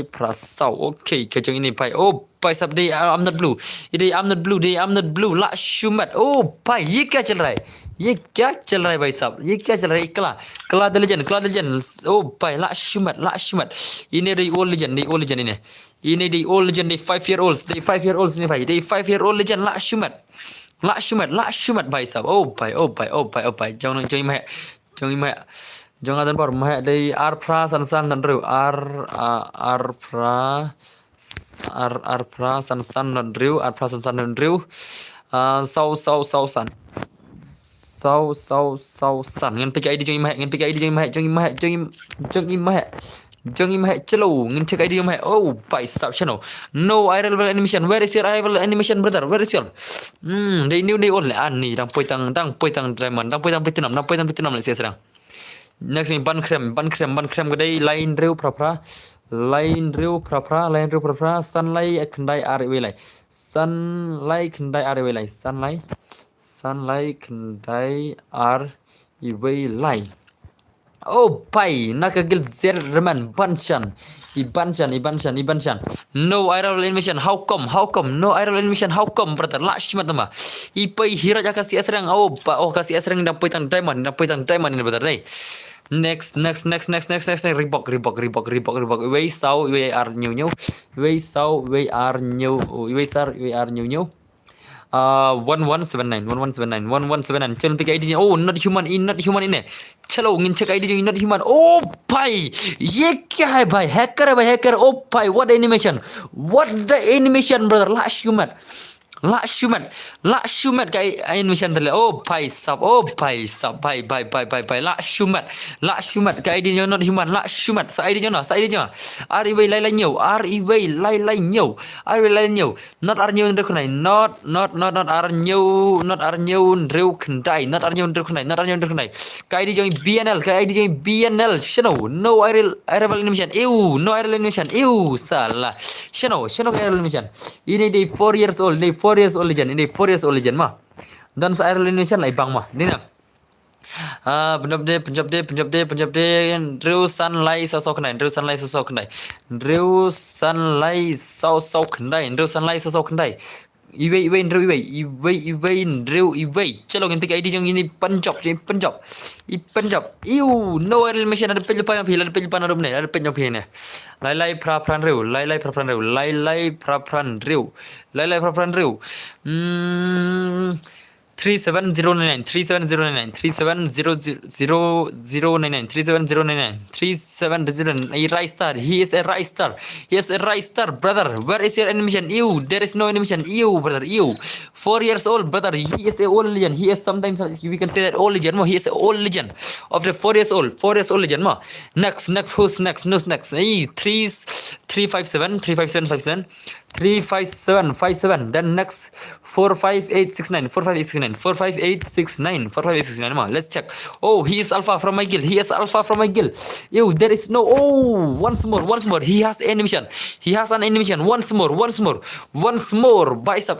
persau okay kejang ini pai oh pai sab day I'm not blue la shumat oh pai ye kya chal raha hai ये क्या चल रहा है भाई साहब ये क्या चल रहा है कला द लेजेंड ओ भाई ला शुमत ini the old legend ini the old legend the 5 year olds ni भाई the 5 year old legend la shumat भाई साहब ओ भाई jangan adan par mah the ar pra san dan ru ar pra san dan ru sau san sau san ngan pick ID jong imah chalo ngan check ID imah oh by sub channel no arrival animation where is your arrival animation brother where is your they knew they only ani dang poitang diamond dang poitang pitunam le serang next ni ban krem gadai line reu prapra sunlight kendai arwe lai sunlight kendai ar ibai lai oh pai nakagil zerman banchan no viral animation how come no viral animation how come brother lashmat tama ipai hira kasih asrang oh kasih asrang dan poitang diamond ini brother dai next Reebok we saw we are new 1179 chalo pick ID oh not human in chalo ngin check ID not human oh bhai ye kya hai bhai hacker oh bhai what the animation brother la shumat kai animation tale oh bhai sab bhai la shumat kai ID not human la shumat sa ID jona ari vai lai nhiều not ar nhiều ndek nai not ar nhiều ndreu khandai not ar nhiều ndek nai kai ID jong BNL channel no arrival animation no arrival animation salah channel arrival animation ini day 4 years old legend ini 4 years old legend mah dan sa arrival animation lai bang mah ni na Punjab day Drew sunlight sau khnai Drew sunlight sau khnai Iway Drew chalo ngin pick ID jong ini Punjab no animation ada pelpa yang phila pelpa na rumne ada penjong phine lai prapran Drew 37099 a rise star he is a rise star brother where is your animation there is no animation brother 4 years old brother he is a old legend he is sometimes we can say that old legend he is a old legend of the 4 years old legend next who's next 357 then next 45869 let's check oh he is alpha from my guild there is no once more he has an animation once more bicep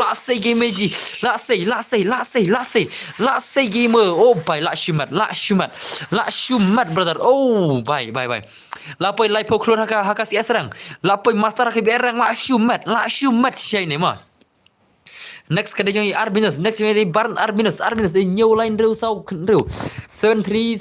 last say gamer oh bye la shumat brother oh bye lapoi lipo klon haka si asrang lapoi master ke berang la shumat shay ne ma next kada jong arbinus next me barn arbinus new line rew sau rew 73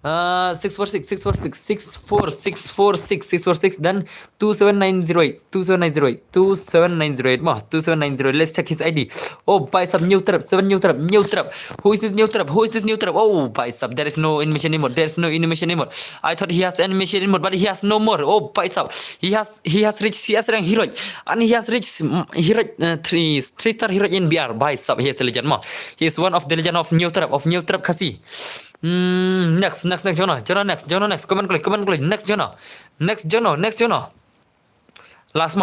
646 646 646 646 dan 27908 27908 27908 mah 27908. Let's check his ID. Oh, by sub new trap 7 new trap new trap. Who is this new trap? Who is this new trap? Oh, by sub there is no animation anymore. There's no animation anymore. I thought he has animation anymore, but he has no more. Oh, by sub he has reached CS rank hero and he has reached hero 3-star hero in BR. By sub he is the legend mah. He is one of the legend of new trap Kasi. Next Jono next comment click next Jono last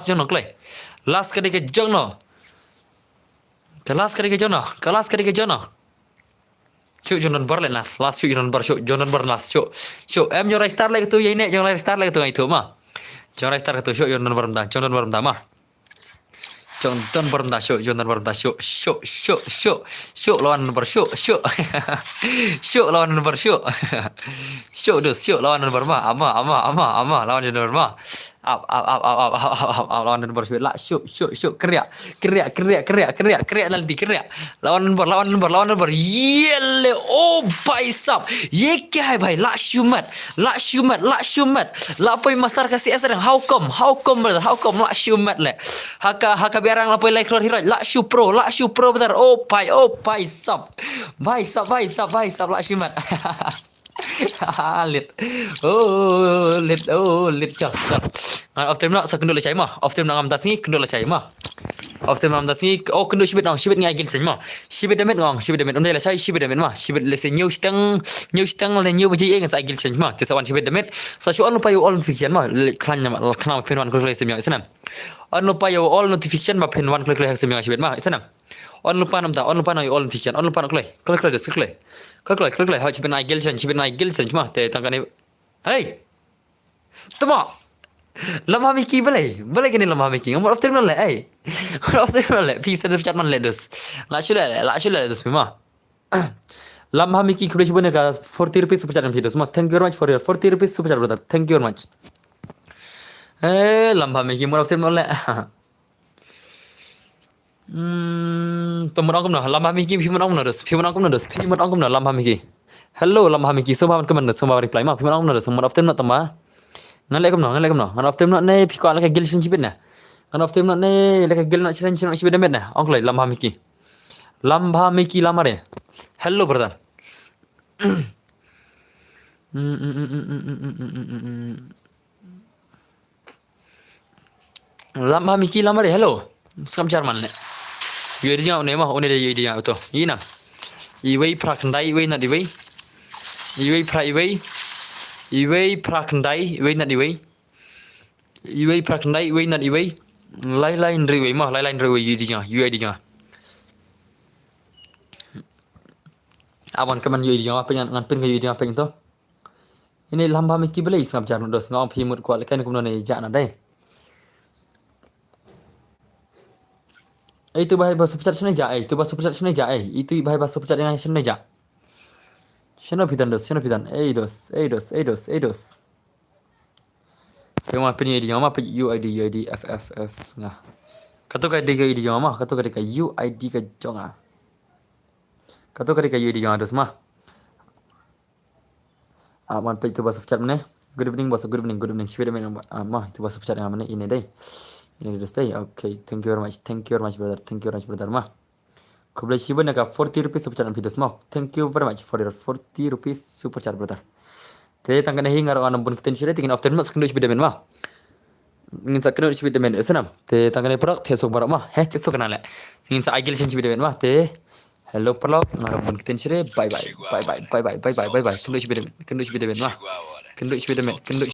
Jono click last kali ke Jono Cuk Jono bar le last cuk Jono bar last cuk em Jono start lagi tu ye ne Jono start lagi tu itu mah Jono start tu cuk Jono bar mah Jonathan Barnda show lawan nomor show lawan nomor lawan nomor mah ama lawan nomor mah lawan nomor show lah show keria nanti lawan nomor yele oh baisap ye क्या है भाई ला shumat la poi master kasih asrang how come brother how come la shumat le haka biarang la poi like la shu pro brother oh pai sap la shumat lit chal of time nak sakendul cai mah of time nak amdas ni kendul cai mah of time amdas ni oh kendul shibit ngai gil sen mah shibit demet onde la cai shibit demet mah shibit le sen new stang le new baji eng sa gil sen mah tisawan shibit demet sa shu on payu all notification mah klan pen wan klik sem yang senam on payu all notification ma pen wan klik sem yang shibit mah senam on lupa namta on lupa all notification on lupa klik ha shibit ngai gil sen mah te tangkane hey tama lamah miki boleh kini lamah miki ngomong of time le ai of time le pi sedap chat man le dus la shule dus mah lamah miki kulish bune ka 40 rupees super chat video mah thank you very much for your 40 rupees super chat brother thank you very much lamah miki more of time le pemenang kumna lamah miki pemenang kumna dus lamah miki hello lamah miki semua reply mah pemenang kumna dus more of time tambah ngan lek kam ngan of time nak ne piko ala ka gil sin chibit na ngan of time nak ne la ka gil nak chibit demet na onklai lambha miki lamare hello brother lambha miki lamare hello skam charman ne yedi jang ne ma one de yedi jang to ina iwei prakandai iwei na diwei iwei pra iwei prakandai iwei na diwei lai ndriwei mah lai ndriwei yedi jang awan kaman yedi jang apa ngan pen yedi jang apa itu ini lambha miki belai skam charman dos ngam phimut ko le kan kum ne ja na dai itu bahai bahasa pecat sini ja itu bahai bahasa pecat yang sini ja Shino pitan dos dos Pema peni ID jama pe UID FFF nga kato ka ID jama kato ka UID ka jonga kato ka UID jama dos ma aman pe itu bahasa pecat mana good evening shibida men ma itu bahasa pecat yang mana ini deh ini dos deh okay thank you very much brother ma Kublai shiba naka 40 rupees super chat videos mau. Thank you very much for your 40 rupees super chat brother. Te tangkana hingar ana bun keten shire tingin after mas kendu shibida men ma. Ngin sa kendu shibida men esanam. Te tangkana product te sok barak ma. Te sok kana le. Ngin sa agil sen shibida men ma. Te hello product ngara bun keten shire bye bye. Kendu shibida men ma. Kendu